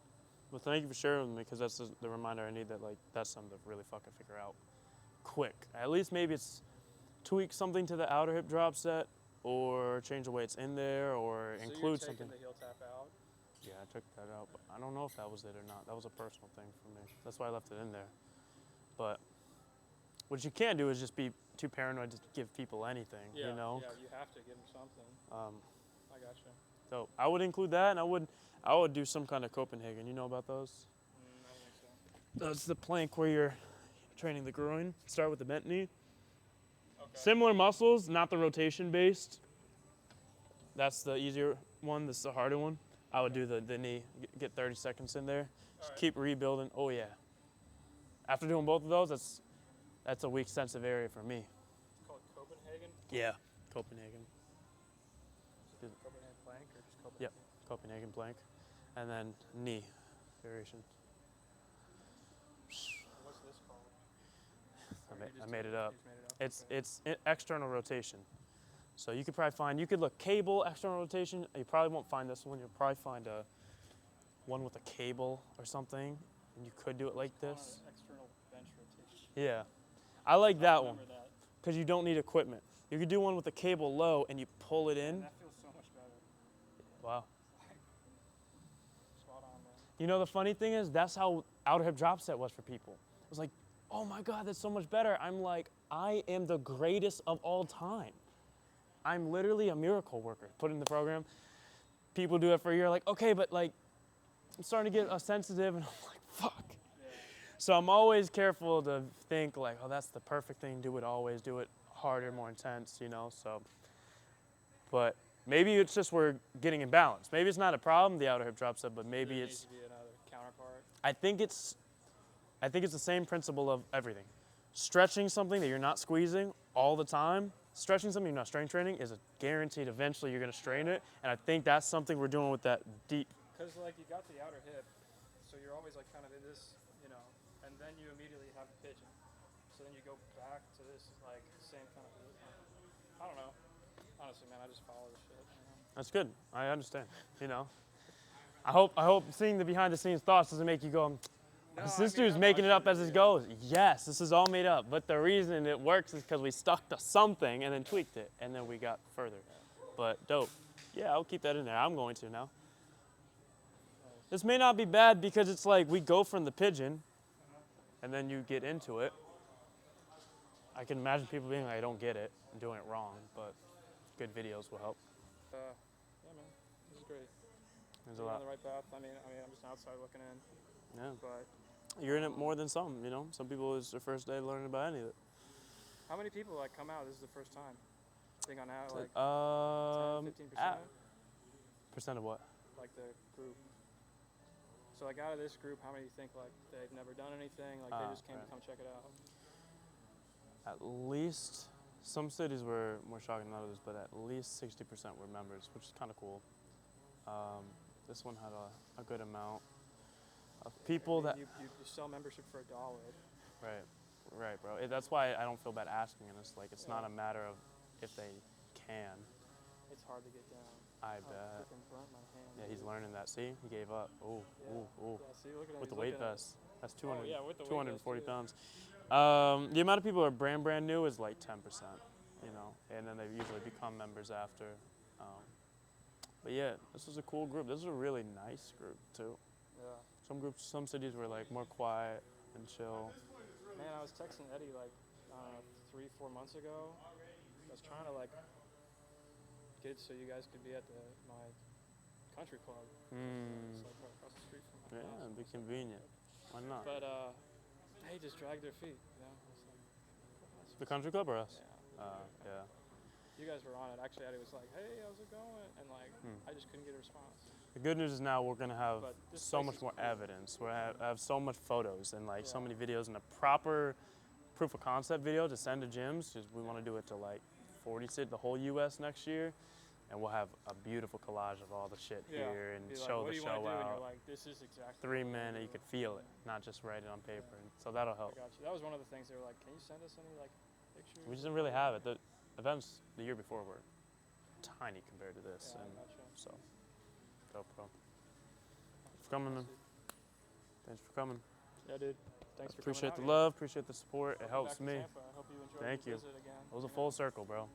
Well, thank you for sharing with me because that's the reminder I need that like that's something to really fucking figure out quick. At least maybe it's tweak something to the outer hip drop set or change the weights in there or So include you're taking something. the heel tap out? Yeah, I took that out, but I don't know if that was it or not. That was a personal thing for me. That's why I left it in there. But what you can't do is just be too paranoid to give people anything, Yeah, you know? Yeah, you have to give them something. I got you. So I would include that, and I would do some kind of Copenhagen. You know about those? I don't think so. That's the plank where you're training the groin. Start with the bent knee. Okay. Similar muscles, not the rotation based. That's the easier one. This is the harder one. I would do the knee. Get 30 seconds in there. Just keep rebuilding. Oh yeah. After doing both of those, that's a weak sensitive area for me. It's called Copenhagen? Yeah, Copenhagen. Copenhagen plank or just Copenhagen? Yep, Copenhagen plank. And then knee variation. What's this called? I made it up. You just made it up? It's external rotation. So you could probably you could look cable, external rotation. You probably won't find this one. You'll probably find one with a cable or something. And you could do it like this. External bench rotation. Yeah. I like that one. Remember that. Because you don't need equipment. You could do one with the cable low and you pull it in. And that feels so much better. Wow. Spot on, man. You know, the funny thing is, that's how outer hip drop set was for people. It was like, oh my God, that's so much better. I'm like, I am the greatest of all time. I'm literally a miracle worker. Put in the program. People do it for a year, like, okay, but like, I'm starting to get sensitive, and I'm like, fuck. Yeah. So I'm always careful to think like, oh, that's the perfect thing. Do it always. Do it harder, more intense, you know, so. But maybe it's just we're getting in balance. Maybe it's not a problem, the outer hip drop set, but maybe there it's. Needs to be another counterpart. I think it's the same principle of everything. Stretching something that you're not squeezing all the time, stretching something you're not strength training is a guaranteed eventually you're gonna strain it. And I think that's something we're doing with that deep. Because like you got the outer hip, so you're always like kind of in this, you know, and then you immediately have a pigeon. So then you go back to this like same kind of position. I don't know. Honestly, man, I just follow the shit. You know? That's good. I understand. You know. I hope seeing the behind the scenes thoughts doesn't make you go, this dude's making it up as it goes. Yes, this is all made up. But the reason it works is because we stuck to something and then tweaked it, and then we got further. But dope. Yeah, I'll keep that in there. I'm going to now. This may not be bad because it's like we go from the pigeon, and then you get into it. I can imagine people being like, I don't get it, and doing it wrong, but good videos will help. Yeah, man, this is great. There's a You're lot. on the right path. I mean, I'm just outside looking in. Yeah. But You're in it more than some, you know? Some people, it's their first day learning about any of it. how many people like come out? This is the first time. Think on out like 10, 15%. Percent of what? Like the group. So like out of this group, how many think like they've never done anything? Like they just came to come check it out. At least, some cities were more shocking than others, but at least 60% were members, which is kind of cool. This one had a good amount of people that. You sell membership for $1. Right, bro. That's why I don't feel bad asking, and it's like it's not a matter of if they can. It's hard to get down. I I bet. freaking burnt my hand. Yeah, he's dude. learning that. See, he gave up. Ooh, ooh, ooh. Yeah, see, look at him. With the He's weight looking at vest. That's Oh, 200, yeah, with the weight vest, 240 too. pounds. The amount of people who are brand new is like 10%, you know, and then they usually become members after. But yeah, this was a cool group. This was a really nice group too. Yeah. Some cities were like more quiet and chill. Man, I was texting Eddie like 3-4 months ago. I was trying to like get it so you guys could be at my country club. It's like right across the street from my house. Yeah, it'd be convenient. Why not? But they just dragged their feet. You know, it's like, The country club or us? Yeah. Yeah. You guys were on it. Actually, Eddie was like, "Hey, how's it going?" And like, I just couldn't get a response. The good news is now we're gonna have But this so place much is more cool. evidence. I have so much photos and like so many videos and a proper proof of concept video to send to gyms because we want to do it to like 40 cities, the whole U.S. next year, and we'll have a beautiful collage of all the shit here and Be like, show what the do you show want to do? And out. you're like, this is exactly. 3 minutes, you could feel it, not just write it on paper. And so that'll help. I got you. That was one of the things they were like, can you send us any like pictures? We just didn't really have it. The events the year before were tiny compared to this, Yeah, I and gotcha. so dope, bro. Thanks for coming, man. Thanks for coming. Yeah, dude. Thanks for Appreciate the coming out love, appreciate the support. It helps back to me. Tampa. I hope you enjoyed Thank your you. visit again, It was a you full know? circle, bro.